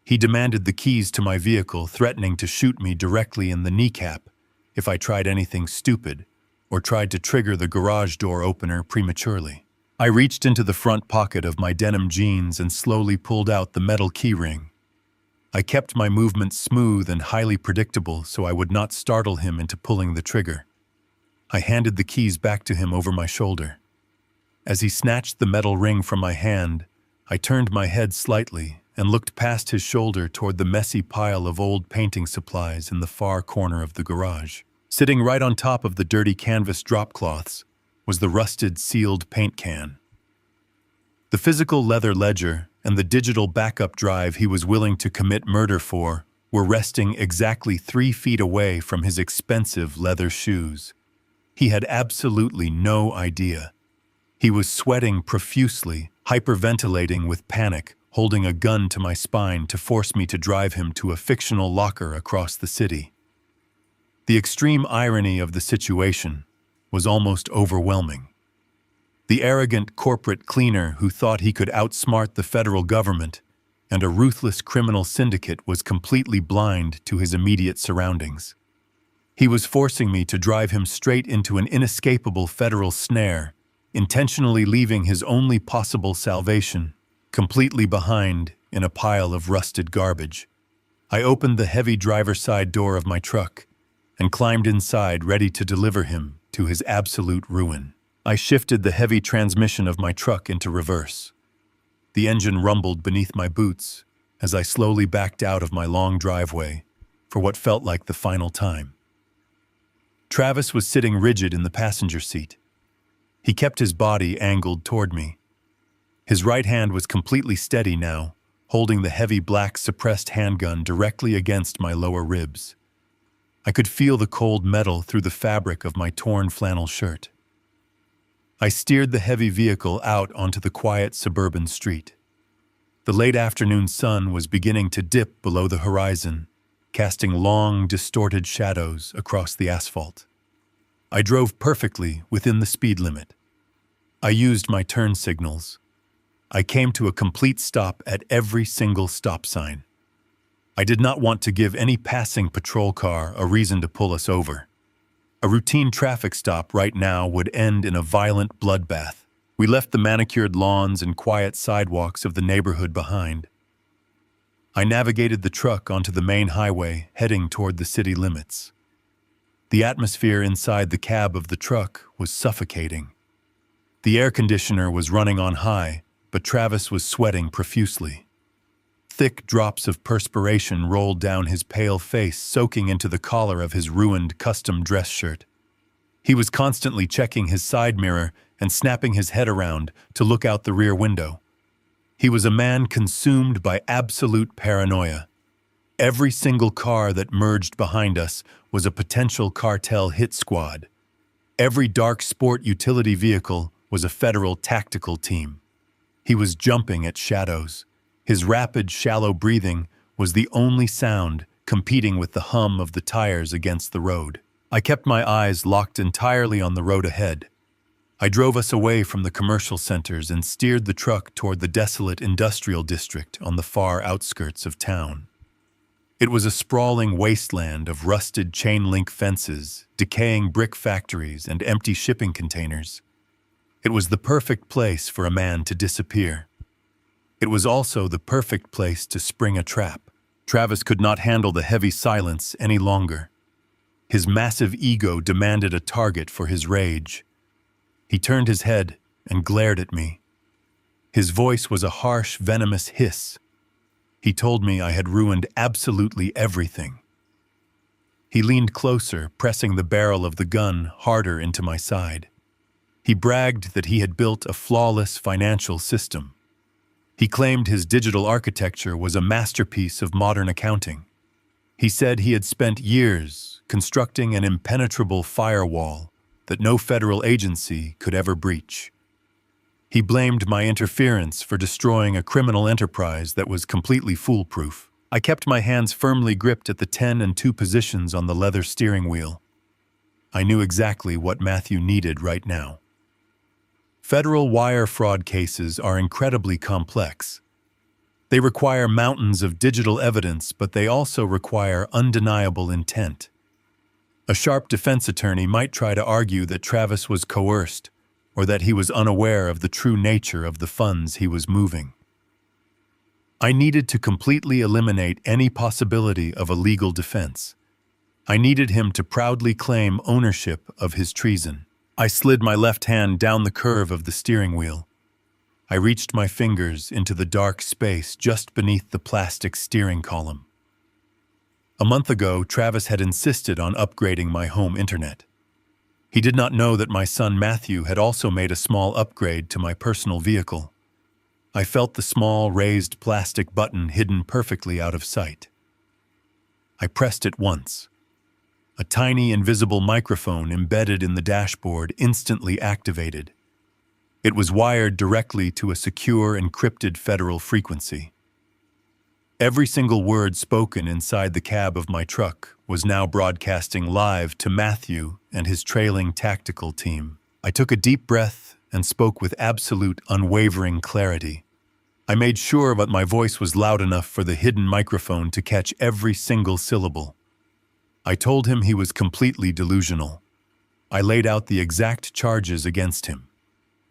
He demanded the keys to my vehicle, threatening to shoot me directly in the kneecap if I tried anything stupid or tried to trigger the garage door opener prematurely. I reached into the front pocket of my denim jeans and slowly pulled out the metal keyring. I kept my movements smooth and highly predictable so I would not startle him into pulling the trigger. I handed the keys back to him over my shoulder. As he snatched the metal ring from my hand, I turned my head slightly and looked past his shoulder toward the messy pile of old painting supplies in the far corner of the garage. Sitting right on top of the dirty canvas drop cloths was the rusted sealed paint can. The physical leather ledger and the digital backup drive he was willing to commit murder for were resting exactly 3 feet away from his expensive leather shoes. He had absolutely no idea. He was sweating profusely, hyperventilating with panic, holding a gun to my spine to force me to drive him to a fictional locker across the city. The extreme irony of the situation was almost overwhelming. The arrogant corporate cleaner who thought he could outsmart the federal government and a ruthless criminal syndicate was completely blind to his immediate surroundings. He was forcing me to drive him straight into an inescapable federal snare, intentionally leaving his only possible salvation completely behind in a pile of rusted garbage. I opened the heavy driver's side door of my truck and climbed inside, ready to deliver him to his absolute ruin. I shifted the heavy transmission of my truck into reverse. The engine rumbled beneath my boots as I slowly backed out of my long driveway for what felt like the final time. Travis was sitting rigid in the passenger seat. He kept his body angled toward me. His right hand was completely steady now, holding the heavy black suppressed handgun directly against my lower ribs. I could feel the cold metal through the fabric of my torn flannel shirt. I steered the heavy vehicle out onto the quiet suburban street. The late afternoon sun was beginning to dip below the horizon, casting long, distorted shadows across the asphalt. I drove perfectly within the speed limit. I used my turn signals. I came to a complete stop at every single stop sign. I did not want to give any passing patrol car a reason to pull us over. A routine traffic stop right now would end in a violent bloodbath. We left the manicured lawns and quiet sidewalks of the neighborhood behind. I navigated the truck onto the main highway, heading toward the city limits. The atmosphere inside the cab of the truck was suffocating. The air conditioner was running on high, but Travis was sweating profusely. Thick drops of perspiration rolled down his pale face, soaking into the collar of his ruined custom dress shirt. He was constantly checking his side mirror and snapping his head around to look out the rear window. He was a man consumed by absolute paranoia. Every single car that merged behind us was a potential cartel hit squad. Every dark sport utility vehicle was a federal tactical team. He was jumping at shadows. His rapid, shallow breathing was the only sound competing with the hum of the tires against the road. I kept my eyes locked entirely on the road ahead. I drove us away from the commercial centers and steered the truck toward the desolate industrial district on the far outskirts of town. It was a sprawling wasteland of rusted chain-link fences, decaying brick factories, and empty shipping containers. It was the perfect place for a man to disappear. It was also the perfect place to spring a trap. Travis could not handle the heavy silence any longer. His massive ego demanded a target for his rage. He turned his head and glared at me. His voice was a harsh, venomous hiss. He told me I had ruined absolutely everything. He leaned closer, pressing the barrel of the gun harder into my side. He bragged that he had built a flawless financial system. He claimed his digital architecture was a masterpiece of modern accounting. He said he had spent years constructing an impenetrable firewall that no federal agency could ever breach. He blamed my interference for destroying a criminal enterprise that was completely foolproof. I kept my hands firmly gripped at the 10 and 2 positions on the leather steering wheel. I knew exactly what Matthew needed right now. Federal wire fraud cases are incredibly complex. They require mountains of digital evidence, but they also require undeniable intent. A sharp defense attorney might try to argue that Travis was coerced, or that he was unaware of the true nature of the funds he was moving. I needed to completely eliminate any possibility of a legal defense. I needed him to proudly claim ownership of his treason. I slid my left hand down the curve of the steering wheel. I reached my fingers into the dark space just beneath the plastic steering column. A month ago, Travis had insisted on upgrading my home internet. He did not know that my son Matthew had also made a small upgrade to my personal vehicle. I felt the small, raised plastic button hidden perfectly out of sight. I pressed it once. A tiny, invisible microphone embedded in the dashboard instantly activated. It was wired directly to a secure, encrypted federal frequency. Every single word spoken inside the cab of my truck was now broadcasting live to Matthew and his trailing tactical team. I took a deep breath and spoke with absolute, unwavering clarity. I made sure that my voice was loud enough for the hidden microphone to catch every single syllable. I told him he was completely delusional. I laid out the exact charges against him.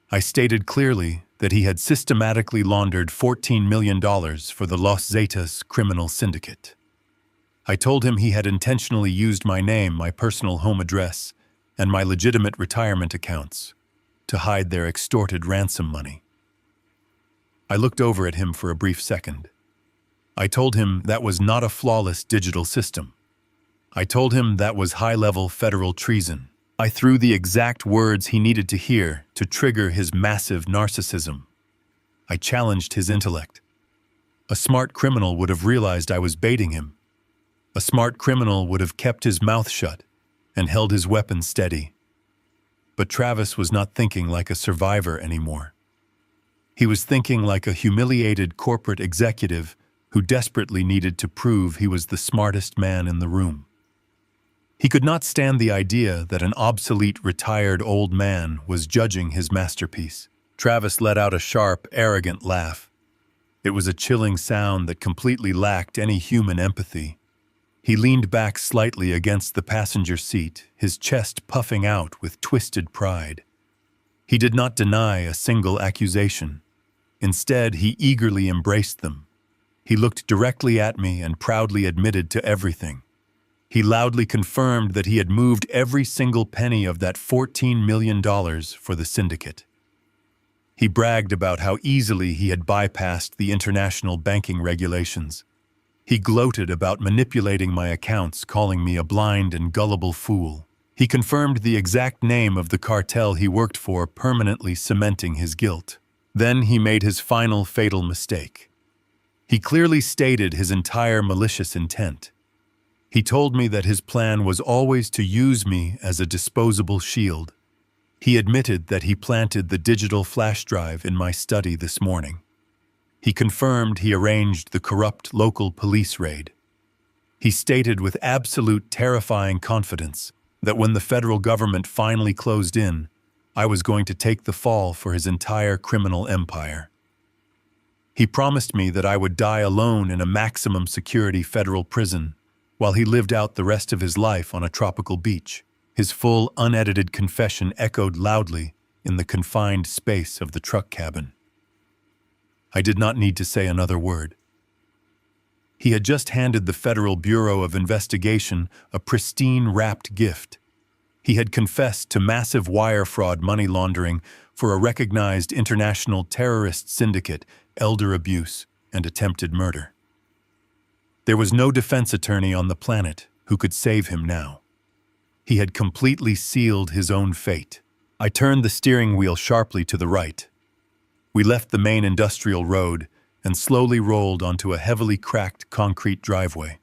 I stated clearly that he had systematically laundered $14 million for the Los Zetas criminal syndicate. I told him he had intentionally used my name, my personal home address, and my legitimate retirement accounts to hide their extorted ransom money. I looked over at him for a brief second. I told him that was not a flawless digital system. I told him that was high-level federal treason. I threw the exact words he needed to hear to trigger his massive narcissism. I challenged his intellect. A smart criminal would have realized I was baiting him. A smart criminal would have kept his mouth shut and held his weapon steady. But Travis was not thinking like a survivor anymore. He was thinking like a humiliated corporate executive who desperately needed to prove he was the smartest man in the room. He could not stand the idea that an obsolete, retired old man was judging his masterpiece. Travis let out a sharp, arrogant laugh. It was a chilling sound that completely lacked any human empathy. He leaned back slightly against the passenger seat, his chest puffing out with twisted pride. He did not deny a single accusation. Instead, he eagerly embraced them. He looked directly at me and proudly admitted to everything. He loudly confirmed that he had moved every single penny of that $14 million for the syndicate. He bragged about how easily he had bypassed the international banking regulations. He gloated about manipulating my accounts, calling me a blind and gullible fool. He confirmed the exact name of the cartel he worked for, permanently cementing his guilt. Then he made his final fatal mistake. He clearly stated his entire malicious intent. He told me that his plan was always to use me as a disposable shield. He admitted that he planted the digital flash drive in my study this morning. He confirmed he arranged the corrupt local police raid. He stated with absolute terrifying confidence that when the federal government finally closed in, I was going to take the fall for his entire criminal empire. He promised me that I would die alone in a maximum security federal prison while he lived out the rest of his life on a tropical beach. His full, unedited confession echoed loudly in the confined space of the truck cabin. I did not need to say another word. He had just handed the Federal Bureau of Investigation a pristine wrapped gift. He had confessed to massive wire fraud, money laundering for a recognized international terrorist syndicate, elder abuse, and attempted murder. There was no defense attorney on the planet who could save him now. He had completely sealed his own fate. I turned the steering wheel sharply to the right. We left the main industrial road and slowly rolled onto a heavily cracked concrete driveway.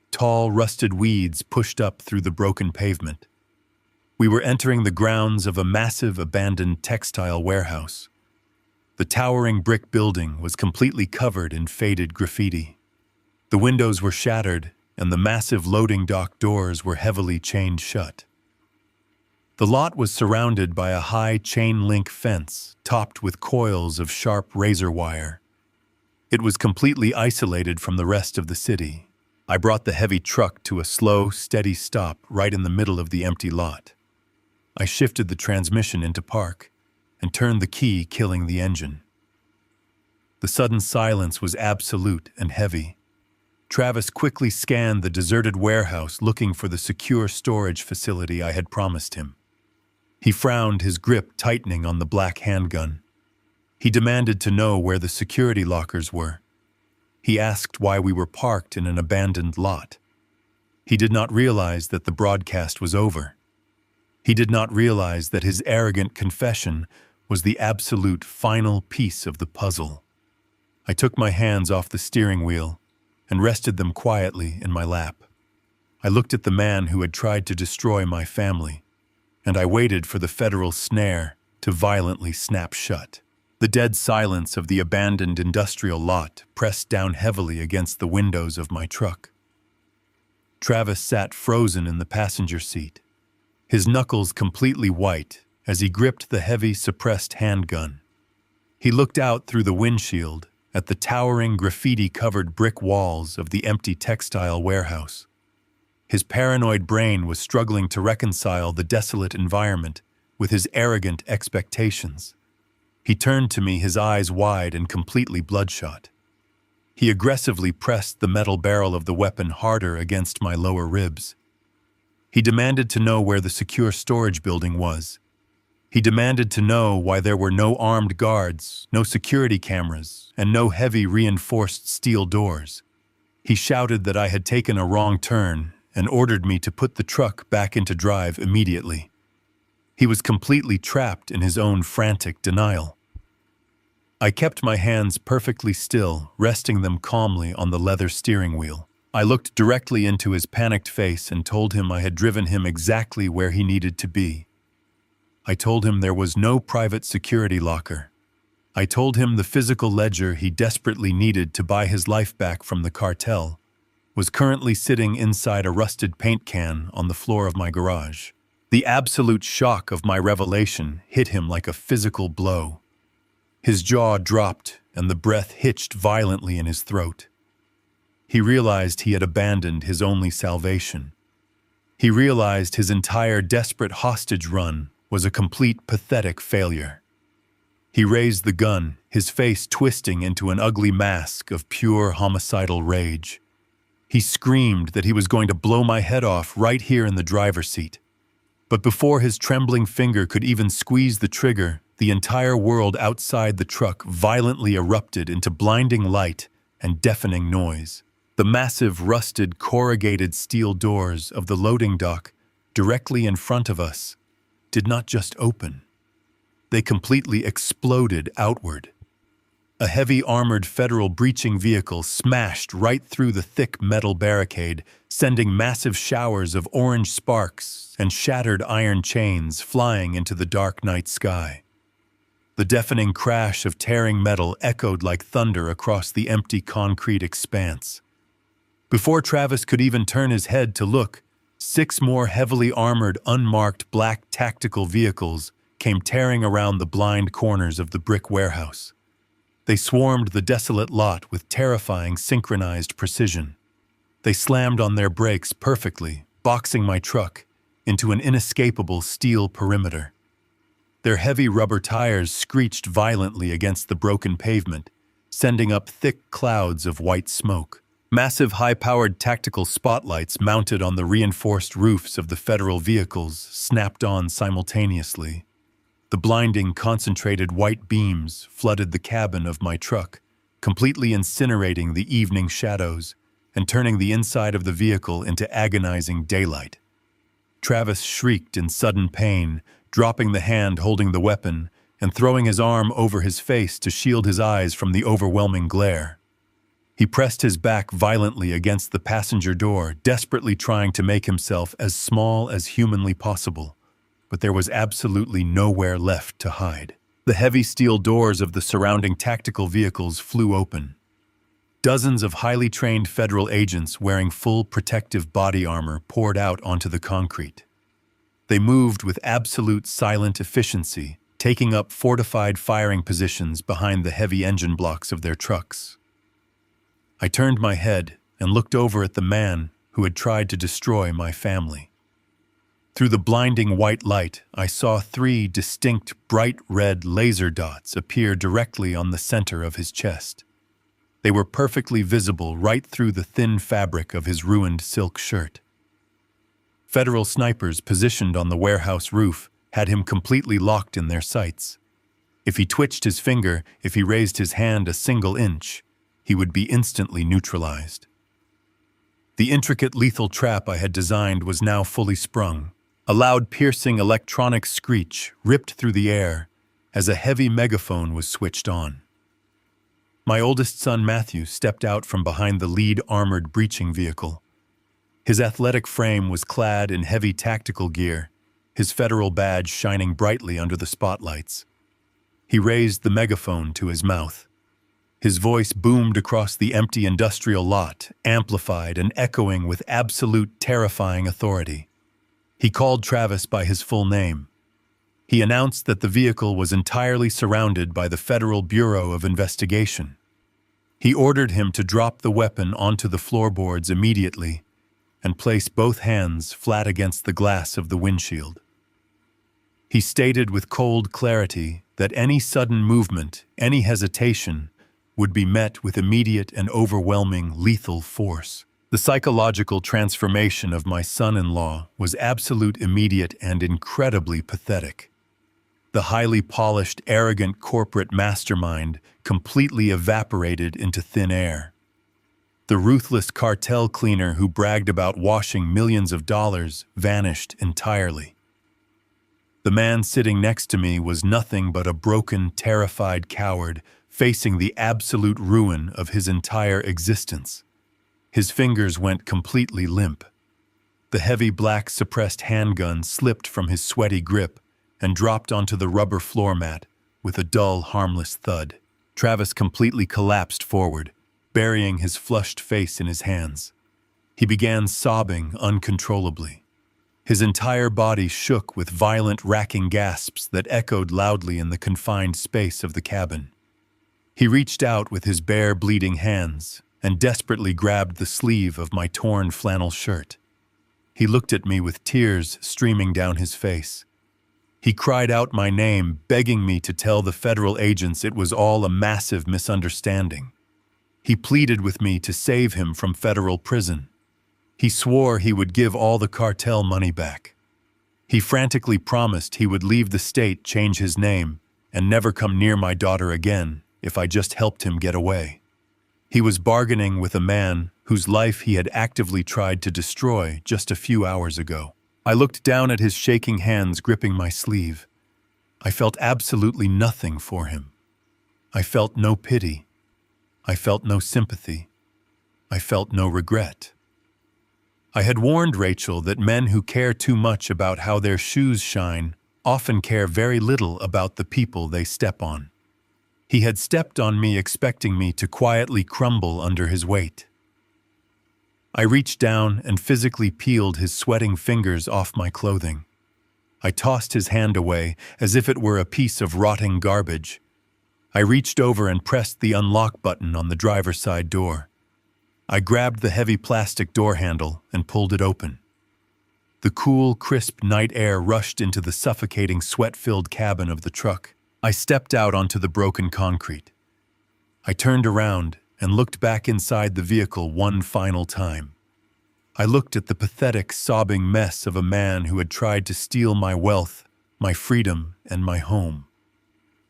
Tall, rusted weeds pushed up through the broken pavement. We were entering the grounds of a massive abandoned textile warehouse. The towering brick building was completely covered in faded graffiti. The windows were shattered, and the massive loading dock doors were heavily chained shut. The lot was surrounded by a high chain-link fence topped with coils of sharp razor wire. It was completely isolated from the rest of the city. I brought the heavy truck to a slow, steady stop right in the middle of the empty lot. I shifted the transmission into park and turned the key, killing the engine. The sudden silence was absolute and heavy. Travis quickly scanned the deserted warehouse, looking for the secure storage facility I had promised him. He frowned, his grip tightening on the black handgun. He demanded to know where the security lockers were. He asked why we were parked in an abandoned lot. He did not realize that the broadcast was over. He did not realize that his arrogant confession was the absolute final piece of the puzzle. I took my hands off the steering wheel and rested them quietly in my lap. I looked at the man who had tried to destroy my family, and I waited for the federal snare to violently snap shut. The dead silence of the abandoned industrial lot pressed down heavily against the windows of my truck. Travis sat frozen in the passenger seat, his knuckles completely white as he gripped the heavy, suppressed handgun. He looked out through the windshield at the towering, graffiti-covered brick walls of the empty textile warehouse. His paranoid brain was struggling to reconcile the desolate environment with his arrogant expectations. He turned to me, his eyes wide and completely bloodshot. He aggressively pressed the metal barrel of the weapon harder against my lower ribs. He demanded to know where the secure storage building was. He demanded to know why there were no armed guards, no security cameras, and no heavy reinforced steel doors. He shouted that I had taken a wrong turn and ordered me to put the truck back into drive immediately. He was completely trapped in his own frantic denial. I kept my hands perfectly still, resting them calmly on the leather steering wheel. I looked directly into his panicked face and told him I had driven him exactly where he needed to be. I told him there was no private security locker. I told him the physical ledger he desperately needed to buy his life back from the cartel was currently sitting inside a rusted paint can on the floor of my garage. The absolute shock of my revelation hit him like a physical blow. His jaw dropped and the breath hitched violently in his throat. He realized he had abandoned his only salvation. He realized his entire desperate hostage run was a complete pathetic failure. He raised the gun, his face twisting into an ugly mask of pure homicidal rage. He screamed that he was going to blow my head off right here in the driver's seat. But before his trembling finger could even squeeze the trigger, the entire world outside the truck violently erupted into blinding light and deafening noise. The massive, rusted, corrugated steel doors of the loading dock directly in front of us did not just open. They completely exploded outward. A heavy armored federal breaching vehicle smashed right through the thick metal barricade, sending massive showers of orange sparks and shattered iron chains flying into the dark night sky. The deafening crash of tearing metal echoed like thunder across the empty concrete expanse. Before Travis could even turn his head to look, 6 more heavily armored, unmarked black tactical vehicles came tearing around the blind corners of the brick warehouse. They swarmed the desolate lot with terrifying synchronized precision. They slammed on their brakes perfectly, boxing my truck into an inescapable steel perimeter. Their heavy rubber tires screeched violently against the broken pavement, sending up thick clouds of white smoke. Massive high-powered tactical spotlights mounted on the reinforced roofs of the federal vehicles snapped on simultaneously. The blinding, concentrated white beams flooded the cabin of my truck, completely incinerating the evening shadows and turning the inside of the vehicle into agonizing daylight. Travis shrieked in sudden pain, dropping the hand holding the weapon and throwing his arm over his face to shield his eyes from the overwhelming glare. He pressed his back violently against the passenger door, desperately trying to make himself as small as humanly possible. But there was absolutely nowhere left to hide. The heavy steel doors of the surrounding tactical vehicles flew open. Dozens of highly trained federal agents wearing full protective body armor poured out onto the concrete. They moved with absolute silent efficiency, taking up fortified firing positions behind the heavy engine blocks of their trucks. I turned my head and looked over at the man who had tried to destroy my family. Through the blinding white light, I saw 3 distinct bright red laser dots appear directly on the center of his chest. They were perfectly visible right through the thin fabric of his ruined silk shirt. Federal snipers positioned on the warehouse roof had him completely locked in their sights. If he twitched his finger, if he raised his hand a single inch, he would be instantly neutralized. The intricate lethal trap I had designed was now fully sprung. A loud piercing electronic screech ripped through the air as a heavy megaphone was switched on. My oldest son Matthew stepped out from behind the lead armored breaching vehicle. His athletic frame was clad in heavy tactical gear, his federal badge shining brightly under the spotlights. He raised the megaphone to his mouth. His voice boomed across the empty industrial lot, amplified and echoing with absolute terrifying authority. He called Travis by his full name. He announced that the vehicle was entirely surrounded by the Federal Bureau of Investigation. He ordered him to drop the weapon onto the floorboards immediately and place both hands flat against the glass of the windshield. He stated with cold clarity that any sudden movement, any hesitation, would be met with immediate and overwhelming lethal force. The psychological transformation of my son-in-law was absolute, immediate, and incredibly pathetic. The highly polished, arrogant corporate mastermind completely evaporated into thin air. The ruthless cartel cleaner who bragged about washing millions of dollars vanished entirely. The man sitting next to me was nothing but a broken, terrified coward facing the absolute ruin of his entire existence. His fingers went completely limp. The heavy black suppressed handgun slipped from his sweaty grip and dropped onto the rubber floor mat with a dull, harmless thud. Travis completely collapsed forward, burying his flushed face in his hands. He began sobbing uncontrollably. His entire body shook with violent, racking gasps that echoed loudly in the confined space of the cabin. He reached out with his bare, bleeding hands and desperately grabbed the sleeve of my torn flannel shirt. He looked at me with tears streaming down his face. He cried out my name, begging me to tell the federal agents it was all a massive misunderstanding. He pleaded with me to save him from federal prison. He swore he would give all the cartel money back. He frantically promised he would leave the state, change his name, and never come near my daughter again if I just helped him get away. He was bargaining with a man whose life he had actively tried to destroy just a few hours ago. I looked down at his shaking hands gripping my sleeve. I felt absolutely nothing for him. I felt no pity. I felt no sympathy. I felt no regret. I had warned Rachel that men who care too much about how their shoes shine often care very little about the people they step on. He had stepped on me, expecting me to quietly crumble under his weight. I reached down and physically peeled his sweating fingers off my clothing. I tossed his hand away as if it were a piece of rotting garbage. I reached over and pressed the unlock button on the driver's side door. I grabbed the heavy plastic door handle and pulled it open. The cool, crisp night air rushed into the suffocating, sweat-filled cabin of the truck. I stepped out onto the broken concrete. I turned around and looked back inside the vehicle one final time. I looked at the pathetic, sobbing mess of a man who had tried to steal my wealth, my freedom, and my home.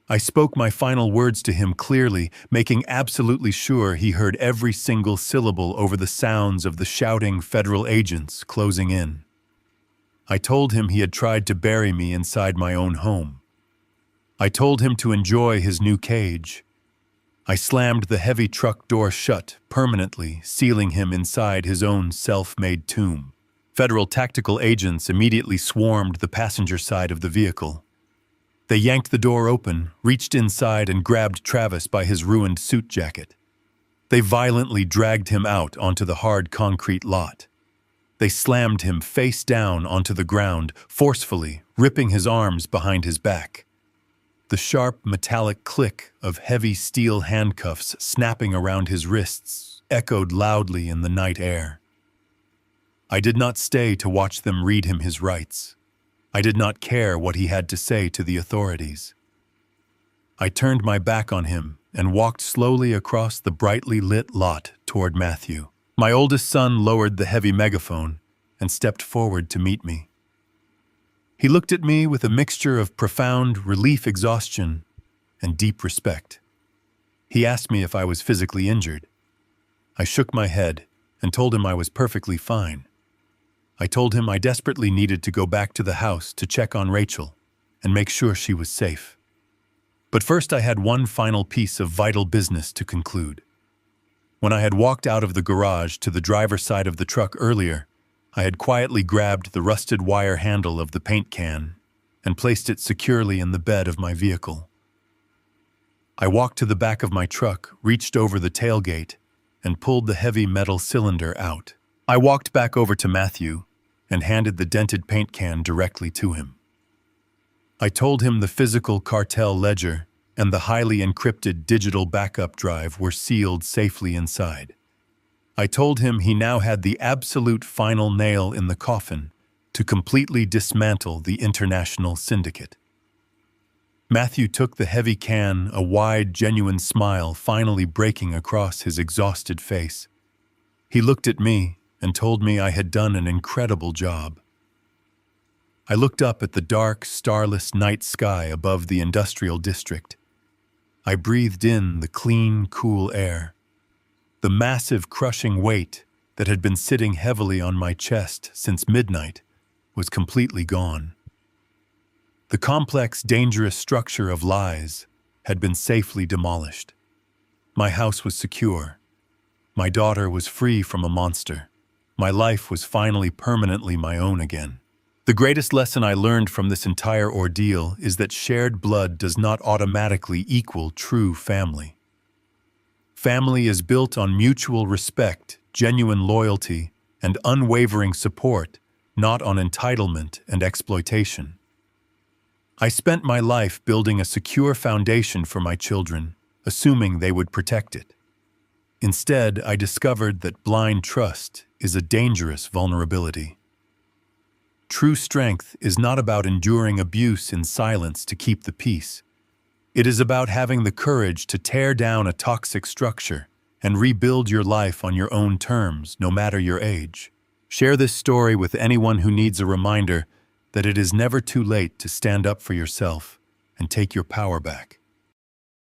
I spoke my final words to him clearly, making absolutely sure he heard every single syllable over the sounds of the shouting federal agents closing in. I told him he had tried to bury me inside my own home. I told him to enjoy his new cage. I slammed the heavy truck door shut permanently, sealing him inside his own self-made tomb. Federal tactical agents immediately swarmed the passenger side of the vehicle. They yanked the door open, reached inside, and grabbed Travis by his ruined suit jacket. They violently dragged him out onto the hard concrete lot. They slammed him face down onto the ground, forcefully, ripping his arms behind his back. The sharp, metallic click of heavy steel handcuffs snapping around his wrists echoed loudly in the night air. I did not stay to watch them read him his rights. I did not care what he had to say to the authorities. I turned my back on him and walked slowly across the brightly lit lot toward Matthew. My oldest son lowered the heavy megaphone and stepped forward to meet me. He looked at me with a mixture of profound relief, exhaustion, and deep respect. He asked me if I was physically injured. I shook my head and told him I was perfectly fine. I told him I desperately needed to go back to the house to check on Rachel and make sure she was safe. But first I had one final piece of vital business to conclude. When I had walked out of the garage to the driver's side of the truck earlier, I had quietly grabbed the rusted wire handle of the paint can and placed it securely in the bed of my vehicle. I walked to the back of my truck, reached over the tailgate, and pulled the heavy metal cylinder out. I walked back over to Matthew and handed the dented paint can directly to him. I told him the physical cartel ledger and the highly encrypted digital backup drive were sealed safely inside. I told him he now had the absolute final nail in the coffin to completely dismantle the international syndicate. Matthew took the heavy can, a wide, genuine smile finally breaking across his exhausted face. He looked at me and told me I had done an incredible job. I looked up at the dark, starless night sky above the industrial district. I breathed in the clean, cool air. The massive, crushing weight that had been sitting heavily on my chest since midnight was completely gone. The complex, dangerous structure of lies had been safely demolished. My house was secure. My daughter was free from a monster. My life was finally permanently my own again. The greatest lesson I learned from this entire ordeal is that shared blood does not automatically equal true family. Family is built on mutual respect, genuine loyalty, and unwavering support, not on entitlement and exploitation. I spent my life building a secure foundation for my children, assuming they would protect it. Instead, I discovered that blind trust is a dangerous vulnerability. True strength is not about enduring abuse in silence to keep the peace. It is about having the courage to tear down a toxic structure and rebuild your life on your own terms, no matter your age. Share this story with anyone who needs a reminder that it is never too late to stand up for yourself and take your power back.